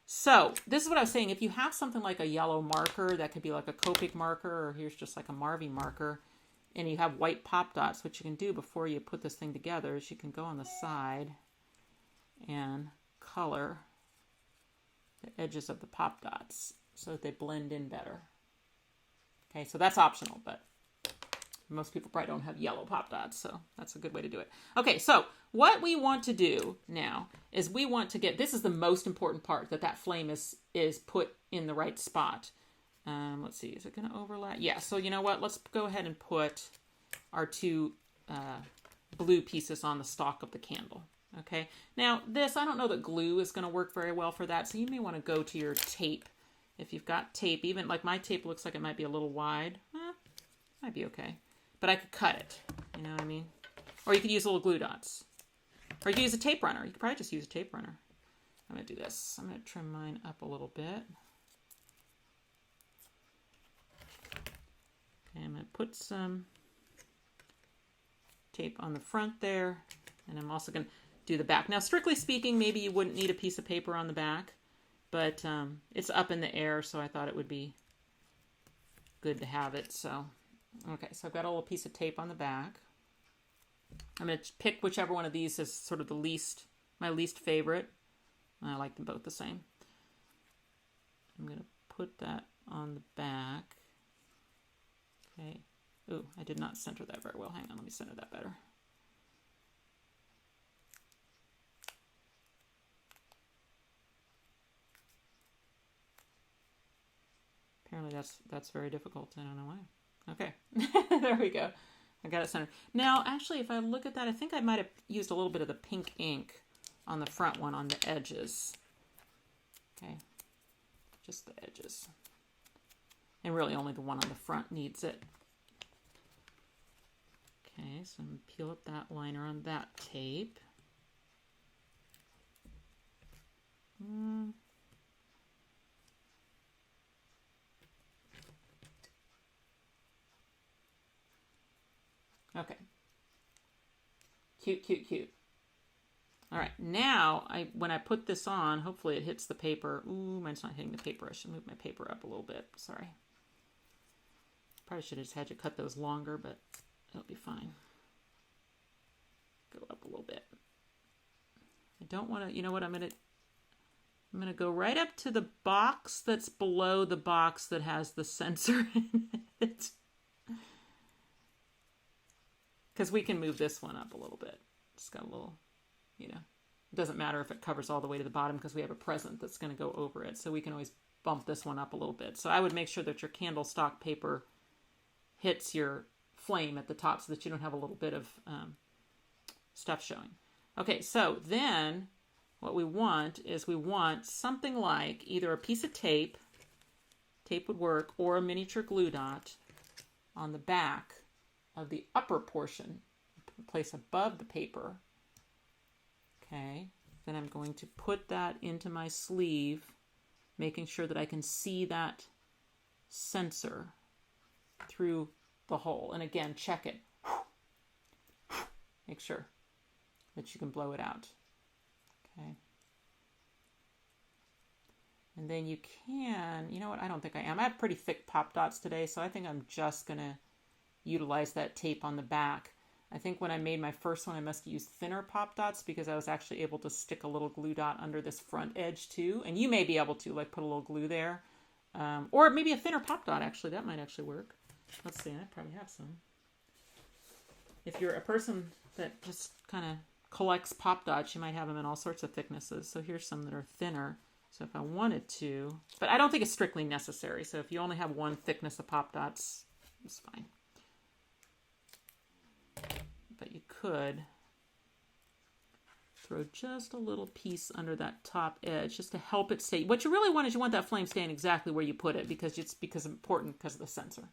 so this is what I was saying. If you have something like a yellow marker, that could be like a Copic marker, or here's just like a Marvy marker, and you have white pop dots, what you can do before you put this thing together is you can go on the side and color the edges of the pop dots so that they blend in better. Okay, so that's optional, but most people probably don't have yellow pop dots, so that's a good way to do it. Okay, so what we want to do now is we want to get, this is the most important part, that flame is put in the right spot. Let's see, is it going to overlap? Yeah, so you know what? Let's go ahead and put our two blue pieces on the stalk of the candle. Okay, now this, I don't know that glue is going to work very well for that, so you may want to go to your tape. If you've got tape, even like my tape looks like it might be a little wide, might be okay. But I could cut it, you know what I mean? Or you could use little glue dots. Or you could use a tape runner. You could probably just use a tape runner. I'm going to do this. I'm going to trim mine up a little bit. Okay, I'm going to put some tape on the front there. And I'm also going to do the back. Now, strictly speaking, maybe you wouldn't need a piece of paper on the back. But it's up in the air, so I thought it would be good to have it. So, okay, so I've got a little piece of tape on the back. I'm going to pick whichever one of these is sort of my least favorite. I like them both the same. I'm going to put that on the back. Okay. Ooh, I did not center that very well. Hang on, let me center that better. Apparently that's very difficult. I don't know why. Okay, there we go. I got it centered. Now, actually, if I look at that, I think I might have used a little bit of the pink ink on the front one on the edges. Okay, just the edges. And really only the one on the front needs it. Okay, so I'm going to peel up that liner on that tape. Okay. Cute, cute, cute. All right, now when I put this on, hopefully it hits the paper. Ooh, mine's not hitting the paper. I should move my paper up a little bit. Sorry. Probably should have just had you cut those longer, but it'll be fine. Go up a little bit. I don't want to, you know what, I'm going to go right up to the box that's below the box that has the sensor in it. Because we can move this one up a little bit. It's got a little, it doesn't matter if it covers all the way to the bottom because we have a present that's going to go over it. So we can always bump this one up a little bit. So I would make sure that your candle stock paper hits your flame at the top so that you don't have a little bit of stuff showing. Okay, so then what we want is something like either a piece of tape would work, or a miniature glue dot on the back of the upper portion, place above the paper. Okay, then I'm going to put that into my sleeve, making sure that I can see that sensor through the hole. And again, check it. Make sure that you can blow it out. Okay. And then you can, you know what, I don't think I am. I have pretty thick pop dots today, so I think I'm just going to utilize that tape on the back. I think when I made my first one, I must have used thinner pop dots because I was actually able to stick a little glue dot under this front edge too. And you may be able to like put a little glue there. Or maybe a thinner pop dot, actually. That might actually work. Let's see, I probably have some. If you're a person that just kind of collects pop dots, you might have them in all sorts of thicknesses. So here's some that are thinner. So if I wanted to, but I don't think it's strictly necessary. So if you only have one thickness of pop dots, it's fine. But you could throw just a little piece under that top edge just to help it stay. What you really want is you want that flame staying exactly where you put it because it's important because of the sensor,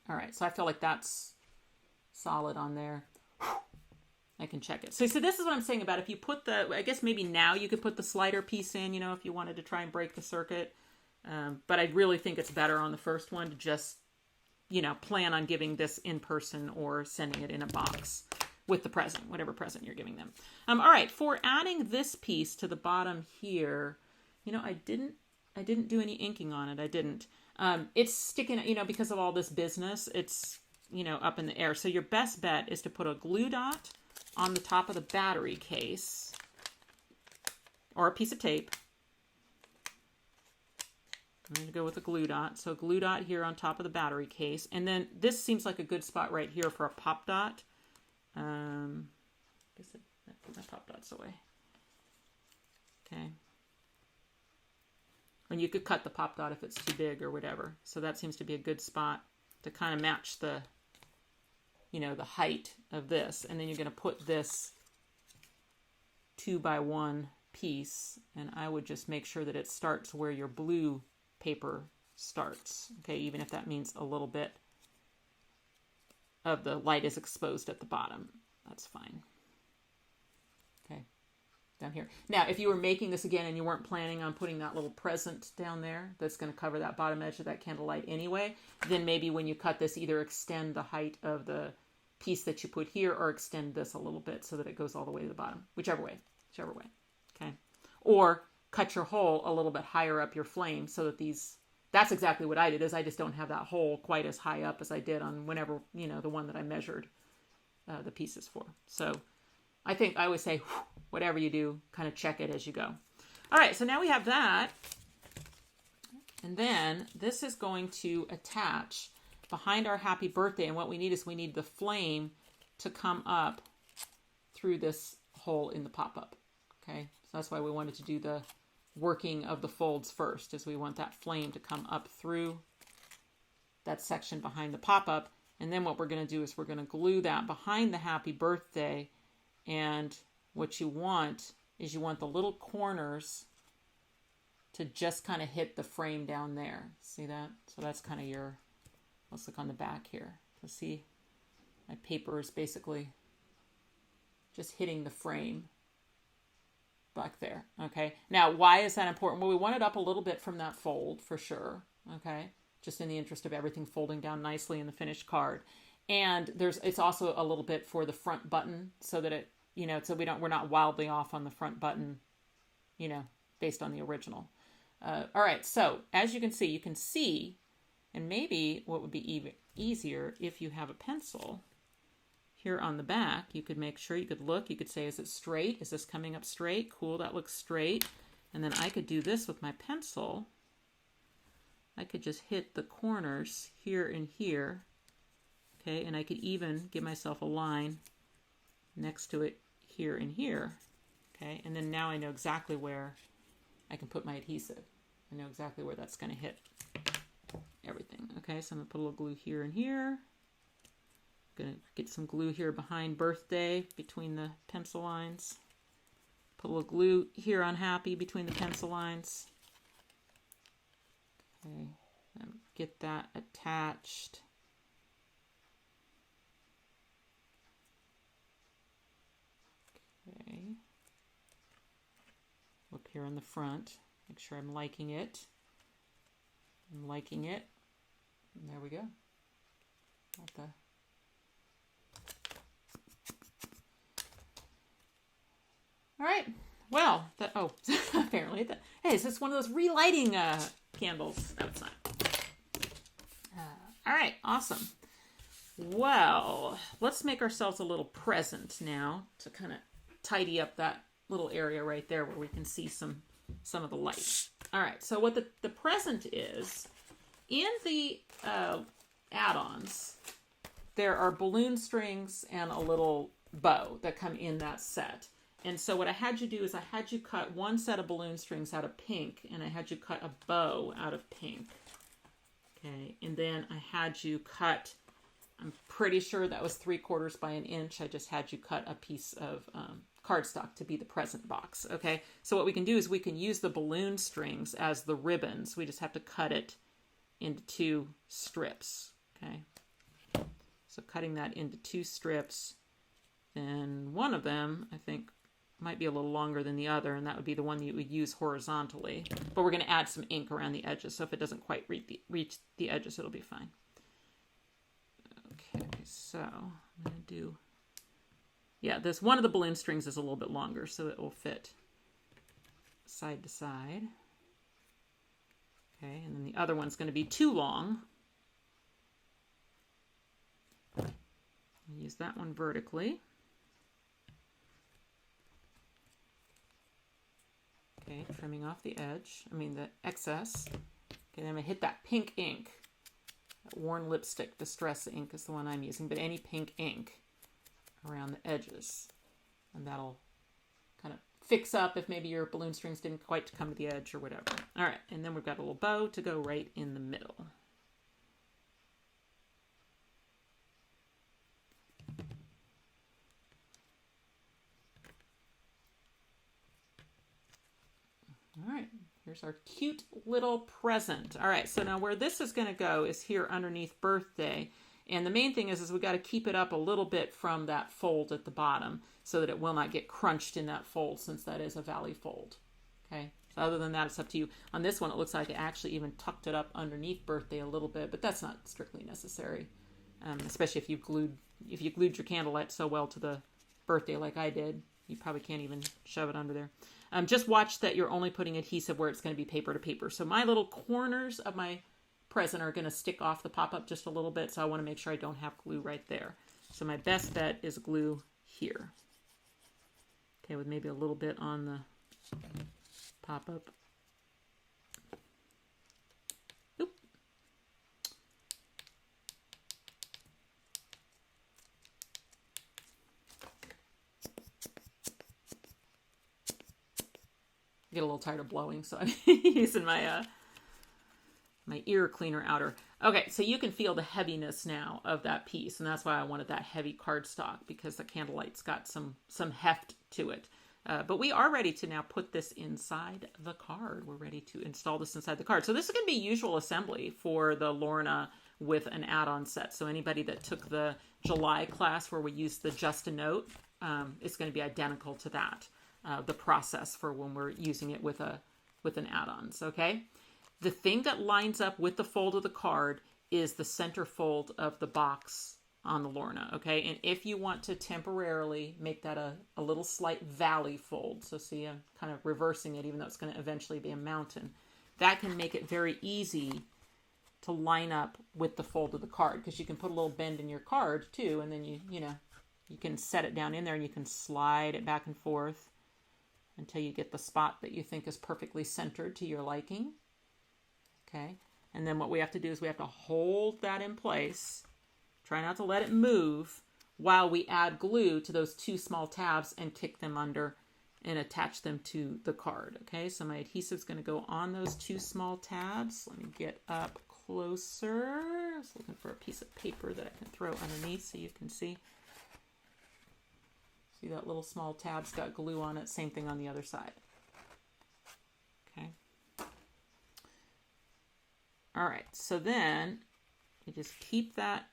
All right, so I feel like that's solid on there. I can check it. So this is what I'm saying about if you put I guess maybe now you could put the slider piece in, if you wanted to try and break the circuit. But I really think it's better on the first one to just plan on giving this in person or sending it in a box with the present, whatever present you're giving them. All right, for adding this piece to the bottom here, I didn't do any inking on it. I didn't. It's sticking, because of all this business, it's, up in the air. So your best bet is to put a glue dot on the top of the battery case or a piece of tape. I'm going to go with a glue dot. So glue dot here on top of the battery case. And then this seems like a good spot right here for a pop dot. I guess I put my pop dots away. Okay. And you could cut the pop dot if it's too big or whatever. So that seems to be a good spot to kind of match the, the height of this. And then you're going to put this 2x1 piece. And I would just make sure that it starts where your blue paper starts. Okay, even if that means a little bit of the light is exposed at the bottom. That's fine. Okay, down here. Now, if you were making this again and you weren't planning on putting that little present down there that's going to cover that bottom edge of that candlelight anyway, then maybe when you cut this, either extend the height of the piece that you put here or extend this a little bit so that it goes all the way to the bottom. Whichever way. Okay. Or cut your hole a little bit higher up your flame so that these that's exactly what I did, is I just don't have that hole quite as high up as I did on whenever, you know, the one that I measured the pieces for. So I think I always say, whatever you do, kind of check it as you go. All right, so now we have that. And then this is going to attach behind our happy birthday. And what we need is we need the flame to come up through this hole in the pop-up. Okay, so that's why we wanted to do the working of the folds first, is we want that flame to come up through that section behind the pop-up. And then what we're going to do is we're going to glue that behind the happy birthday. And what you want is you want the little corners to just kind of hit the frame down there. See that? So that's kind of your, let's look on the back here. So see, my paper is basically just hitting the frame back there. Okay. Now, why is that important? Well, we want it up a little bit from that fold for sure. Okay. Just in the interest of everything folding down nicely in the finished card. And it's also a little bit for the front button, so that it, you know, so we're not wildly off on the front button, you know, based on the original. All right, so as you can see, and maybe what would be even easier if you have a pencil here on the back, you could make sure, you could look, you could say, is it straight? Is this coming up straight? Cool, that looks straight. And then I could do this with my pencil. I could just hit the corners here and here, okay? And I could even give myself a line next to it here and here, okay? And then now I know exactly where I can put my adhesive. I know exactly where that's going to hit everything. Okay, so I'm going to put a little glue here and here. I'm going to get some glue here behind birthday between the pencil lines. Put a little glue here on happy between the pencil lines. Okay, and get that attached. Okay. Look here in the front. Make sure I'm liking it. I'm liking it. And there we go. Got the... All right. Well, apparently, hey, is this one of those relighting candles? No, it's not. All right, awesome. Well, let's make ourselves a little present now to kind of tidy up that little area right there where we can see some of the light. All right, so what the present is, in the add-ons, there are balloon strings and a little bow that come in that set. And so what I had you do is I had you cut one set of balloon strings out of pink, and I had you cut a bow out of pink. Okay, and then I had you cut, I'm pretty sure that was 3/4 by an inch. I just had you cut a piece of cardstock to be the present box. Okay, so what we can do is we can use the balloon strings as the ribbons. We just have to cut it into 2 strips. Okay, so cutting that into 2 strips, then one of them I think might be a little longer than the other, and that would be the one that you would use horizontally. But we're going to add some ink around the edges, so if it doesn't quite reach the edges, it'll be fine. Okay, so I'm going to do, yeah, this one of the balloon strings is a little bit longer, so it will fit side to side. Okay, and then the other one's going to be too long. Use that one vertically. Okay, trimming off the edge, the excess. Okay, then I'm going to hit that pink ink. That worn lipstick distress ink is the one I'm using, but any pink ink around the edges. And that'll kind of fix up if maybe your balloon strings didn't quite come to the edge or whatever. All right, and then we've got a little bow to go right in the middle. All right, here's our cute little present. All right, so now where this is going to go is here underneath birthday. And the main thing is we got to keep it up a little bit from that fold at the bottom so that it will not get crunched in that fold, since that is a valley fold. Okay, so other than that, it's up to you. On this one, it looks like I actually even tucked it up underneath birthday a little bit, but that's not strictly necessary, especially if you glued your candle light so well to the birthday like I did. You probably can't even shove it under there. Just watch that you're only putting adhesive where it's going to be paper to paper. So my little corners of my present are going to stick off the pop-up just a little bit, so I want to make sure I don't have glue right there. So my best bet is glue here. Okay, with maybe a little bit on the pop-up. Oop. I get a little tired of blowing, so I'm using my my ear cleaner outer. Okay, so you can feel the heaviness now of that piece, and that's why I wanted that heavy cardstock, because the Candlelight's got some heft to it. But we are ready to now put this inside the card. We're ready to install this inside the card. So this is going to be usual assembly for the Lorna with an add-on set. So anybody that took the July class where we used the Just a Note, it's going to be identical to that, the process for when we're using it with an add-ons, okay? The thing that lines up with the fold of the card is the center fold of the box on the Lorna, okay? And if you want to temporarily make that a little slight valley fold, so see I'm kind of reversing it even though it's going to eventually be a mountain, that can make it very easy to line up with the fold of the card, because you can put a little bend in your card too, and then you can set it down in there and you can slide it back and forth until you get the spot that you think is perfectly centered to your liking. Okay, and then what we have to do is we have to hold that in place, try not to let it move, while we add glue to those two small tabs and kick them under and attach them to the card. Okay, so my adhesive is going to go on those two small tabs. Let me get up closer. I was looking for a piece of paper that I can throw underneath so you can see. See that little small tab's got glue on it. Same thing on the other side. Okay. All right, so then you just keep that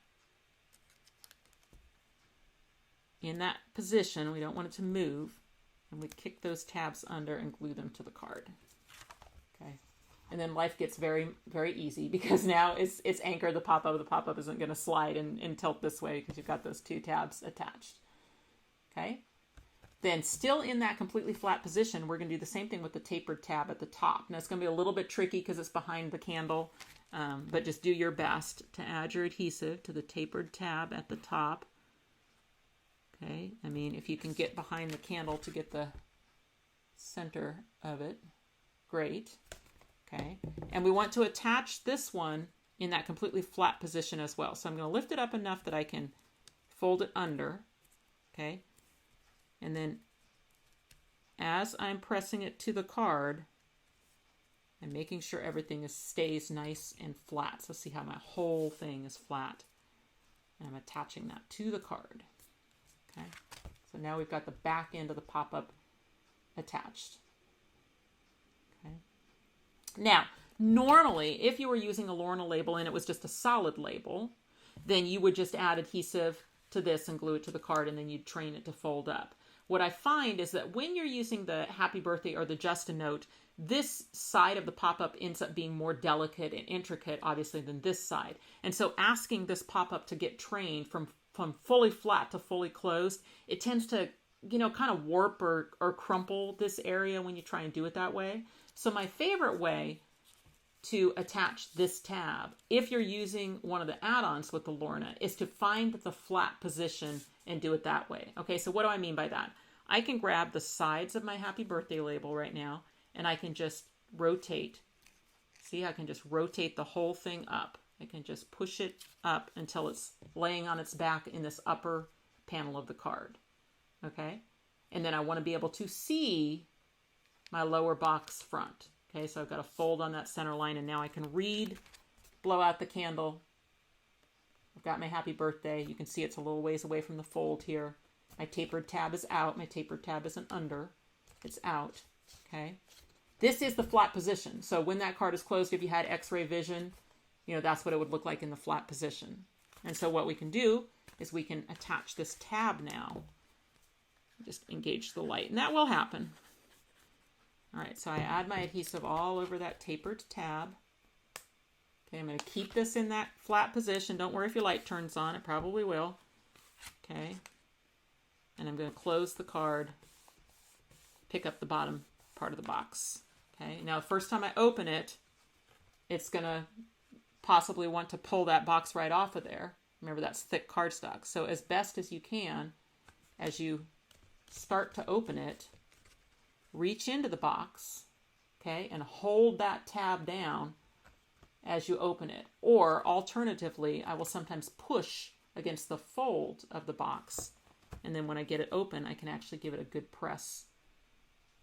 in that position. We don't want it to move. And we kick those tabs under and glue them to the card. Okay. And then life gets very, very easy, because now it's anchored. The pop-up isn't going to slide and tilt this way because you've got those two tabs attached. Okay. Then still in that completely flat position, we're going to do the same thing with the tapered tab at the top. Now it's going to be a little bit tricky because it's behind the candle, but just do your best to add your adhesive to the tapered tab at the top. Okay, I mean, if you can get behind the candle to get the center of it, great. Okay, and we want to attach this one in that completely flat position as well. So I'm going to lift it up enough that I can fold it under, okay? And then as I'm pressing it to the card, I'm making sure everything stays nice and flat. So see how my whole thing is flat. And I'm attaching that to the card. Okay. So now we've got the back end of the pop-up attached. Okay. Now, normally, if you were using a Lorna label and it was just a solid label, then you would just add adhesive to this and glue it to the card, and then you'd train it to fold up. What I find is that when you're using the Happy Birthday or the Just a Note, this side of the pop-up ends up being more delicate and intricate, obviously, than this side. And so asking this pop-up to get trained from fully flat to fully closed, it tends to, kind of warp or crumple this area when you try and do it that way. So my favorite way to attach this tab, if you're using one of the add-ons with the Lorna, is to find the flat position and do it that way. Okay, so what do I mean by that? I can grab the sides of my Happy Birthday label right now, and I can just rotate. See, I can just rotate the whole thing up. I can just push it up until it's laying on its back in this upper panel of the card. Okay, and then I want to be able to see my lower box front. Okay, so I've got a fold on that center line, and now I can blow out the candle. I've got my Happy Birthday. You can see it's a little ways away from the fold here. My tapered tab is out. My tapered tab isn't under. It's out. Okay. This is the flat position. So when that card is closed, if you had X-ray vision, that's what it would look like in the flat position. And so what we can do is we can attach this tab now. Just engage the light, and that will happen. All right, so I add my adhesive all over that tapered tab. Okay, I'm going to keep this in that flat position. Don't worry if your light turns on. It probably will. Okay. And I'm going to close the card pick up the bottom part of the box. Okay, now the first time I open it, it's going to possibly want to pull that box right off of there. Remember, that's thick cardstock. So as best as you can, as you start to open it, reach into the box, okay, and hold that tab down as you open it. Or alternatively, I will sometimes push against the fold of the box, and then when I get it open, I can actually give it a good press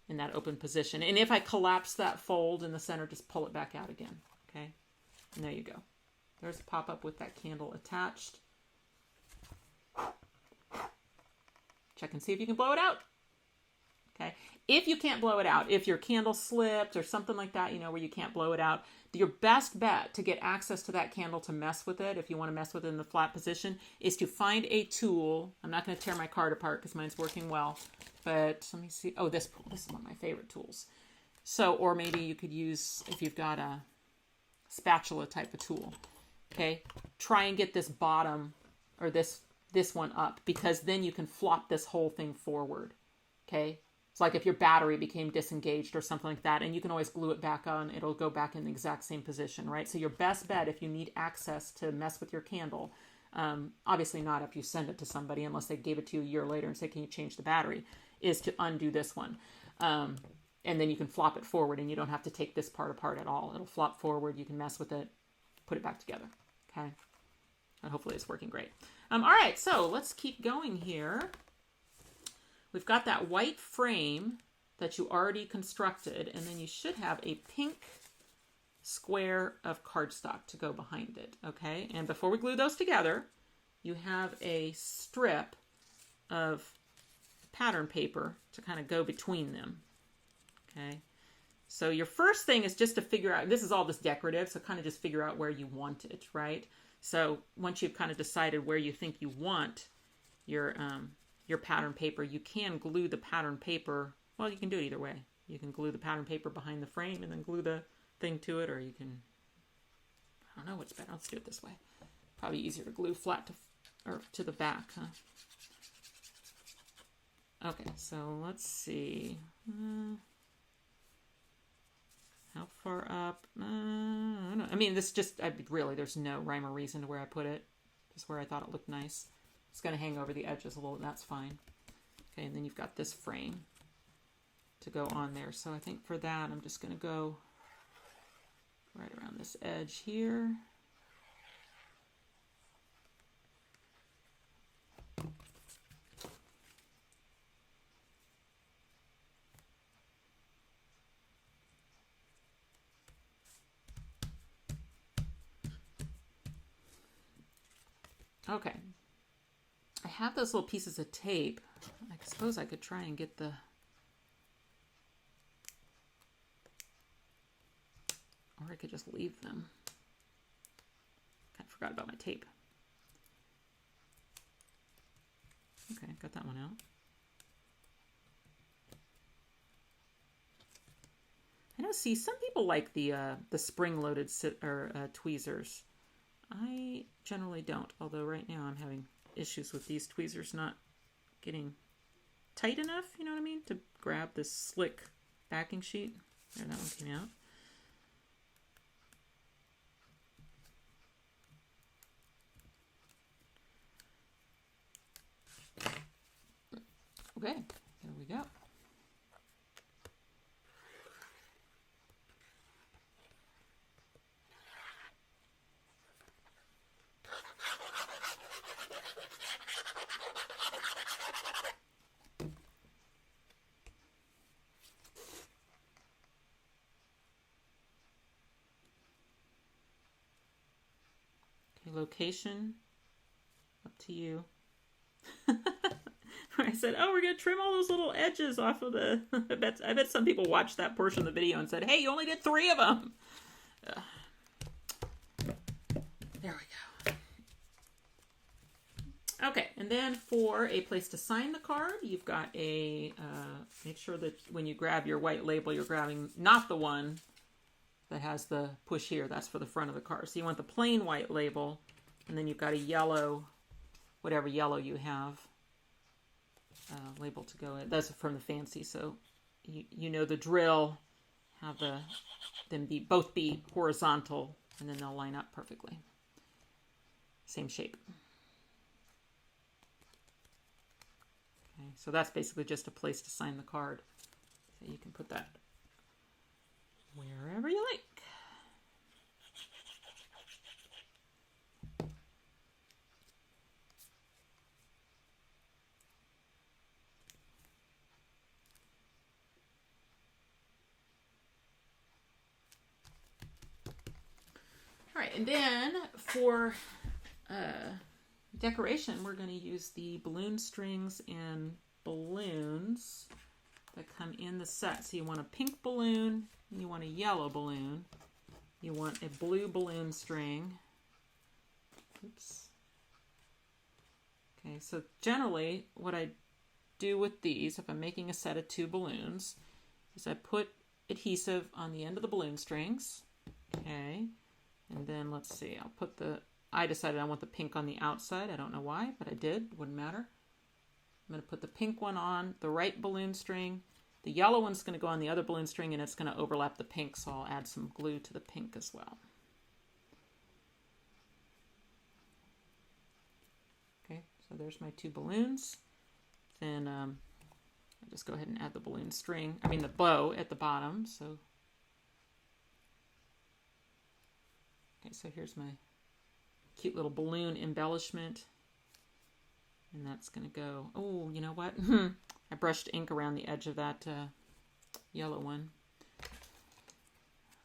in that open position. And if I collapse that fold in the center, just pull it back out again, okay? And there you go. There's a pop-up with that candle attached. Check and see if you can blow it out. Okay. If you can't blow it out, if your candle slipped or something like that, you know, where you can't blow it out, your best bet to get access to that candle to mess with it, if you want to mess with it in the flat position, is to find a tool. I'm not going to tear my card apart because mine's working well, but let me see. Oh, this is one of my favorite tools. So, or maybe you could use, if you've got a spatula type of tool, okay, try and get this bottom or this one up, because then you can flop this whole thing forward, okay? It's like if your battery became disengaged or something like that, and you can always glue it back on, it'll go back in the exact same position, right? So your best bet, if you need access to mess with your candle, obviously not if you send it to somebody unless they gave it to you a year later and said, can you change the battery, is to undo this one. And then you can flop it forward and you don't have to take this part apart at all. It'll flop forward, you can mess with it, put it back together, okay? And hopefully it's working great. All right, so let's keep going here. We've got that white frame that you already constructed, and then you should have a pink square of cardstock to go behind it, okay? And before we glue those together, you have a strip of pattern paper to kind of go between them, okay? So your first thing is just to figure out, this is all just decorative, so kind of just figure out where you want it, right? So once you've kind of decided where you think you want your pattern paper, you can glue the pattern paper. Well, you can do it either way. You can glue the pattern paper behind the frame and then glue the thing to it, or you can, I don't know what's better. Let's do it this way. Probably easier to glue flat to the back, huh? Okay, so let's see. How far up? I don't know. I mean, this just, really, there's no rhyme or reason to where I put it. Just where I thought it looked nice. It's going to hang over the edges a little, and that's fine. Okay, and then you've got this frame to go on there. So I think for that, I'm just going to go right around this edge here. Okay, I have those little pieces of tape. I suppose I could try and get the, or I could just leave them. Kind of forgot about my tape. Okay, got that one out. I know, see, some people like the spring-loaded tweezers. I generally don't, although right now I'm having issues with these tweezers not getting tight enough, you know what I mean, to grab this slick backing sheet. There, that one came out. Okay, there we go. Location, up to you. I said, oh, we're going to trim all those little edges off of the... I bet some people watched that portion of the video and said, hey, you only did 3 of them. There we go. Okay, and then for a place to sign the card, you've got a... make sure that when you grab your white label, you're grabbing not the one that has the push here. That's for the front of the card. So you want the plain white label, and then you've got a yellow, whatever yellow you have, label to go in. That's from the fancy, so you know the drill. Have them both be horizontal, and then they'll line up perfectly. Same shape. Okay, so that's basically just a place to sign the card. So you can put that wherever you like. All right, and then for decoration, we're going to use the balloon strings and balloons that come in the set. So you want a pink balloon, you want a yellow balloon, you want a blue balloon string. Oops. Okay, so generally what I do with these, if I'm making a set of 2 balloons, is I put adhesive on the end of the balloon strings. Okay, and then let's see, I decided I want the pink on the outside. I don't know why, but I did. Wouldn't matter. I'm going to put the pink one on the right balloon string. The yellow one's going to go on the other balloon string, and it's going to overlap the pink, so I'll add some glue to the pink as well. Okay, so there's my 2 balloons. Then I'll just go ahead and add the balloon string, the bow at the bottom. So, okay, so here's my cute little balloon embellishment. And that's going to go, oh, you know what? I brushed ink around the edge of that yellow one.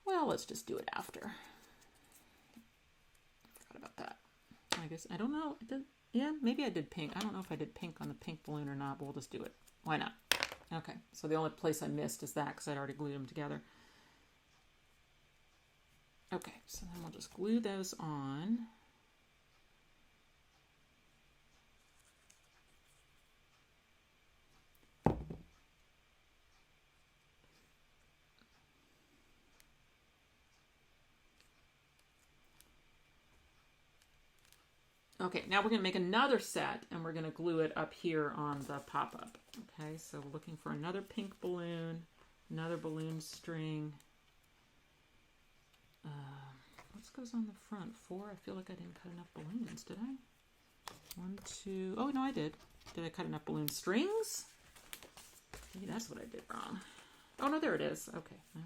Well, let's just do it after. I forgot about that. I guess, I don't know. Yeah, maybe I did pink. I don't know if I did pink on the pink balloon or not, but we'll just do it. Why not? Okay, so the only place I missed is that because I'd already glued them together. Okay, so then we'll just glue those on. Okay, now we're going to make another set, and we're going to glue it up here on the pop-up. Okay, so we're looking for another pink balloon, another balloon string. What goes on the front? 4? I feel like I didn't cut enough balloons, did I? 1, 2... Oh, no, I did. Did I cut enough balloon strings? Maybe that's what I did wrong. Oh, no, there it is. Okay. Well.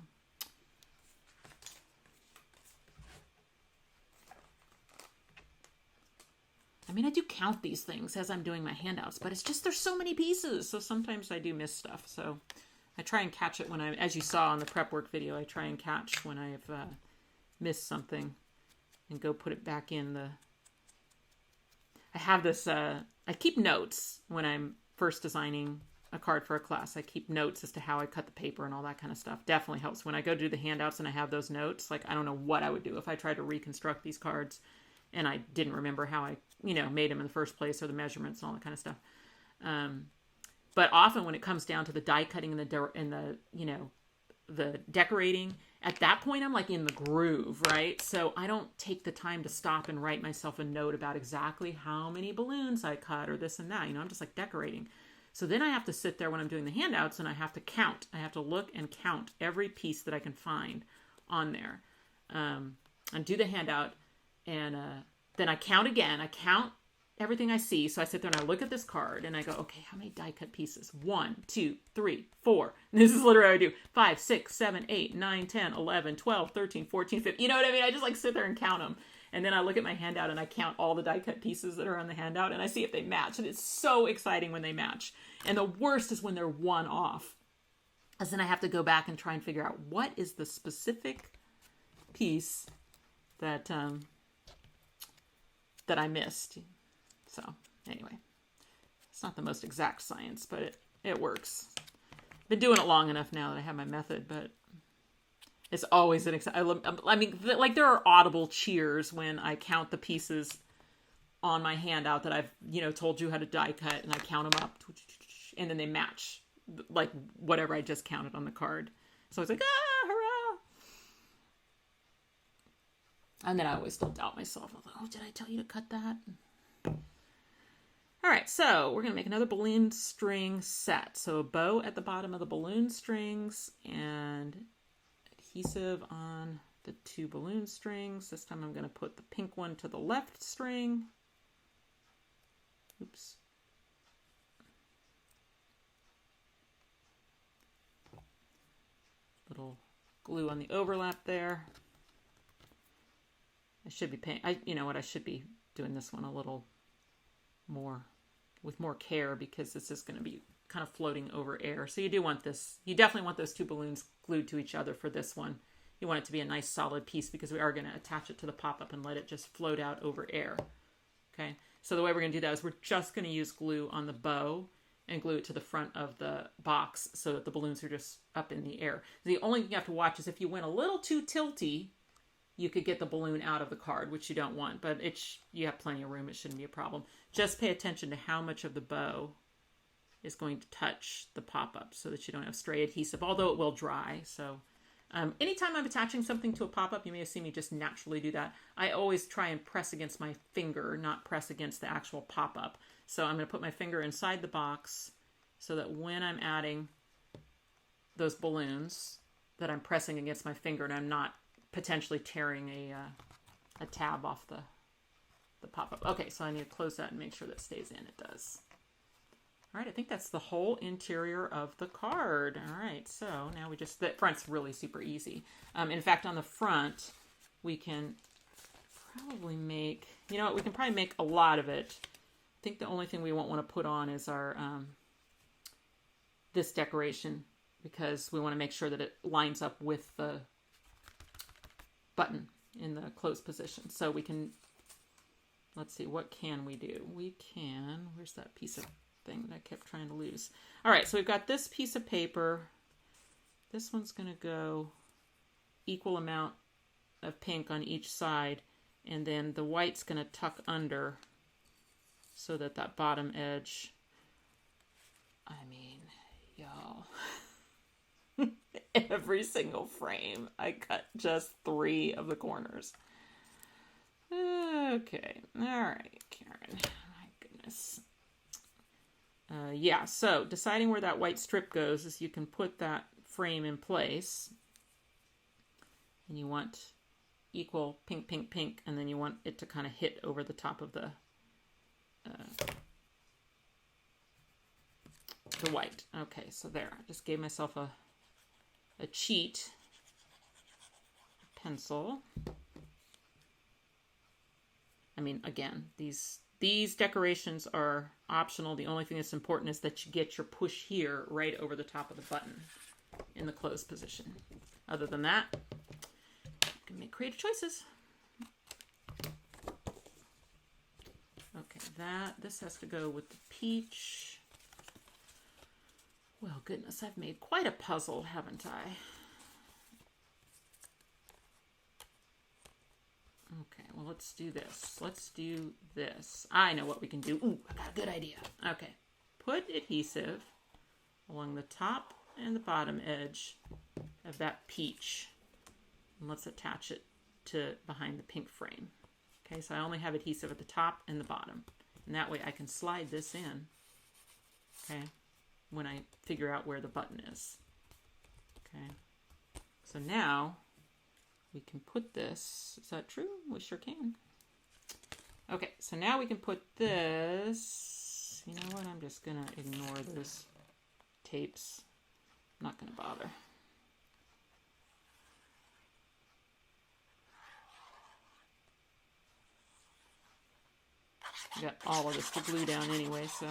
I do count these things as I'm doing my handouts, but it's just there's so many pieces, so sometimes I do miss stuff. So I try and catch it when as you saw on the prep work video, I try and catch when I've missed something and go put it back in the... I have this, I keep notes when I'm first designing a card for a class. I keep notes as to how I cut the paper and all that kind of stuff. Definitely helps when I go do the handouts and I have those notes. Like, I don't know what I would do if I tried to reconstruct these cards and I didn't remember how I, made them in the first place or the measurements and all that kind of stuff. But often when it comes down to the die cutting and the decorating, at that point I'm like in the groove, right? So I don't take the time to stop and write myself a note about exactly how many balloons I cut or this and that. I'm just like decorating. So then I have to sit there when I'm doing the handouts and I have to count. I have to look and count every piece that I can find on there. And do the handout. And then I count again. I count everything I see. So I sit there and I look at this card and I go, okay, how many die cut pieces? 1, 2, 3, 4. And this is literally what I do. 5, 6, 7, 8, 9, 10, 11, 12, 13, 14, 15. You know what I mean? I just like sit there and count them. And then I look at my handout and I count all the die cut pieces that are on the handout and I see if they match. And it's so exciting when they match. And the worst is when they're one off. Because then I have to go back and try and figure out what is the specific piece that I missed. So anyway, it's not the most exact science, but it works. Been doing it long enough now that I have my method, but it's always an like there are audible cheers when I count the pieces on my handout that I've, told you how to die cut, and I count them up and then they match like whatever I just counted on the card. So it's like, hurrah! And then I always still doubt myself. I'm like, oh, did I tell you to cut that? All right, so we're going to make another balloon string set. So a bow at the bottom of the balloon strings and adhesive on the 2 balloon strings. This time I'm going to put the pink one to the left string. Oops. Little glue on the overlap there. I should be paying, you know what, I should be doing this one a little more, with more care, because this is going to be kind of floating over air. So you do want this, you definitely want those 2 balloons glued to each other for this one. You want it to be a nice solid piece because we are going to attach it to the pop-up and let it just float out over air. Okay, so the way we're going to do that is we're just going to use glue on the bow and glue it to the front of the box so that the balloons are just up in the air. The only thing you have to watch is if you went a little too tilty, you could get the balloon out of the card, which you don't want, but you have plenty of room. It shouldn't be a problem. Just pay attention to how much of the bow is going to touch the pop-up so that you don't have stray adhesive, although it will dry. So anytime I'm attaching something to a pop-up, you may have seen me just naturally do that. I always try and press against my finger, not press against the actual pop-up. So I'm going to put my finger inside the box so that when I'm adding those balloons, that I'm pressing against my finger and I'm not potentially tearing a tab off the pop-up. Okay, so I need to close that and make sure that stays in. It does. All right, I think that's the whole interior of the card. All right, so now the front's really super easy. In fact, on the front, we can probably make, you know what, we can probably make a lot of it. I think the only thing we won't want to put on is our this decoration, because we want to make sure that it lines up with the button in the closed position. So we can, let's see, what can we do? We can, where's that piece of thing that I kept trying to lose? All right, so we've got this piece of paper. This one's going to go equal amount of pink on each side, and then the white's going to tuck under so that that bottom edge, I mean, y'all, every single frame, I cut just 3 of the corners. Okay, all right, Karen, my goodness. Yeah, so deciding where that white strip goes is you can put that frame in place, and you want equal pink, pink, pink, and then you want it to kind of hit over the top of the white. Okay, so there, I just gave myself a cheat pencil. I mean, again, these decorations are optional. The only thing that's important is that you get your push here right over the top of the button in the closed position. Other than that, you can make creative choices. Okay, this has to go with the peach. Well, goodness, I've made quite a puzzle, haven't I? Okay, well, let's do this. Let's do this. I know what we can do. Ooh, I got a good idea. Okay, put adhesive along the top and the bottom edge of that peach. And let's attach it to behind the pink frame. Okay, so I only have adhesive at the top and the bottom. And that way I can slide this in, okay, when I figure out where the button is. Okay, so now we can put this, is that true? We sure can. Okay, so now we can put this, you know what, I'm just gonna ignore those tapes. I'm not gonna bother. I got all of this to glue down anyway, so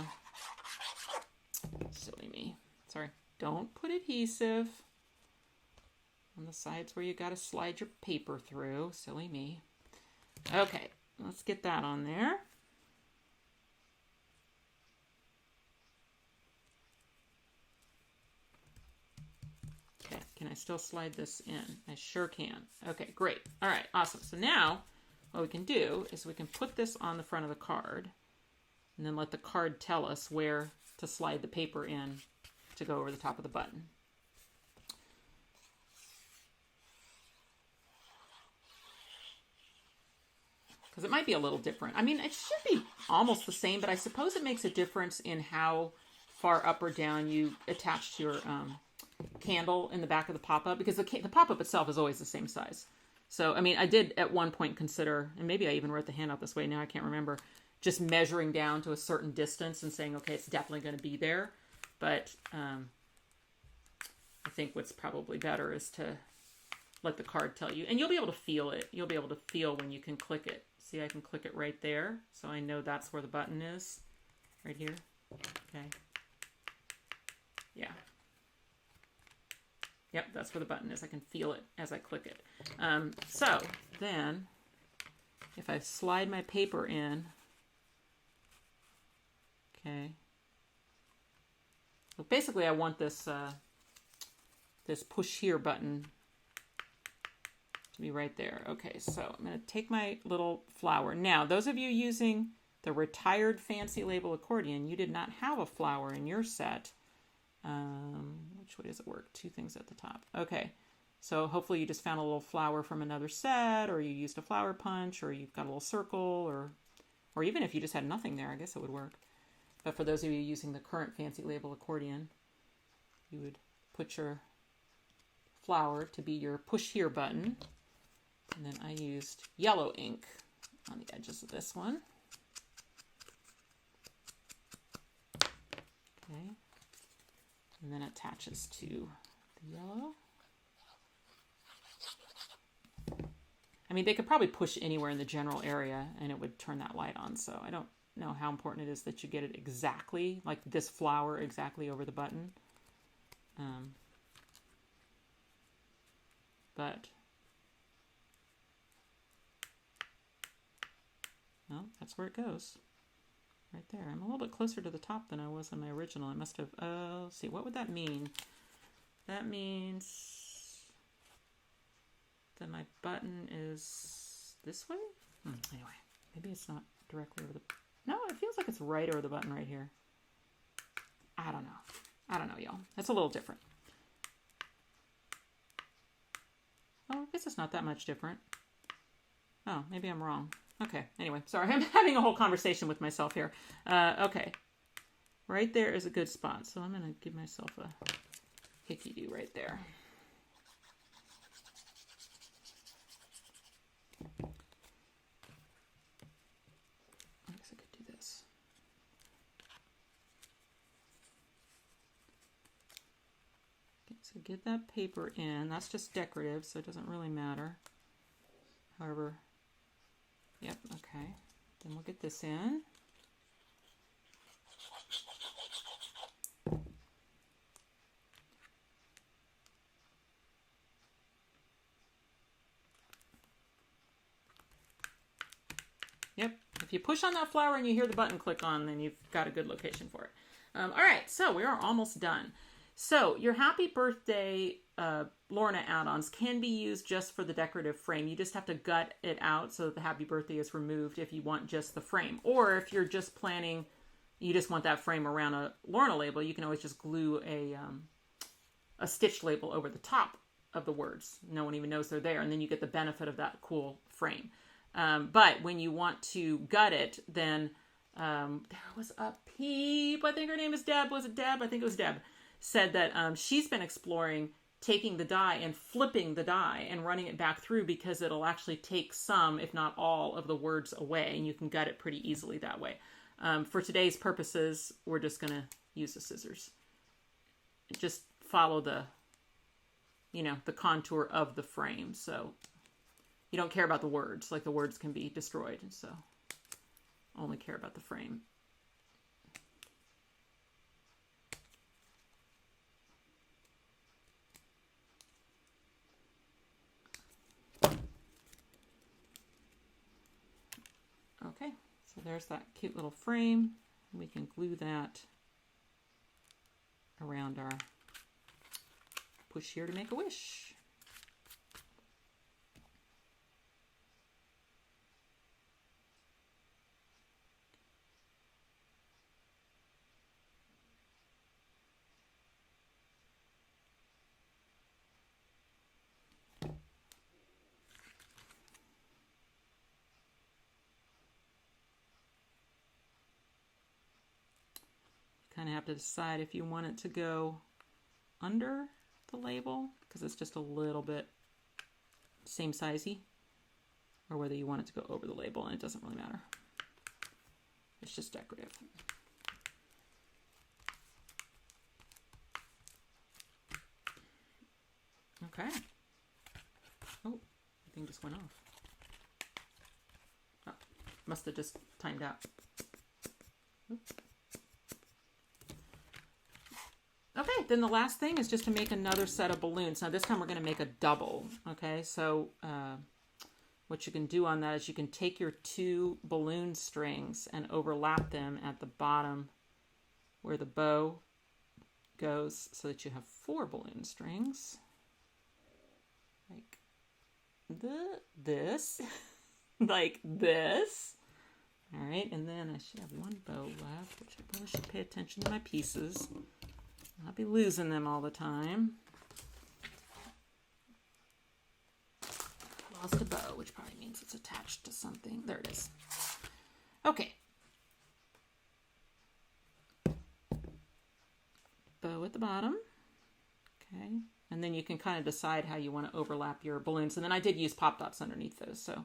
silly me. Sorry, don't put adhesive on the sides where you got to slide your paper through. Silly me. Okay, let's get that on there. Okay, can I still slide this in? I sure can. Okay, great. All right, awesome. So now what we can do is we can put this on the front of the card and then let the card tell us where to slide the paper in to go over the top of the button. because it might be a little different. I mean, it should be almost the same, but I suppose it makes a difference in how far up or down you attach your candle in the back of the pop-up, because the pop-up itself is always the same size. So, I mean, I did at one point consider, and maybe I even wrote the handout this way, now I can't remember, just measuring down to a certain distance and saying, okay, it's definitely going to be there. But I think what's probably better is to let the card tell you. And you'll be able to feel it. You'll be able to feel when you can click it. See, I can click it right there. So I know that's where the button is. Right here. Okay. Yeah. Yep, that's where the button is. I can feel it as I click it. So then, if I slide my paper in, okay. So basically, I want this this push here button to be right there. Okay, so I'm going to take my little flower. Now, those of you using the retired fancy label accordion, you did not have a flower in your set. Which way does it work? Two things at the top. Okay, so hopefully you just found a little flower from another set, or you used a flower punch, or you've got a little circle, or even if you just had nothing there, I guess it would work. But for those of you using the current fancy label accordion, you would put your flower to be your push here button. And then I used yellow ink on the edges of this one. Okay. And then attaches to the yellow. I mean, they could probably push anywhere in the general area and it would turn that light on. So I don't know how important it is that you get it exactly, like this flower exactly over the button. But, well, that's where it goes. Right there. I'm a little bit closer to the top than I was on my original. I must have, let's see, what would that mean? That means that my button is this way? Anyway, maybe it's not directly over the, no, it feels like it's right over the button right here. I don't know, y'all. That's a little different. Oh, I guess it's not that much different. Oh, maybe I'm wrong. Okay, anyway, sorry, I'm having a whole conversation with myself here. Okay, right there is a good spot, so I'm going to give myself a hickey-do right there. I guess I could do this. Okay, so get that paper in. That's just decorative, so it doesn't really matter. However, yep, okay. Then we'll get this in. Yep, if you push on that flower and you hear the button click on, then you've got a good location for it. All right, so we are almost done. So your Happy Birthday Lorna add-ons can be used just for the decorative frame. You just have to gut it out so that the Happy Birthday is removed if you want just the frame. Or if you're just planning, you just want that frame around a Lorna label, you can always just glue a stitched label over the top of the words. No one even knows they're there, and then you get the benefit of that cool frame. But when you want to gut it, then there was a peep, I think her name is Deb. Was it Deb? I think it was Deb. Said that she's been exploring taking the die and flipping the die and running it back through because it'll actually take some, if not all, of the words away, and you can gut it pretty easily that way. For today's purposes, we're just going to use the scissors. Just follow the, the contour of the frame. So you don't care about the words, like the words can be destroyed. So only care about the frame. Okay, so there's that cute little frame. We can glue that around our push here to make a wish. kind of have to decide if you want it to go under the label, because it's just a little bit same sizey, or whether you want it to go over the label, and it doesn't really matter. It's just decorative. Okay. Oh, the thing just went off. Oh, must have just timed out. Oops. Okay, then the last thing is just to make another set of balloons. Now this time we're going to make a double. Okay, so what you can do on that is you can take your 2 balloon strings and overlap them at the bottom where the bow goes, so that you have 4 balloon strings. Like this. Like this. All right, and then I should have 1 bow left, which I probably should pay attention to my pieces. I'll be losing them all the time. Lost a bow, which probably means it's attached to something. There it is. Okay. Bow at the bottom. Okay. And then you can kind of decide how you want to overlap your balloons. And then I did use pop dots underneath those. So,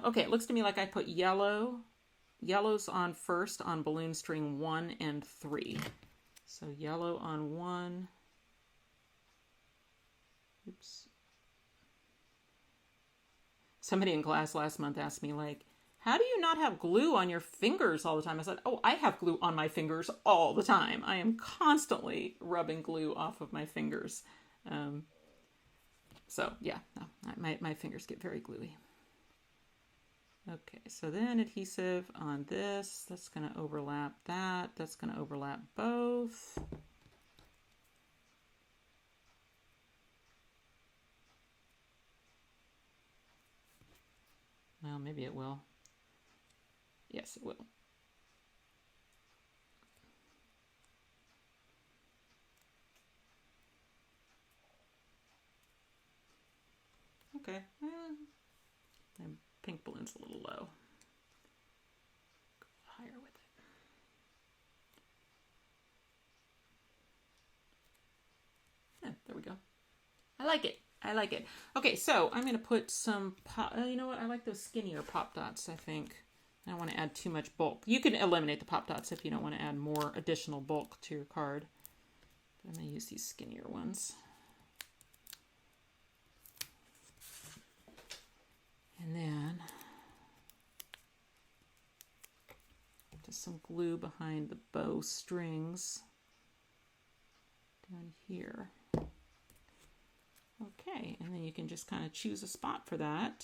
okay, it looks to me like I put yellows on first on balloon string 1 and 3. So yellow on 1. Oops. Somebody in class last month asked me, like, how do you not have glue on your fingers all the time? I said, oh, I have glue on my fingers all the time. I am constantly rubbing glue off of my fingers. So yeah, no, my fingers get very gluey. Okay, so then adhesive on this, that's going to overlap that. That's going to overlap both. Well, maybe it will. Yes, it will. Okay. My pink balloon's a little low. Go higher with it. Yeah, there we go. I like it. I like it. Okay, so I'm going to put some pop. You know what? I like those skinnier pop dots, I think. I don't want to add too much bulk. You can eliminate the pop dots if you don't want to add more additional bulk to your card. But I'm going to use these skinnier ones. And then just some glue behind the bow strings down here. Okay, and then you can just kind of choose a spot for that.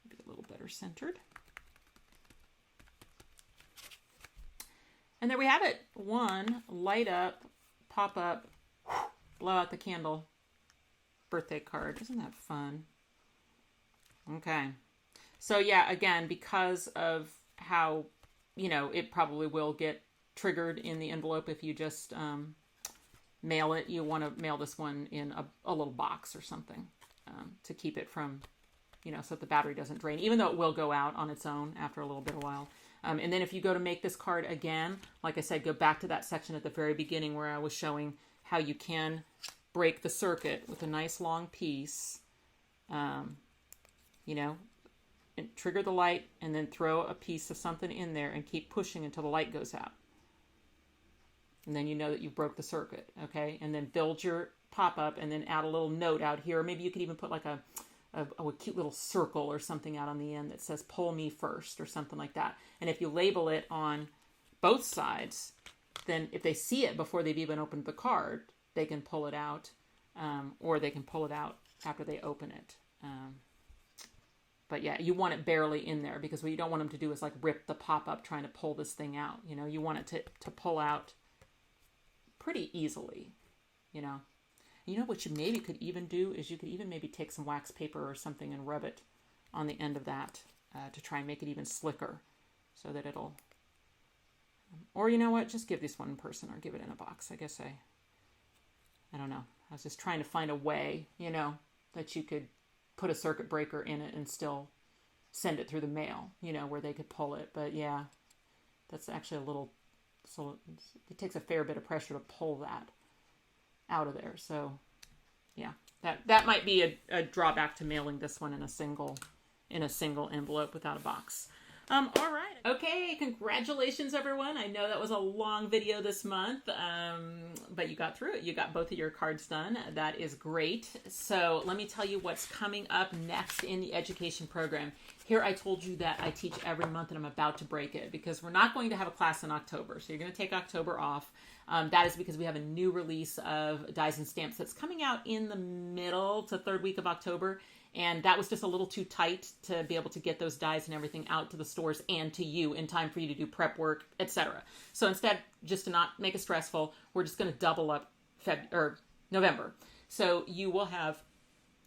Be a little better centered. And there we have it. 1 light up, pop up, blow out the candle birthday card. Isn't that fun? Okay. So yeah, again, because of how, you know, it probably will get triggered in the envelope if you just mail it. You want to mail this one in a little box or something to keep it from, you know, so that the battery doesn't drain, even though it will go out on its own after a little bit of a while. And then if you go to make this card again, like I said, go back to that section at the very beginning where I was showing how you can break the circuit with a nice long piece, you know, and trigger the light and then throw a piece of something in there and keep pushing until the light goes out. And then you know that you broke the circuit, okay? And then build your pop-up and then add a little note out here. Maybe you could even put like a cute little circle or something out on the end that says pull me first or something like that. And if you label it on both sides, then if they see it before they've even opened the card, they can pull it out, or they can pull it out after they open it. But yeah, you want it barely in there, because what you don't want them to do is like rip the pop-up trying to pull this thing out. You know, you want it to pull out pretty easily, you know. You know what you maybe could even do is you could even maybe take some wax paper or something and rub it on the end of that to try and make it even slicker so that it'll, or you know what, just give this one person or give it in a box. I guess I don't know. I was just trying to find a way, you know, that you could put a circuit breaker in it and still send it through the mail, you know, where they could pull it. But yeah, that's actually a little, so it takes a fair bit of pressure to pull that out of there. So yeah, that might be a drawback to mailing this one in a single envelope without a box. All right. Okay, congratulations, everyone. I know that was a long video this month, but you got through it. You got both of your cards done. That is great. So let me tell you what's coming up next in the education program. Here I told you that I teach every month, and I'm about to break it because we're not going to have a class in October. So you're going to take October off. That is because we have a new release of Dies and Stamps that's coming out in the middle to third week of October. And that was just a little too tight to be able to get those dies and everything out to the stores and to you in time for you to do prep work, etc. So instead, just to not make it stressful, we're just going to double up November. So you will have,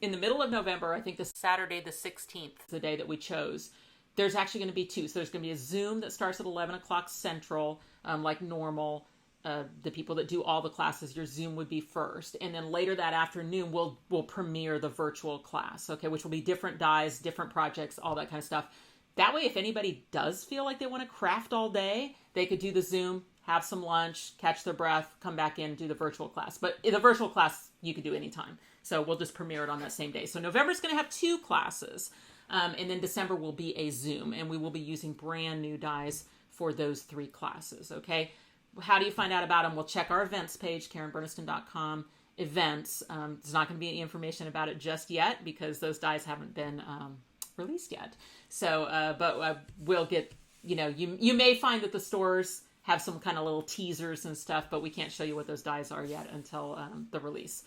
in the middle of November, I think the Saturday the 16th, the day that we chose, there's actually going to be two. So there's going to be a Zoom that starts at 11 o'clock Central, like normal. The people that do all the classes, your Zoom would be first. And then later that afternoon, we'll premiere the virtual class, okay, which will be different dies, different projects, all that kind of stuff. That way, if anybody does feel like they want to craft all day, they could do the Zoom, have some lunch, catch their breath, come back in, do the virtual class. But the virtual class, you could do anytime. So we'll just premiere it on that same day. So November's going to have two classes. And then December will be a Zoom. And we will be using brand new dies for those three classes, okay? How do you find out about them? We'll check our events page, KarenBurniston.com, events. There's not going to be any information about it just yet because those dies haven't been released yet. So, but we'll get, you know, you may find that the stores have some kind of little teasers and stuff, but we can't show you what those dies are yet until the release.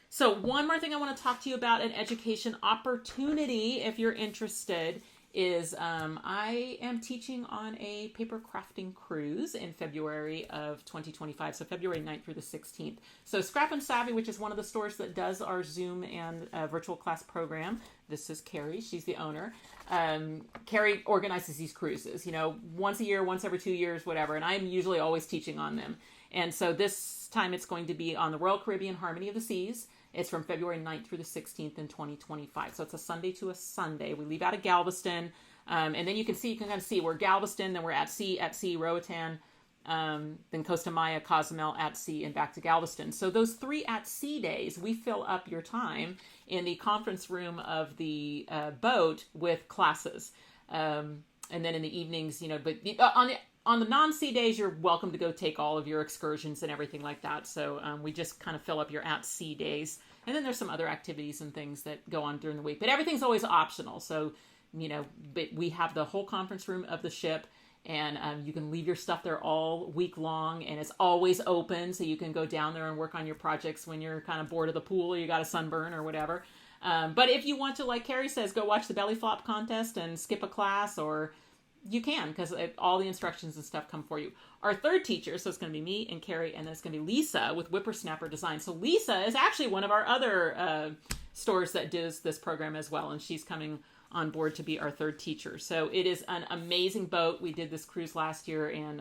So one more thing I want to talk to you about, an education opportunity, if you're interested, is I am teaching on a paper crafting cruise in February of 2025, so February 9th through the 16th. So Scrapp'n Savvy, which is one of the stores that does our Zoom and virtual class program, this is Carrie, she's the owner. Carrie organizes these cruises, you know, once a year, once every 2 years, whatever, and I'm usually always teaching on them. And so this time it's going to be on the Royal Caribbean Harmony of the Seas. It's from February 9th through the 16th in 2025. So it's a Sunday to a Sunday. We leave out of Galveston. And then you can kind of see we're Galveston, then we're at sea, Roatan, then Costa Maya, Cozumel, at sea, and back to Galveston. So those 3 at sea days, we fill up your time in the conference room of the boat with classes. And then in the evenings, you know, but on the non-sea days, you're welcome to go take all of your excursions and everything like that. So we just kind of fill up your at-sea days. And then there's some other activities and things that go on during the week. But everything's always optional. So, you know, but we have the whole conference room of the ship. And you can leave your stuff there all week long. And it's always open. So you can go down there and work on your projects when you're kind of bored of the pool or you got a sunburn or whatever. But if you want to, like Carrie says, go watch the belly flop contest and skip a class, or you can, because all the instructions and stuff come for you. Our third teacher, so it's going to be me and Carrie, and then it's going to be Lisa with Whippersnapper Design. So Lisa is actually one of our other stores that does this program as well, and she's coming on board to be our third teacher. So it is an amazing boat. We did this cruise last year, and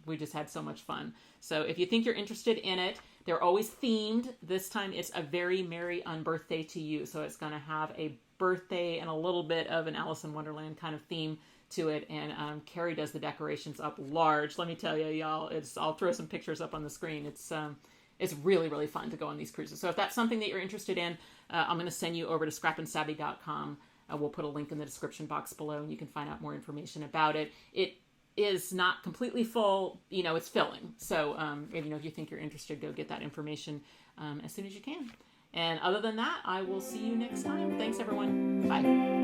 we just had so much fun. So if you think you're interested in it, they're always themed. This time it's a very merry unbirthday to you. So it's going to have a birthday and a little bit of an Alice in Wonderland kind of theme to it, and Carrie does the decorations up large. Let me tell you, y'all, I'll throw some pictures up on the screen. It's really, really fun to go on these cruises. So if that's something that you're interested in, I'm going to send you over to Scrapp'n'Savvy.com. We'll put a link in the description box below, and you can find out more information about it. It is not completely full, you know, it's filling. So, if you think you're interested, go get that information as soon as you can. And other than that, I will see you next time. Thanks, everyone. Bye.